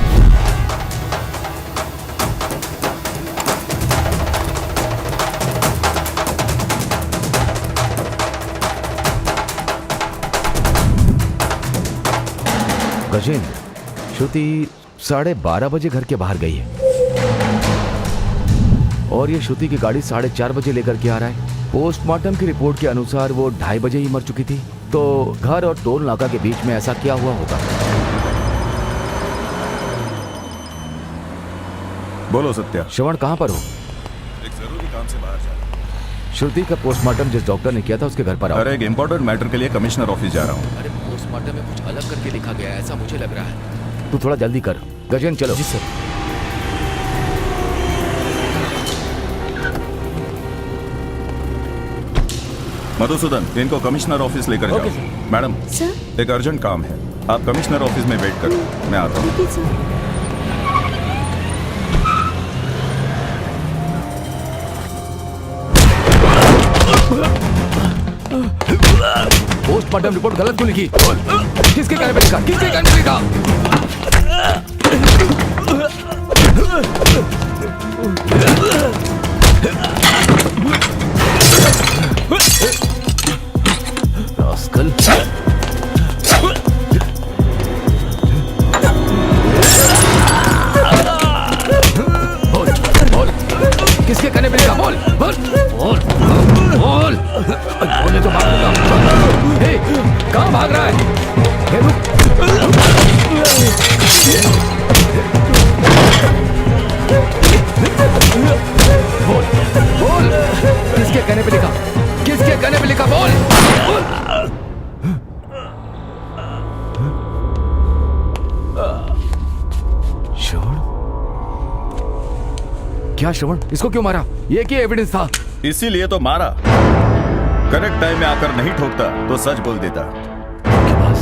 गजेंद्र, श्रुति 12:30 बजे घर के बाहर गई है और ये श्रुति की गाड़ी 4:30 बजे लेकर के आ रहा है। पोस्टमार्टम की रिपोर्ट के अनुसार वो 2:30 बजे ही मर चुकी थी। तो घर और टोल नाका के बीच में ऐसा क्या हुआ होगा? बोलो सत्या। श्रवण कहाँ पर हो? एक जरूरी काम से बाहर जा रहा हूं। श्रुति का पोस्टमार्टम जिस डॉक्टर ने किया था उसके घर पर आओ। अरे एक इम्पोर्टेंट मैटर के लिए कमिश्नर ऑफिस जा रहा हूँ। अरे पोस्टमार्टम में कुछ अलग करके लिखा गया है, ऐसा मुझे लग रहा है। तू थोड़ा जल्दी कर। गजेंद्र चलो। जी सर। मधुसूदन, इनको कमिश्नर ऑफिस लेकर जाओ। Madam, sir. एक अर्जेंट काम है, आप कमिश्नर ऑफिस में वेट करो, मैं आता हूँ। ठीक है सर। पोस्टमार्टम रिपोर्ट गलत क्यों लिखी? किसके कहने पे लिखा? किसके कहने पे लिखा? रास्कल। बोल, बोल, किसके कहने पे लिखा? बोल, बोल, बोल, बोल, बोले तो भागूंगा। हे, कहाँ भाग रहा है? हे, बोल, बोल, किसके कहने पे लिखा? किसके कहने पे लिखा? बोल, बोल। श्रवण? क्या श्रवण? इसको क्यों मारा? ये क्या एविडेंस था? इसीलिए तो मारा। करेक्ट टाइम में आकर नहीं ठोकता तो सच बोल देता। धोखेबाज,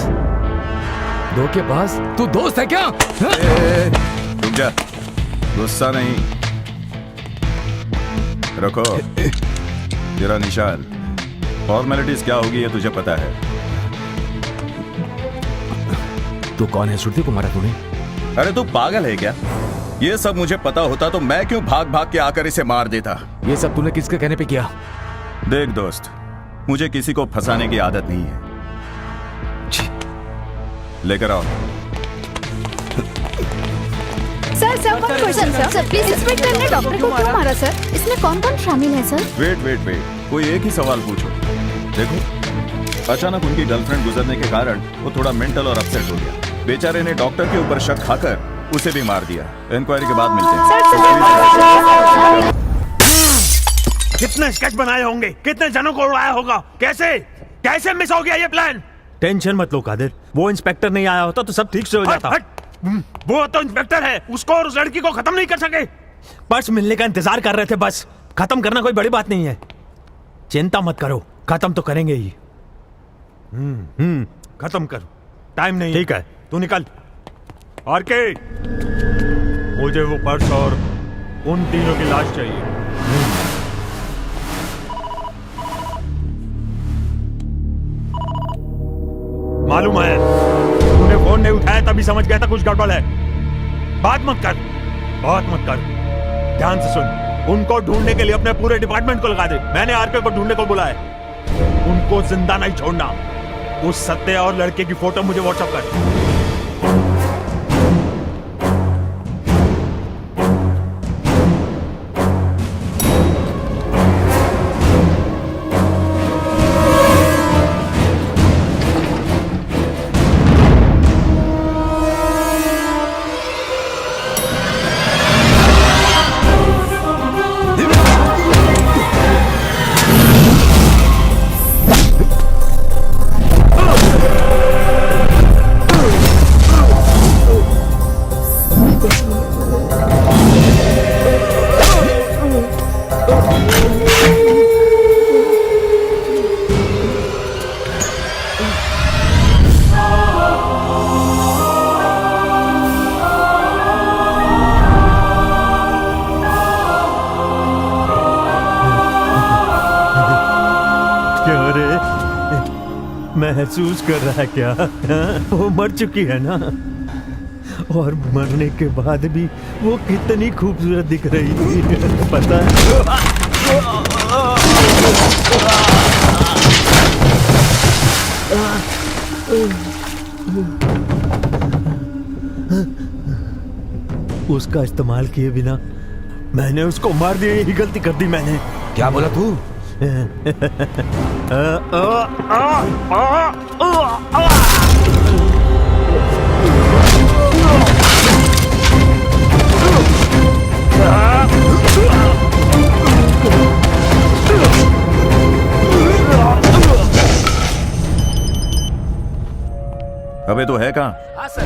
धोखेबाज, तू दोस्त है क्या? रुक जा, गुस्सा नहीं, रखो। तेरा निशान। फॉर्मेलिटीज क्या होगी ये तुझे पता है। तू कौन है? श्रुति को मारा तूने? अरे तू पागल है क्या? ये सब मुझे पता होता तो मैं क्यों भाग भाग के आकर इसे मार देता। ये सब तूने किसके कहने पे किया? देख दोस्त, मुझे किसी को फंसाने की आदत नहीं है। लेकर आओ। Sir sir one question sir please. Inspector ने डॉक्टर को क्यों मारा सर? इसमें कौन कौन शामिल है सर? वेट वेट वेट, कोई एक ही सवाल पूछो। देखो, अचानक उनकी गर्लफ्रेंड गुजरने के कारण वो थोड़ा मेंटल और अपसेट हो गया। बेचारे ने डॉक्टर के ऊपर शक खाकर उसे भी मार दिया। इंक्वायरी के बाद मिलते हैं। कितने स्केच बनाए होंगे, कितने जनों को उड़ाया होगा, कैसे कैसे मिस हो गया ये प्लान? टेंशन मत लो कादिर, वो इंस्पेक्टर नहीं आया होता तो सब ठीक से हो जाता। वो तो इंस्पेक्टर है, उसको और उस लड़की को खत्म नहीं कर सके। पर्स मिलने का इंतजार कर रहे थे, बस। खत्म करना कोई बड़ी बात नहीं है। चिंता मत करो, खत्म तो करेंगे ही। खत्म करो, टाइम नहीं। ठीक है, तू निकल। और के मुझे वो पर्स और उन तीनों की लाश चाहिए। मालूम है तूने फोन नहीं उठाया तभी समझ गया था कुछ गड़बड़ है। बात मत कर, बहुत मत कर। ध्यान से सुन, उनको ढूंढने के लिए अपने पूरे डिपार्टमेंट को लगा दे। मैंने आरके को ढूंढने को बुलाया, उनको जिंदा नहीं छोड़ना। उस सत्य और लड़के की फोटो मुझे व्हाट्सएप कर। महसूस कर रहा है क्या? हाँ? वो मर चुकी है ना, और मरने के बाद भी वो कितनी खूबसूरत दिख रही थी पता है? उसका इस्तेमाल किए बिना मैंने उसको मार दिया, यही गलती कर दी मैंने। क्या बोला तू? अबे तो है कहाँ? हाँ सर,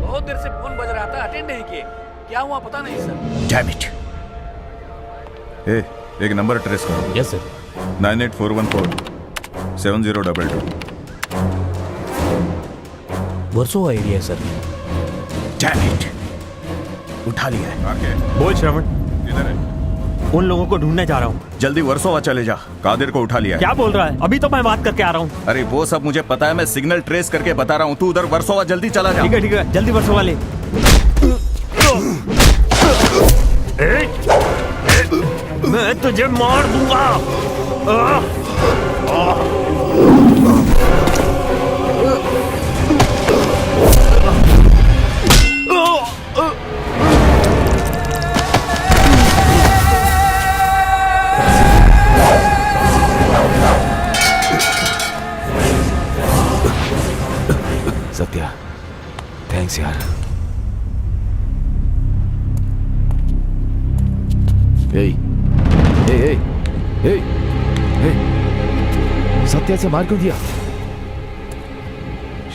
बहुत देर से फोन बज रहा था, अटेंड नहीं किए। क्या हुआ पता नहीं सर। Damn it! एक नंबर ट्रेस करो। Yes sir. 9841470222। वर्सोवा एरिया है सर। Damn it! उठा लिया है। बोल श्रवण, इधर है। उन लोगों को ढूंढने जा रहा हूँ। जल्दी वर्सोवा चले जा। कादिर को उठा लिया है। क्या बोल रहा है? अभी तो मैं बात करके आ रहा हूँ। अरे वो सब मुझे पता है, मैं सिग्नल ट्रेस करके बता रहा हूँ। तू उधर वर्सोवा जल्दी चला जा। ठीक है, जल्दी वर्सोवा ले। मैं तुझे मार दूंगा। सत्या, थैंक्स यार। सत्या से मार क्यों दिया?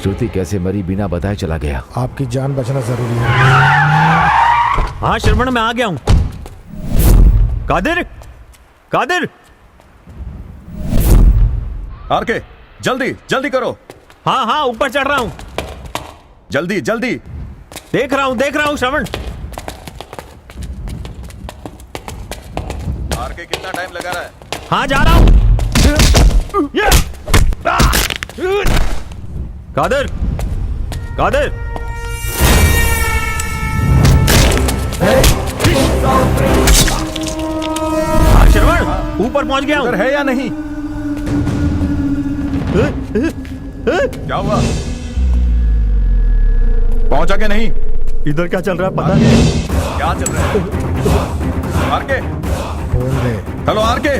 श्रुति कैसे मरी बिना बताए चला गया? आपकी जान बचना जरूरी है। हाँ श्रवण, मैं आ गया हूँ। कादिर, कादिर, आरके जल्दी जल्दी करो। हाँ ऊपर चढ़ रहा हूँ। जल्दी जल्दी। देख रहा हूँ श्रवण। आरके कितना टाइम लगा रहा है? हाँ जा रहा हूँ। कादिर, कादिर, हाँ श्रवण, ऊपर पहुंच गया हूँ। उधर है या नहीं? क्या हुआ? पहुंचा के नहीं? इधर क्या चल रहा है पता नहीं। क्या चल रहा है? आरके, बोल दे। Hello R K.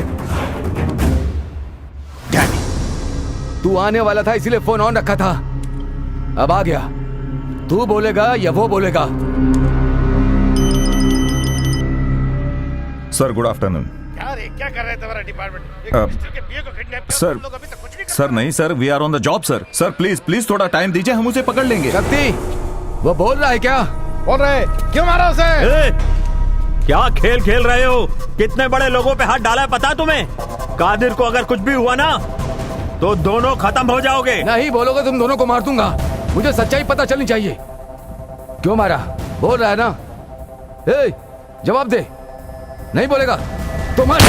तू आने वाला था इसीलिए फोन ऑन रखा था। अब आ गया। तू बोलेगा या वो बोलेगा? Sir good afternoon. क्या कर रहे थे तुम्हारा डिपार्टमेंट? सर नहीं sir, we are on the job sir. Sir please थोड़ा टाइम दीजिए, हम उसे पकड़ लेंगे। शक्ति, वो बोल रहा है क्या? बोल रहे, क्यों मारा उसे? क्या खेल खेल रहे हो? कितने बड़े लोगों पे हाथ डाला है पता है तुम्हें? कादिर को अगर कुछ भी हुआ ना तो दोनों खत्म हो जाओगे। नहीं बोलोगे तुम दोनों को मार दूंगा। मुझे सच्चाई पता चलनी चाहिए। क्यों मारा? बोल रहा है ना? जवाब दे। नहीं बोलेगा तो मार।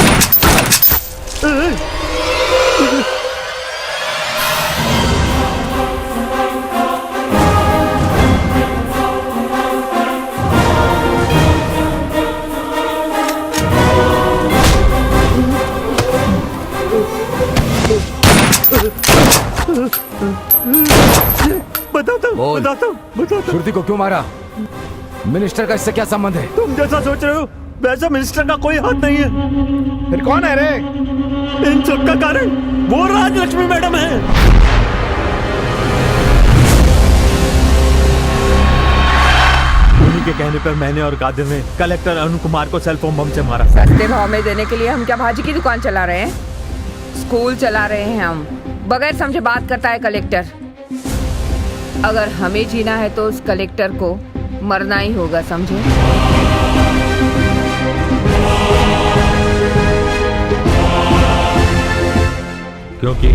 बताता हूँ। श्रुति को क्यों मारा? मिनिस्टर का इससे क्या संबंध है? तुम जैसा सोच रहे हो वैसा मिनिस्टर का कोई हाथ नहीं है। फिर कौन है रे? इन सब का कारण वो राजलक्ष्मी मैडम है। उन्हीं के कहने पर मैंने और कादिर ने कलेक्टर अरुण कुमार को सेल फोन बम से मारा। सस्ते भाव में देने के लिए हम क्या भाजी की दुकान चला रहे हैं? स्कूल चला रहे हैं हम। बगैर समझे बात करता है कलेक्टर। अगर हमें जीना है तो उस कलेक्टर को मरना ही होगा, समझे? क्योंकि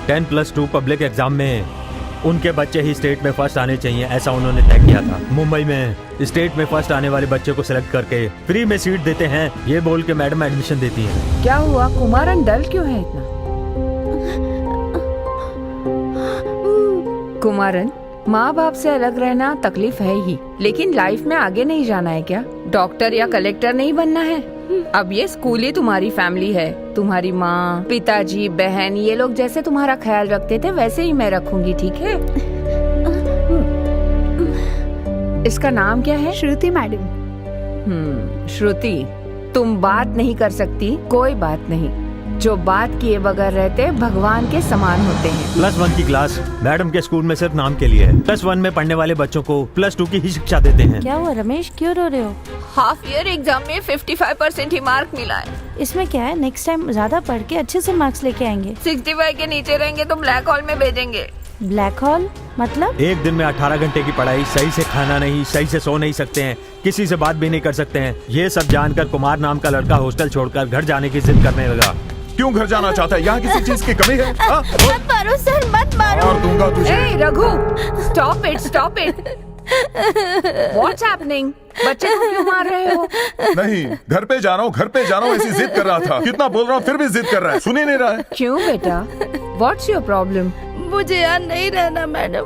10+2 पब्लिक एग्जाम में उनके बच्चे ही स्टेट में फर्स्ट आने चाहिए, ऐसा उन्होंने तय किया था। मुंबई में स्टेट में फर्स्ट आने वाले बच्चे को सिलेक्ट करके फ्री में सीट देते हैं, ये बोल के मैडम एडमिशन देती हैं। क्या हुआ? कुमारन डल क्यों है इतना? कुमारन, माँ बाप से अलग रहना तकलीफ है ही, लेकिन लाइफ में आगे नहीं जाना है क्या? डॉक्टर या कलेक्टर नहीं बनना है। अब ये स्कूल ही तुम्हारी फैमिली है। तुम्हारी माँ, पिताजी, बहन, ये लोग जैसे तुम्हारा ख्याल रखते थे वैसे ही मैं रखूंगी, ठीक है? इसका नाम क्या है? श्रुति मैडम। श्रुति, तुम बात नहीं कर सकती, कोई बात नहीं। जो बात किए बगैर रहते भगवान के समान होते हैं। +1 की क्लास मैडम के स्कूल में सिर्फ नाम के लिए है। +1 में पढ़ने वाले बच्चों को +2 की ही शिक्षा देते हैं। क्या हुआ रमेश, क्यों रो रहे हो? हाफ ईयर एग्जाम में 55% ही मार्क मिला है। इसमें क्या है, नेक्स्ट टाइम ज्यादा पढ़ के अच्छे से मार्क्स लेके आएंगे। 65 के नीचे रहेंगे तो ब्लैक हॉल में भेजेंगे। ब्लैक हॉल मतलब? एक दिन में 18 घंटे की पढ़ाई, सही से खाना नहीं, सही से सो नहीं सकते हैं, किसी से बात भी नहीं कर सकते हैं। ये सब जानकर कुमार नाम का लड़का हॉस्टल छोड़कर घर जाने की जिद करने लगा। क्यों घर जाना चाहता है? यहाँ किसी चीज की कमी है? मत मारो सर, मत मारो। और दूंगा तुझे। ए Raghu, stop it, stop it. What's happening? बच्चे को क्यों मार रहे हो? नहीं, घर पे जा रहा हूँ, घर पे जा रहा हूँ, ऐसी जिद कर रहा था। कितना बोल रहा हूँ फिर भी जिद कर रहा है, सुन ही नहीं रहा है। क्यों बेटा, व्हाट्स योर प्रॉब्लम? मुझे यहाँ नहीं रहना मैडम,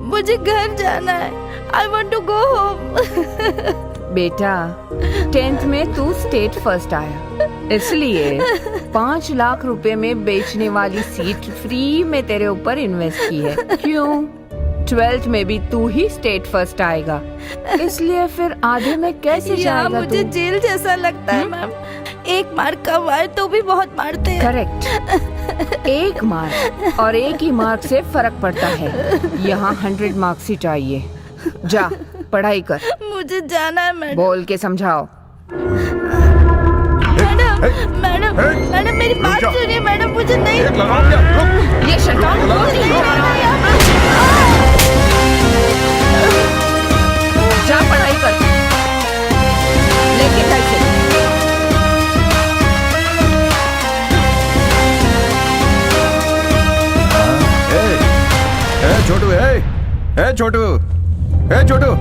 मुझे घर जाना है। I want to go home. बेटा, 10th में तू स्टेट फर्स्ट आया, इसलिए 5 लाख रुपए में बेचने वाली सीट फ्री में तेरे ऊपर इन्वेस्ट की है। क्यों? 12th में भी तू ही स्टेट फर्स्ट आएगा, इसलिए फिर आधे में कैसे जाएगा? मुझे जेल जैसा लगता है मैम। एक मार्क कम आए तो भी बहुत मारते हैं। करेक्ट, एक मार्क और एक ही मार्क से फर्क पड़ता है। यहाँ 100 मार्क्स ही चाहिए। जा पढ़ाई कर। मुझे जाना है मैडम। बोल के समझाओ। मैडम, मैडम, मैडम मेरी बात सुनिए मैडम, मुझे नहीं। ये शैतान जा पढ़ाई कर, लेके पैसे। छोटू, छोटू, छोटू,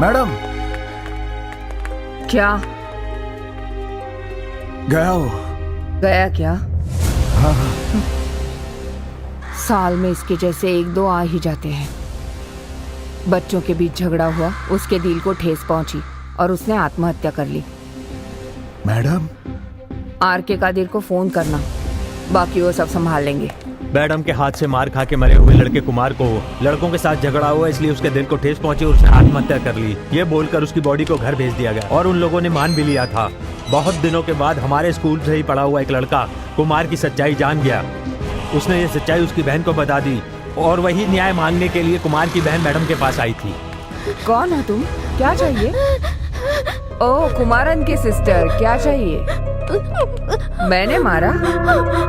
मैडम। क्या गया हो? गया क्या? साल में इसके जैसे 1-2 आ ही जाते हैं। बच्चों के बीच झगड़ा हुआ, उसके दिल को ठेस पहुंची और उसने आत्महत्या कर ली। मैडम, आरके कादिर को फोन करना, बाकी वो सब संभाल लेंगे। मैडम के हाथ से मार खा के मरे हुए लड़के कुमार को लड़कों के साथ झगड़ा हुआ, इसलिए उसके दिल को ठेस पहुंची और उसने आत्महत्या कर ली। ये बोलकर उसकी बॉडी को घर भेज दिया गया और उन लोगों ने मान भी लिया था। बहुत दिनों के बाद हमारे स्कूल से ही पढ़ा हुआ एक लड़का कुमार की सच्चाई जान गया। उसने ये सच्चाई उसकी बहन को बता दी और वही न्याय मांगने के लिए कुमार की बहन मैडम के पास आई थी। कौन हो तुम? क्या चाहिए? ओह, कुमारन की सिस्टर, क्या चाहिए? मैंने मारा?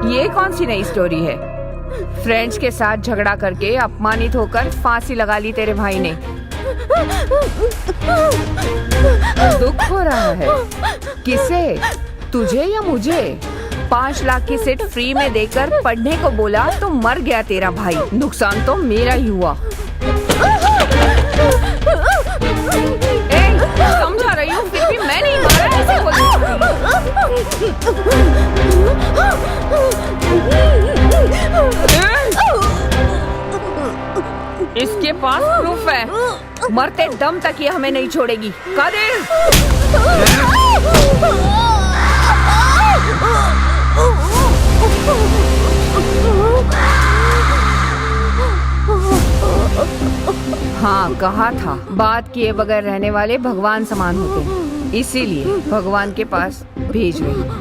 ये कौन सी नई स्टोरी है? फ्रेंड्स के साथ झगड़ा करके अपमानित होकर फांसी लगा ली तेरे भाई ने। दुख हो रहा है। किसे? तुझे या मुझे? 5 लाख की सीट फ्री में देकर पढ़ने को बोला तो मर गया तेरा भाई। नुकसान तो मेरा ही हुआ। समझा रही हूँ, फिर भी मैं नहीं मारा, ऐसे इसके पास प्रूफ है। मरते दम तक ये हमें नहीं छोड़ेगी। कादिर! हाँ, कहा था, बात किए बगैर रहने वाले भगवान समान होते हैं, इसीलिए भगवान के पास भेज रही हूँ।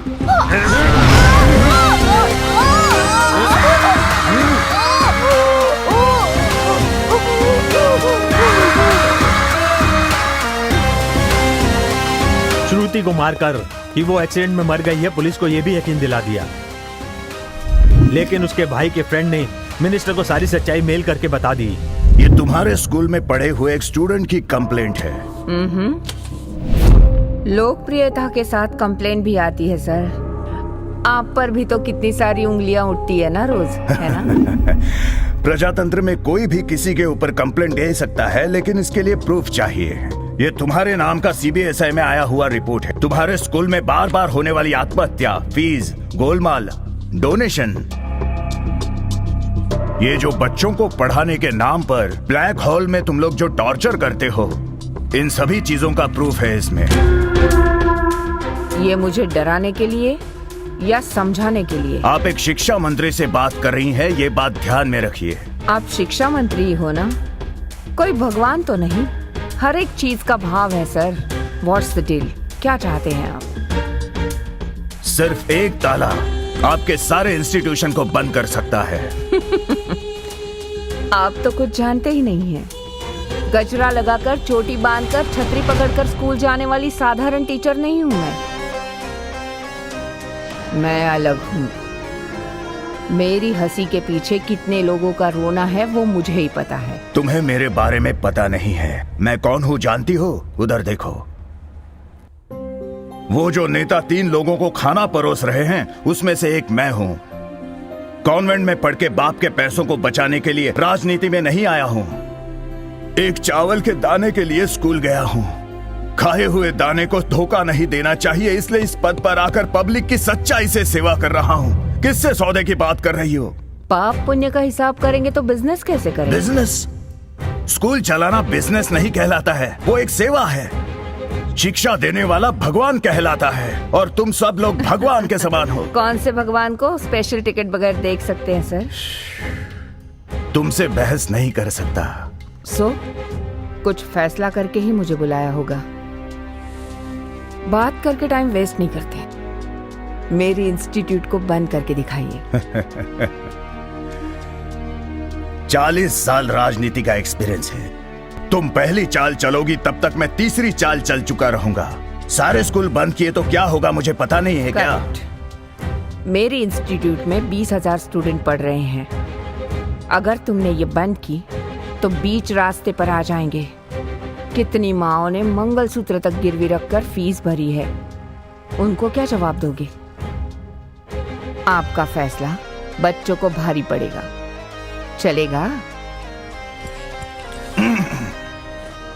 श्रुति को मारकर कि वो एक्सीडेंट में मर गई है, पुलिस को ये भी यकीन दिला दिया। लेकिन उसके भाई के फ्रेंड ने मिनिस्टर को सारी सच्चाई मेल करके बता दी। ये तुम्हारे स्कूल में पढ़े हुए एक स्टूडेंट की कंप्लेंट है। लोकप्रियता के साथ कंप्लेंट भी आती है सर। आप पर भी तो कितनी सारी उंगलियां उठती है ना रोज, है ना? प्रजातंत्र में कोई भी किसी के ऊपर कंप्लेंट दे सकता है, लेकिन इसके लिए प्रूफ चाहिए। ये तुम्हारे नाम का CBSI में आया हुआ रिपोर्ट है। तुम्हारे स्कूल में बार बार होने वाली आत्महत्या, फीस, गोलमाल, डोनेशन, ये जो बच्चों को पढ़ाने के नाम पर ब्लैक होल में तुम लोग जो टॉर्चर करते हो, इन सभी चीजों का प्रूफ है इसमें। ये मुझे डराने के लिए या समझाने के लिए? आप एक शिक्षा मंत्री से बात कर रही हैं, ये बात ध्यान में रखिए। आप शिक्षा मंत्री हो ना, कोई भगवान तो नहीं। हर एक चीज का भाव है सर। What's the deal? क्या चाहते हैं आप? सिर्फ एक ताला आपके सारे इंस्टीट्यूशन को बंद कर सकता है। आप तो कुछ जानते ही नहीं हैं। गजरा लगाकर, चोटी बांधकर, छतरी पकड़कर स्कूल जाने वाली साधारण टीचर नहीं हूं मैं अलग हूं। मेरी हंसी के पीछे कितने लोगों का रोना है वो मुझे ही पता है। तुम्हें मेरे बारे में पता नहीं है। मैं कौन हूँ जानती हो? उधर देखो, वो जो नेता 3 लोगों को खाना परोस रहे हैं, उसमें से एक मैं हूँ। कॉन्वेंट में पढ़ के बाप के पैसों को बचाने के लिए राजनीति में नहीं आया हूँ। एक चावल के दाने के लिए स्कूल गया हूँ। खाए हुए दाने को धोखा नहीं देना चाहिए, इसलिए इस पद पर आकर पब्लिक की सच्चाई से सेवा कर रहा हूँ। किससे सौदे की बात कर रही हो? पाप पुण्य का हिसाब करेंगे तो बिजनेस कैसे करेंगे? बिजनेस? स्कूल चलाना बिजनेस नहीं कहलाता है, वो एक सेवा है। शिक्षा देने वाला भगवान कहलाता है, और तुम सब लोग भगवान के समान हो। कौन से भगवान को स्पेशल टिकट बगैर देख सकते हैं सर? तुमसे बहस नहीं कर सकता। कुछ फैसला करके ही मुझे बुलाया होगा। बात करके टाइम वेस्ट नहीं करते। मेरी इंस्टीट्यूट को बंद करके दिखाइए। 40 साल राजनीति का एक्सपीरियंस है। तुम पहली चाल चलोगी तब तक मैं तीसरी चाल चल चुका रहूंगा। सारे स्कूल बंद किए तो क्या होगा मुझे पता नहीं है क्या? मेरी इंस्टीट्यूट में 20,000 स्टूडेंट पढ़ रहे हैं। अगर तुमने ये बंद की तो बीच रास्ते पर आ जाएंगे। कितनी माओं ने मंगलसूत्र तक गिरवी रखकर फीस भरी है, उनको क्या जवाब दोगे? आपका फैसला बच्चों को भारी पड़ेगा। चलेगा?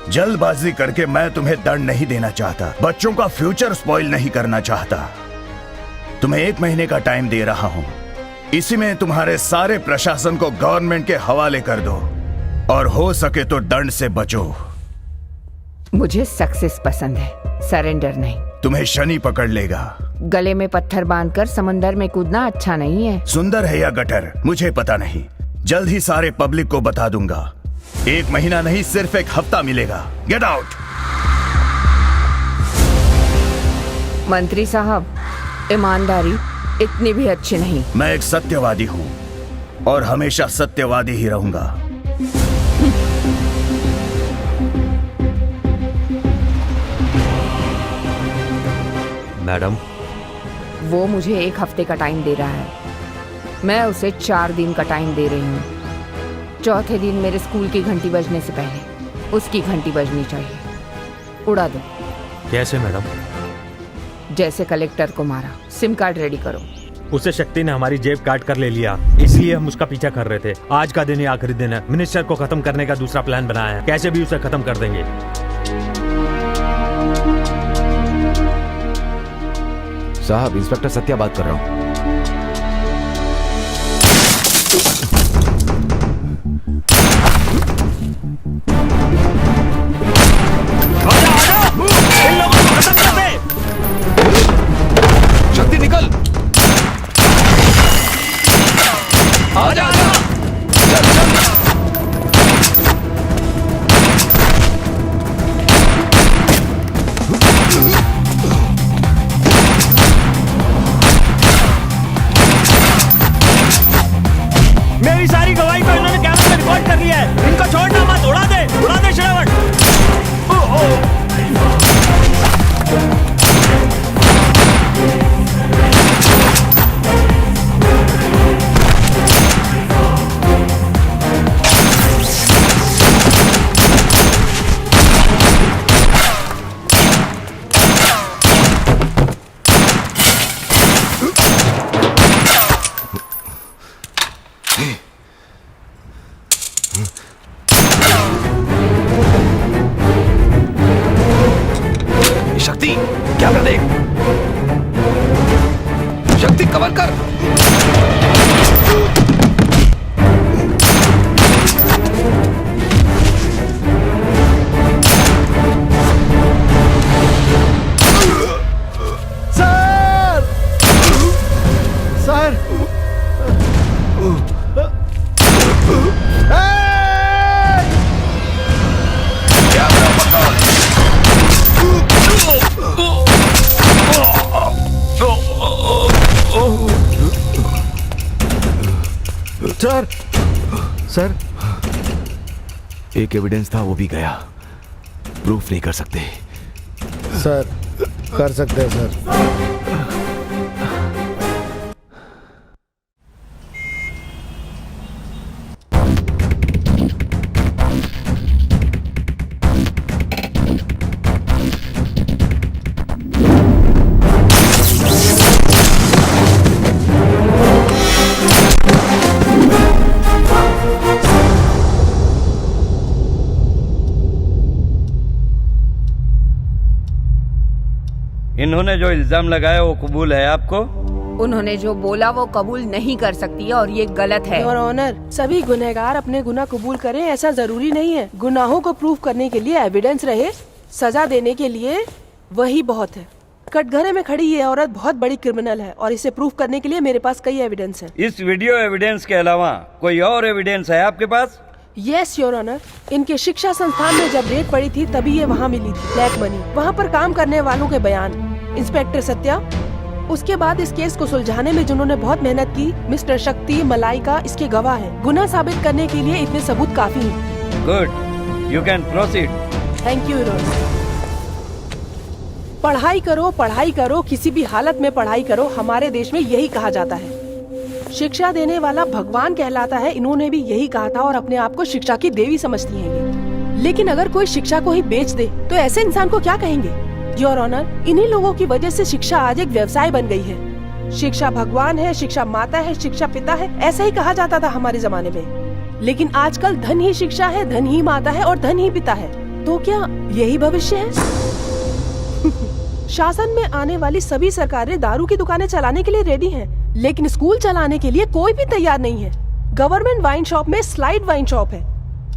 जल्दबाजी करके मैं तुम्हें दंड नहीं देना चाहता, बच्चों का फ्यूचर स्पॉइल नहीं करना चाहता। तुम्हें 1 महीने का टाइम दे रहा हूं। इसी में तुम्हारे सारे प्रशासन को गवर्नमेंट के हवाले कर दो, और हो सके तो दंड से बचो। मुझे सक्सेस पसंद है, सरेंडर नहीं। तुम्हें शनि पकड़ लेगा। गले में पत्थर बांधकर समंदर में कूदना अच्छा नहीं है। सुंदर है या गटर मुझे पता नहीं, जल्द ही सारे पब्लिक को बता दूंगा। 1 महीना नहीं, सिर्फ 1 हफ्ता मिलेगा। Get out. मंत्री साहब, ईमानदारी इतनी भी अच्छी नहीं। मैं एक सत्यवादी हूँ और हमेशा सत्यवादी ही रहूंगा। मैडम, वो मुझे 1 हफ्ते का टाइम दे रहा है, मैं उसे 4 दिन का टाइम दे रही हूँ। चौथे दिन मेरे स्कूल की घंटी बजने से पहले उसकी घंटी बजनी चाहिए। उड़ा दो। कैसे मैडम? जैसे कलेक्टर को मारा। सिम कार्ड रेडी करो। उसे शक्ति ने हमारी जेब काट कर ले लिया, इसलिए हम उसका पीछा कर रहे थे। आज का दिन ही आखिरी दिन है। मिनिस्टर को खत्म करने का दूसरा प्लान बनाया है, कैसे भी उसे खत्म कर देंगे। साहब, इंस्पेक्टर सत्या बात कर रहा हूँ। शक्ति निकल। आजा, आजा। चल, चल। मेरी सारी गवाही को इन्होंने कैमरे में रिकॉर्ड कर लिया है। इनको छोड़ना मत। उड़ा दे श्रावण। शक्ति, क्या कर दे? शक्ति, कवर कर। सर सर एक एविडेंस था, वो भी गया। प्रूफ नहीं कर सकते। सर कर सकते हैं सर। इन्होंने जो इल्जाम लगाया वो कबूल है आपको? उन्होंने जो बोला वो कबूल नहीं कर सकती है और ये गलत है। योर ऑनर, सभी गुनहगार अपने गुनाह कबूल करें ऐसा जरूरी नहीं है। गुनाहों को प्रूफ करने के लिए एविडेंस रहे, सजा देने के लिए वही बहुत है। कटघरे में खड़ी ये औरत बहुत बड़ी क्रिमिनल है और इसे प्रूफ करने के लिए मेरे पास कई एविडेंस है। इस वीडियो एविडेंस के अलावा कोई और एविडेंस है आपके पास? यस योर ऑनर, इनके शिक्षा संस्थान में जब रेड पड़ी थी तभी ये वहाँ मिली थी। ब्लैक मनी, वहाँ पर काम करने वालों के बयान, इंस्पेक्टर सत्या, उसके बाद इस केस को सुलझाने में जिन्होंने बहुत मेहनत की, मिस्टर शक्ति, मलाइका इसके गवाह हैं। गुनाह साबित करने के लिए इतने सबूत काफी हैं। Good, you can proceed. Thank you your honour. पढ़ाई करो, किसी भी हालत में पढ़ाई करो, हमारे देश में यही कहा जाता है। शिक्षा देने वाला भगवान कहलाता है, इन्होंने भी यही कहा था और अपने आप को शिक्षा की देवी समझती हैं ये। लेकिन अगर कोई शिक्षा को ही बेच दे तो ऐसे इंसान को क्या कहेंगे? योर ऑनर, इन्हीं लोगों की वजह से शिक्षा आज एक व्यवसाय बन गई है। शिक्षा भगवान है, शिक्षा माता है, शिक्षा पिता है, ऐसा ही कहा जाता था हमारे जमाने में। लेकिन आजकल धन ही शिक्षा है, धन ही माता है और धन ही पिता है। तो क्या यही भविष्य है? शासन में आने वाली सभी सरकारें दारू की दुकानें चलाने के लिए रेडी हैं, लेकिन स्कूल चलाने के लिए कोई भी तैयार नहीं है। गवर्नमेंट वाइन शॉप में स्लाइड वाइन शॉप है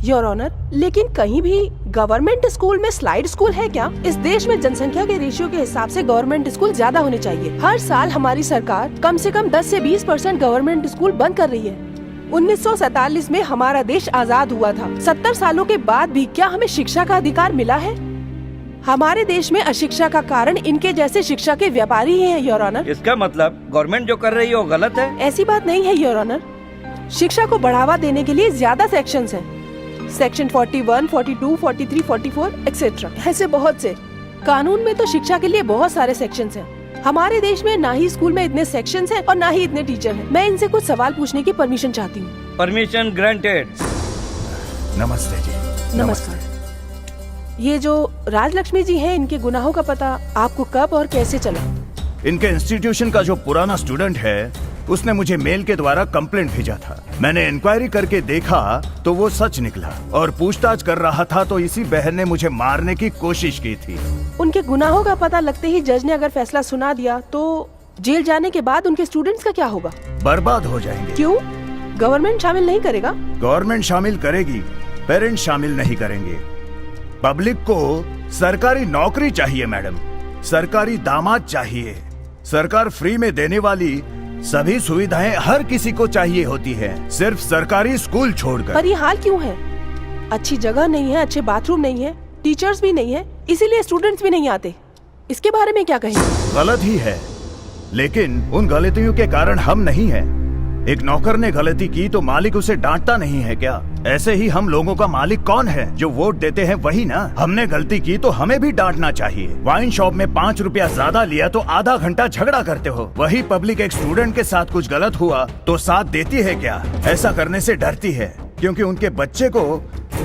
योर ऑनर, लेकिन कहीं भी गवर्नमेंट स्कूल में स्लाइड स्कूल है क्या? इस देश में जनसंख्या के रेशियो के हिसाब से गवर्नमेंट स्कूल ज्यादा होने चाहिए। हर साल हमारी सरकार कम से कम 10 से 20% गवर्नमेंट स्कूल बंद कर रही है। 1947 में हमारा देश आजाद हुआ था। 70 सालों के बाद भी क्या हमें शिक्षा का अधिकार मिला है? हमारे देश में अशिक्षा का कारण इनके जैसे शिक्षा के व्यापारी ही हैं योर ऑनर। इसका मतलब गवर्नमेंट जो कर रही है वो गलत है? ऐसी बात नहीं है योर ऑनर। शिक्षा को बढ़ावा देने के लिए ज्यादा सेक्शंस हैं। सेक्शन 41, 42, 43, 44 एक्सेट्रा, ऐसे बहुत से। कानून में तो शिक्षा के लिए बहुत सारे सेक्शंस हैं। हमारे देश में ना ही स्कूल में इतने सेक्शंस हैं और ना ही इतने टीचर हैं। मैं इनसे कुछ सवाल पूछने की परमिशन चाहती हूँ। Permission granted. नमस्ते जी। नमस्कार। ये जो राजलक्ष्मी जी हैं, इनके गुनाहों का पता आपको कब और कैसे चला? इनके इंस्टीट्यूशन का जो पुराना स्टूडेंट है उसने मुझे मेल के द्वारा कंप्लेंट भेजा था। मैंने इंक्वायरी करके देखा तो वो सच निकला और पूछताछ कर रहा था तो इसी बहन ने मुझे मारने की कोशिश की थी। उनके गुनाहों का पता लगते ही जज ने अगर फैसला सुना दिया तो जेल जाने के बाद उनके स्टूडेंट्स का क्या होगा? बर्बाद हो जाएंगे। क्यों? गवर्नमेंट शामिल नहीं करेगा? गवर्नमेंट शामिल करेगी, पेरेंट्स शामिल नहीं करेंगे। पब्लिक को सरकारी नौकरी चाहिए मैडम, सरकारी दामाद चाहिए। सरकार फ्री में देने वाली सभी सुविधाएं हर किसी को चाहिए होती है, सिर्फ सरकारी स्कूल छोड़कर। पर ये हाल क्यों है? अच्छी जगह नहीं है, अच्छे बाथरूम नहीं है, टीचर्स भी नहीं है, इसीलिए स्टूडेंट्स भी नहीं आते। इसके बारे में क्या कहेंगे? गलत ही है, लेकिन उन गलतियों के कारण हम नहीं हैं। एक नौकर ने गलती की तो मालिक उसे डांटता नहीं है क्या? ऐसे ही हम लोगों का मालिक कौन है? जो वोट देते हैं वही ना। हमने गलती की तो हमें भी डांटना चाहिए। वाइन शॉप में 5 रुपया ज्यादा लिया तो आधा घंटा झगड़ा करते हो। वही पब्लिक एक स्टूडेंट के साथ कुछ गलत हुआ तो साथ देती है क्या? ऐसा करने से डरती है क्योंकि उनके बच्चे को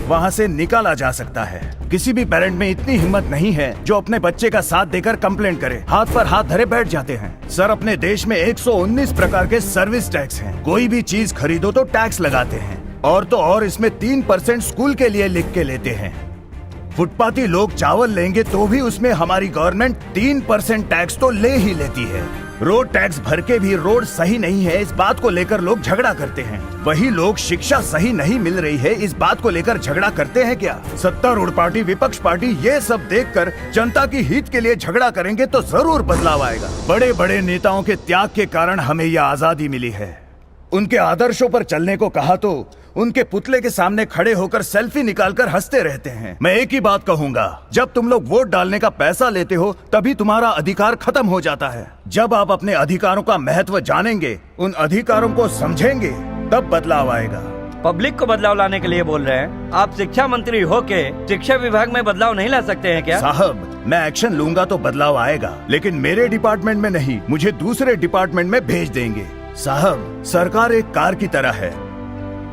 वहाँ से निकाला जा सकता है। किसी भी पेरेंट में इतनी हिम्मत नहीं है जो अपने बच्चे का साथ देकर कंप्लेंट करे। हाथ पर हाथ धरे बैठ जाते हैं। सर, अपने देश में 119 प्रकार के सर्विस टैक्स हैं। कोई भी चीज खरीदो तो टैक्स लगाते हैं, और तो और इसमें 3% स्कूल के लिए लिख के लेते हैं। फुटपाथी लोग चावल लेंगे तो भी उसमें हमारी गवर्नमेंट 3% टैक्स तो ले ही लेती है। रोड टैक्स भर के भी रोड सही नहीं है, इस बात को लेकर लोग झगड़ा करते हैं। वही लोग शिक्षा सही नहीं मिल रही है, इस बात को लेकर झगड़ा करते हैं क्या? सत्तारूढ़ पार्टी, विपक्ष पार्टी ये सब देखकर जनता की हित के लिए झगड़ा करेंगे तो जरूर बदलाव आएगा। बड़े बड़े नेताओं के त्याग के कारण हमें यह आजादी मिली है। उनके आदर्शों पर चलने को कहा तो उनके पुतले के सामने खड़े होकर सेल्फी निकालकर हंसते रहते हैं। मैं एक ही बात कहूंगा, जब तुम लोग वोट डालने का पैसा लेते हो तभी तुम्हारा अधिकार खत्म हो जाता है। जब आप अपने अधिकारों का महत्व जानेंगे, उन अधिकारों को समझेंगे, तब बदलाव आएगा। पब्लिक को बदलाव लाने के लिए बोल रहे हैं? आप शिक्षा मंत्री होके शिक्षा विभाग में बदलाव नहीं ला सकते हैं क्या? साहब, मैं एक्शन लूंगा तो बदलाव आएगा, लेकिन मेरे डिपार्टमेंट में नहीं, मुझे दूसरे डिपार्टमेंट में भेज देंगे। साहब, सरकार एक कार की तरह है,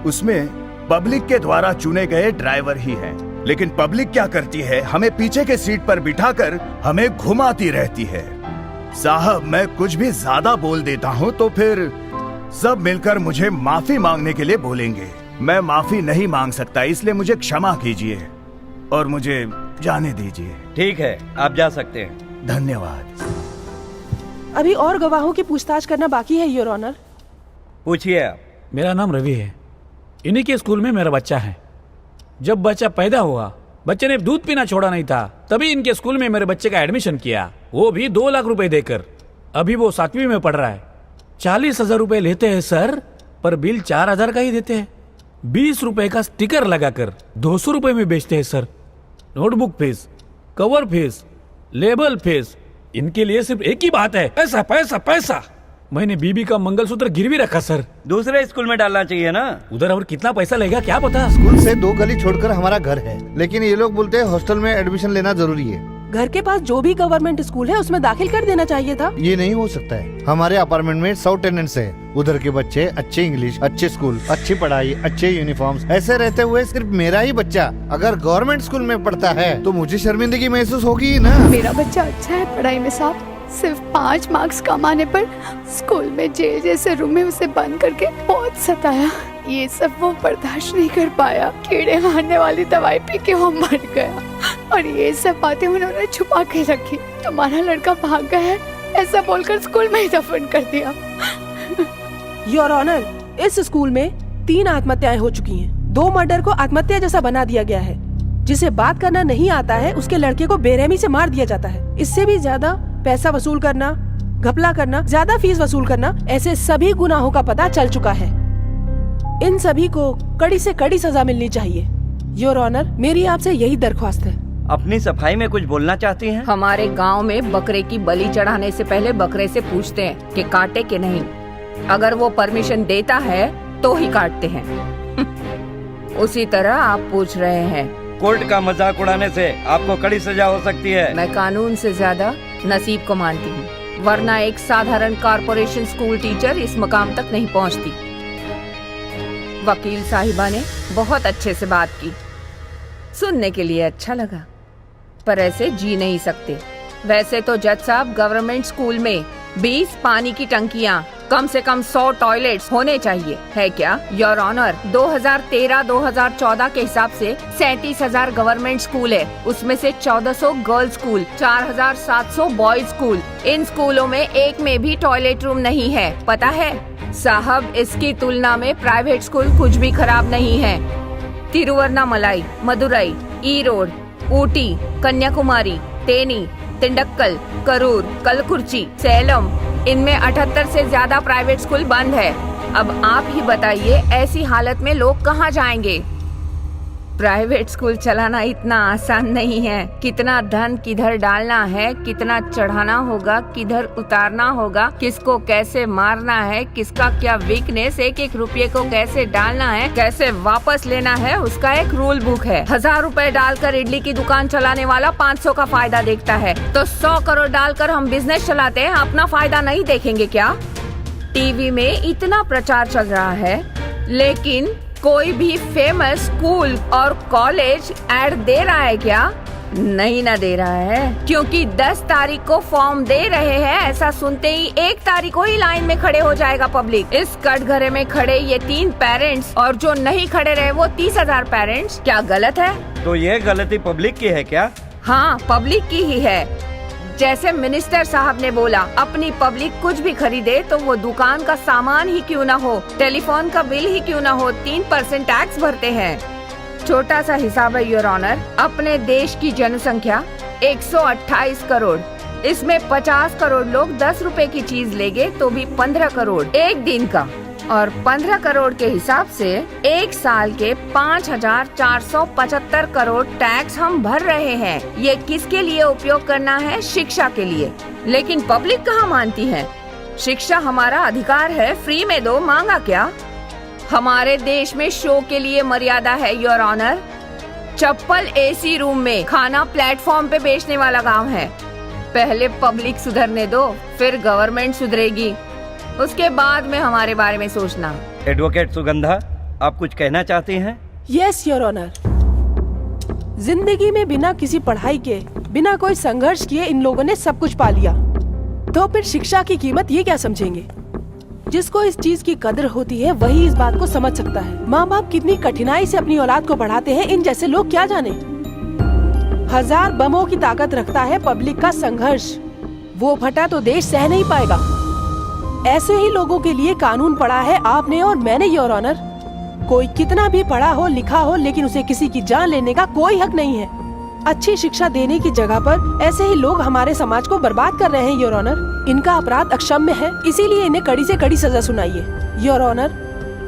उसमें पब्लिक के द्वारा चुने गए ड्राइवर ही हैं, लेकिन पब्लिक क्या करती है, हमें पीछे के सीट पर बिठाकर हमें घुमाती रहती है। साहब, मैं कुछ भी ज्यादा बोल देता हूँ तो फिर सब मिलकर मुझे माफी मांगने के लिए बोलेंगे। मैं माफी नहीं मांग सकता, इसलिए मुझे क्षमा कीजिए और मुझे जाने दीजिए। ठीक है, आप जा सकते हैं। धन्यवाद। अभी और गवाहों की पूछताछ करना बाकी है योर ऑनर। पूछिए आप। मेरा नाम रवि है। इन्हीं के स्कूल में मेरा बच्चा है। जब बच्चा पैदा हुआ, बच्चे ने दूध पीना छोड़ा नहीं था, तभी इनके स्कूल में मेरे बच्चे का एडमिशन किया, वो भी 2 लाख रुपए देकर। अभी वो 7वीं में पढ़ रहा है। 40,000 रुपए लेते हैं सर, पर बिल 4,000 का ही देते हैं। 20 रुपए का स्टिकर लगाकर 200 रुपए में बेचते हैं sir. Notebook fees, cover fees, label fees, इनके लिए सिर्फ एक ही बात है, पैसा पैसा पैसा। मैंने बीबी का मंगलसूत्र गिरवी रखा सर। दूसरे स्कूल में डालना चाहिए ना। उधर और कितना पैसा लगेगा क्या पता। स्कूल से 2 गली छोड़कर हमारा घर है, लेकिन ये लोग बोलते हैं हॉस्टल में एडमिशन लेना जरूरी है। घर के पास जो भी गवर्नमेंट स्कूल है उसमें दाखिल कर देना चाहिए था। ये नहीं हो सकता है। हमारे अपार्टमेंट में 100 टेनेंट्स है। उधर के बच्चे अच्छे इंग्लिश, अच्छे स्कूल, अच्छी पढ़ाई, अच्छे यूनिफॉर्म्स, ऐसे रहते हुए सिर्फ मेरा ही बच्चा अगर गवर्नमेंट स्कूल में पढ़ता है तो मुझे शर्मिंदगी महसूस होगी ना। मेरा बच्चा अच्छा है पढ़ाई में साहब, सिर्फ 5 मार्क्स कम आने पर स्कूल में जेल जैसे रूम में उसे बंद करके बहुत सताया। ये सब वो बर्दाश्त नहीं कर पाया। कीड़े मारने वाली दवाई पी के वो मर गया और ये सब बातें उन्होंने छुपा के रखी। तुम्हारा लड़का भाग गया है ऐसा बोलकर स्कूल में ही दफन कर दिया। योर ऑनर, इस स्कूल में 3 आत्महत्याएं हो चुकी हैं। 2 मर्डर को आत्महत्या जैसा बना दिया गया है। जिसे बात करना नहीं आता है उसके लड़के को बेरहमी से मार दिया जाता है। इससे भी ज्यादा पैसा वसूल करना, घपला करना, ज्यादा फीस वसूल करना, ऐसे सभी गुनाहों का पता चल चुका है। इन सभी को कड़ी से कड़ी सजा मिलनी चाहिए। योर ऑनर, मेरी आपसे यही दरख्वास्त है। अपनी सफाई में कुछ बोलना चाहती हैं? हमारे गांव में बकरे की बलि चढ़ाने से पहले बकरे से पूछते हैं कि काटे कि नहीं। अगर वो परमिशन देता है तो ही काटते हैं। उसी तरह आप पूछ रहे हैं। कोर्ट का मजाक उड़ाने से आपको कड़ी सजा हो सकती है। मैं कानून से ज्यादा नसीब को मानती हूँ, वरना एक साधारण कारपोरेशन स्कूल टीचर इस मकाम तक नहीं पहुँचती। वकील साहिबा ने बहुत अच्छे से बात की, सुनने के लिए अच्छा लगा, पर ऐसे जी नहीं सकते। वैसे तो जज साहब, गवर्नमेंट स्कूल में 20 पानी की टंकियां, कम से कम 100 टॉयलेट्स होने चाहिए, है क्या? योर ऑनर, 2013-2014 के हिसाब से 37,000 गवर्नमेंट स्कूल है, उसमें से 1400 गर्ल्स स्कूल, 4,700 बॉयज स्कूल। इन स्कूलों में एक में भी टॉयलेट रूम नहीं है, पता है साहब? इसकी तुलना में प्राइवेट स्कूल कुछ भी खराब नहीं है। तिरुवन्नामलाई, मदुरई, ईरोड, ऊटी, कन्याकुमारी, तेनी, तिंडक्कल, करूर, कलकुर्ची, सेलम, इनमें 78 से ज्यादा प्राइवेट स्कूल बंद है। अब आप ही बताइए, ऐसी हालत में लोग कहाँ जाएंगे? प्राइवेट स्कूल चलाना इतना आसान नहीं है। कितना धन किधर डालना है, कितना चढ़ाना होगा, किधर उतारना होगा, किसको कैसे मारना है, किसका क्या वीकनेस, एक रुपये को कैसे डालना है, कैसे वापस लेना है, उसका एक रूल बुक है। 1000 रुपए डालकर इडली की दुकान चलाने वाला 500 का फायदा देखता है, तो 100 करोड़ डालकर हम बिजनेस चलाते हैं, अपना फायदा नहीं देखेंगे क्या? टीवी में इतना प्रचार चल रहा है, लेकिन कोई भी फेमस स्कूल और कॉलेज ऐड दे रहा है क्या? नहीं ना दे रहा है, क्योंकि 10 तारीख को फॉर्म दे रहे हैं, ऐसा सुनते ही 1 तारीख को ही लाइन में खड़े हो जाएगा पब्लिक। इस कटघरे में खड़े ये 3 पेरेंट्स और जो नहीं खड़े रहे वो 30,000 पेरेंट्स, क्या गलत है? तो ये गलती पब्लिक की है क्या? हाँ, पब्लिक की ही है। जैसे मिनिस्टर साहब ने बोला, अपनी पब्लिक कुछ भी खरीदे तो वो दुकान का सामान ही क्यों ना हो, टेलीफोन का बिल ही क्यों ना हो, 3% टैक्स भरते हैं। छोटा सा हिसाब है योर ऑनर, अपने देश की जनसंख्या 128 करोड़, इसमें 50 करोड़ लोग 10 रुपए की चीज लेंगे तो भी 15 करोड़ एक दिन का, और 15 करोड़ के हिसाब से 1 साल के 5,475 करोड़ टैक्स हम भर रहे हैं। ये किसके लिए उपयोग करना है? शिक्षा के लिए। लेकिन पब्लिक कहाँ मानती है? शिक्षा हमारा अधिकार है, फ्री में दो, मांगा क्या? हमारे देश में शो के लिए मर्यादा है योर ऑनर। चप्पल एसी रूम में, खाना प्लेटफॉर्म पे बेचने वाला गांव है। पहले पब्लिक सुधरने दो, फिर गवर्नमेंट सुधरेगी, उसके बाद में हमारे बारे में सोचना। एडवोकेट सुगंधा, आप कुछ कहना चाहते हैं? Yes your honour. जिंदगी में बिना किसी पढ़ाई के, बिना कोई संघर्ष किए इन लोगों ने सब कुछ पा लिया, तो फिर शिक्षा की कीमत ये क्या समझेंगे? जिसको इस चीज की कदर होती है वही इस बात को समझ सकता है। माँ बाप कितनी कठिनाई से अपनी औलाद को पढ़ाते हैं, इन जैसे लोग क्या जाने। 1000 बमों की ताकत रखता है पब्लिक का संघर्ष, वो फटा तो देश सह नहीं पाएगा। ऐसे ही लोगों के लिए कानून पढ़ा है आपने और मैंने योर ऑनर। कोई कितना भी पढ़ा हो लिखा हो, लेकिन उसे किसी की जान लेने का कोई हक नहीं है। अच्छी शिक्षा देने की जगह पर ऐसे ही लोग हमारे समाज को बर्बाद कर रहे हैं योर ऑनर। इनका अपराध अक्षम्य है, इसीलिए इन्हें कड़ी से कड़ी सजा सुनाइए योर ऑनर।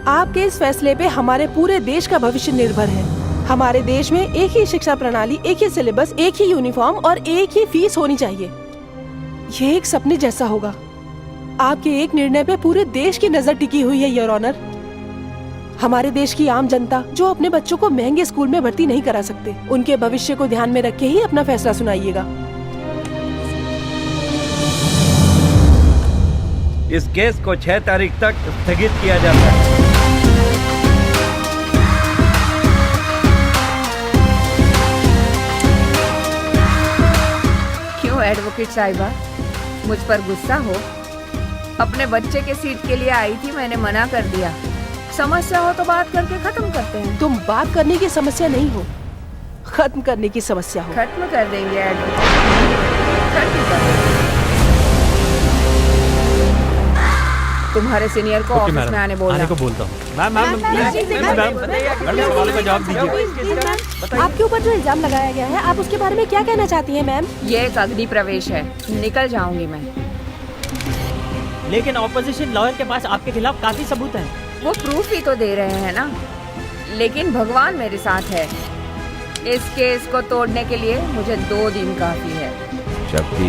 आपके इस फैसले पे हमारे पूरे देश का भविष्य निर्भर है। हमारे देश में एक ही शिक्षा प्रणाली, एक ही सिलेबस, एक ही यूनिफॉर्म और एक ही फीस होनी चाहिए। ये एक सपने जैसा होगा। आपके एक निर्णय पे पूरे देश की नजर टिकी हुई है योर ऑनर। हमारे देश की आम जनता जो अपने बच्चों को महंगे स्कूल में भर्ती नहीं करा सकते, उनके भविष्य को ध्यान में रख के ही अपना फैसला सुनाइएगा। इस केस को 6 तारीख तक स्थगित किया जाता है। क्यों एडवोकेट साहिबा, मुझ पर गुस्सा हो? अपने बच्चे के सीट के लिए आई थी, मैंने मना कर दिया। समस्या हो तो बात करके खत्म करते हैं। तुम बात करने की समस्या नहीं हो, खत्म करने की समस्या हो। खत्म कर देंगे एडवोकेट, खत्म कर देंगे। तुम्हारे सीनियर को ऑफिस में आने बोलना। आने को बोलता हूँ। मैम सवालों का जवाब दीजिए। आपके ऊपर जो इल्जाम लगाया गया है, आप उसके बारे में क्या कहना चाहती हैं मैम? ये एक अग्नि प्रवेश है, निकल जाऊंगी मैं। लेकिन ऑपोजिशन लॉयर के पास आपके खिलाफ काफी सबूत हैं। वो प्रूफ ही तो दे रहे हैं ना, लेकिन भगवान मेरे साथ है। इस केस को तोड़ने के लिए मुझे 2 दिन काफी है। शक्ति,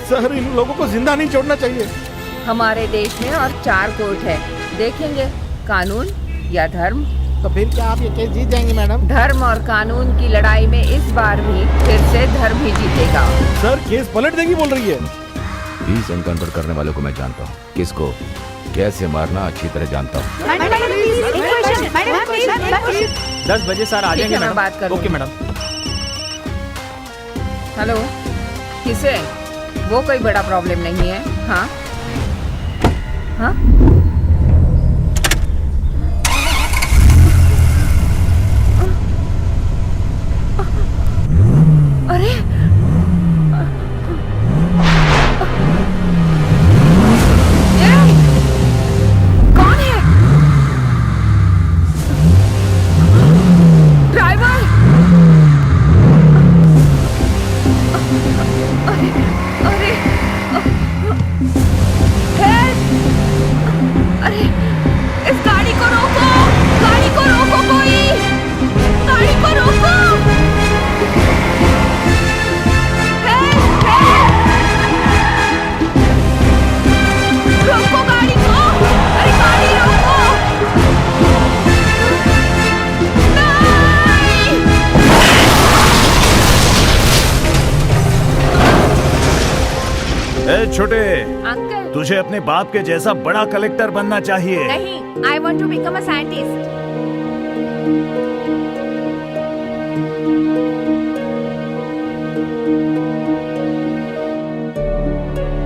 सर इन लोगों को जिंदा नहीं छोड़ना चाहिए। हमारे देश में और 4 कोर्ट है, देखेंगे कानून या धर्म। तो फिर क्या आप ये केस जीत जाएंगे मैडम? धर्म और कानून की लड़ाई में इस बार भी फिर से धर्म ही जीतेगा। सर केस पलट देगी बोल रही है। 20 एनकाउंटर करने वालों को मैं जानता हूँ, किसको कैसे मारना अच्छी तरह जानता हूँ। 10 बजे सर आ जाएंगे मैडम। बात कर ओके मैडम। हेलो, किसे? वो कोई बड़ा प्रॉब्लम नहीं है। हाँ हाँ, अरे कौन है? ड्राइवर! अरे अरे इस गाड़ी को रोको, गाड़ी को रोको, कोई गाड़ी को रोको। रोको गाड़ी को, अरे गाड़ी रोको। ए छोटे, अंकल, तुझे अपने बाप के जैसा बड़ा कलेक्टर बनना चाहिए। नहीं, I want to become a scientist.